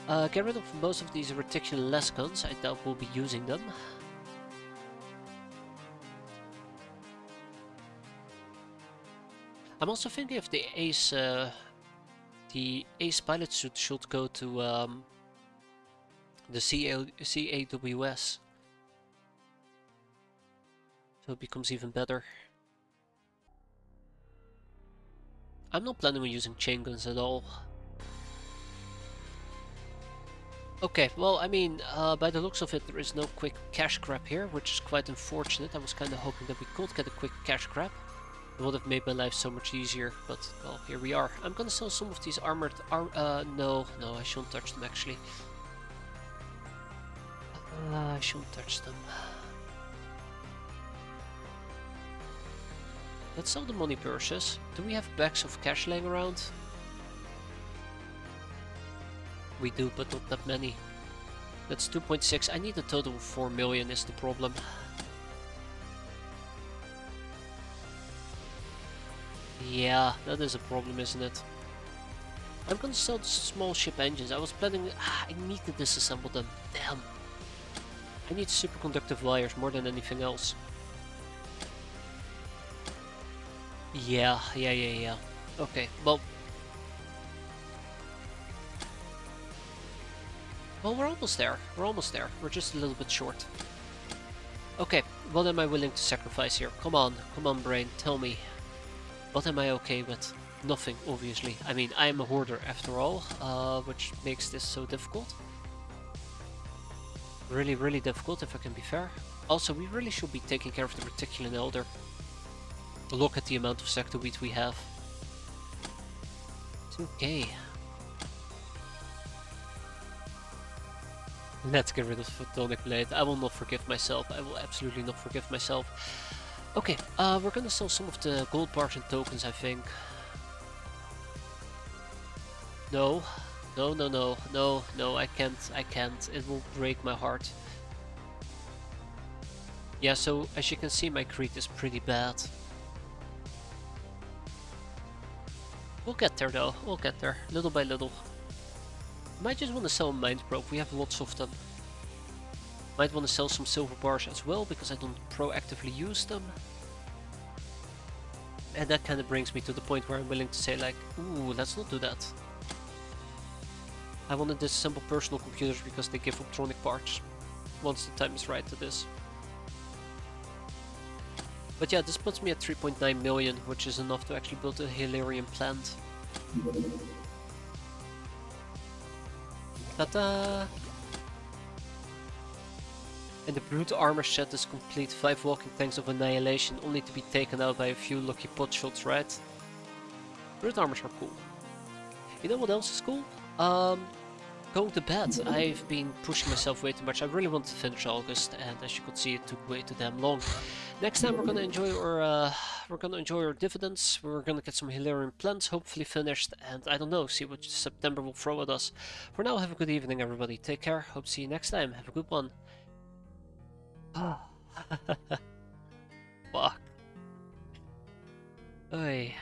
Get rid of most of these reticulous guns, I doubt we'll be using them. I'm also thinking if the ace pilot suit should go to the CAWS. So it becomes even better. I'm not planning on using chain guns at all. Okay, well, I mean, by the looks of it, there is no quick cash grab here, which is quite unfortunate. I was kind of hoping that we could get a quick cash grab. It would have made my life so much easier, but, well, here we are. I'm gonna sell some of these armored... no, I shouldn't touch them, actually. I shouldn't touch them. Let's sell the money purses. Do we have bags of cash laying around? We do, but not that many. That's 2.6. I need a total of 4 million is the problem. Yeah, that is a problem, isn't it? I'm gonna sell the small ship engines. I was planning... I need to disassemble them. Damn. I need superconductive wires more than anything else. Yeah. Okay, well... Well, we're almost there. We're almost there. We're just a little bit short. Okay, what am I willing to sacrifice here? Come on, brain, tell me. What am I okay with? Nothing, obviously. I mean, I am a hoarder after all, which makes this so difficult. Really, really difficult, if I can be fair. Also, we really should be taking care of the Reticulan Elder. Look at the amount of sector wheat we have. It's okay. Let's get rid of the Photonic Blade. I will not forgive myself. I will absolutely not forgive myself. Okay, we're gonna sell some of the gold bars and tokens, I think. No. No, no, no. No, no, I can't. I can't. It will break my heart. Yeah, so as you can see, my greed is pretty bad. We'll get there though. We'll get there. Little by little. Might just want to sell a Mind Probe. We have lots of them. Might want to sell some silver bars as well, because I don't proactively use them. And that kind of brings me to the point where I'm willing to say like, ooh, let's not do that. I want to disassemble personal computers because they give optronic parts. Once the time is right to this. But yeah, this puts me at 3.9 million, which is enough to actually build a Hilarion plant. Ta-da! And the Brute Armor set is complete. 5 walking tanks of annihilation, only to be taken out by a few lucky pot shots, right? Brute Armors are cool. You know what else is cool? Going to bed. I've been pushing myself way too much. I really want to finish August, and as you could see, it took way too damn long. Next time we're gonna enjoy our dividends. We're gonna get some Hilarion plants, hopefully finished, and I don't know, see what September will throw at us. For now, have a good evening, everybody. Take care. Hope to see you next time. Have a good one. Fuck. Oy.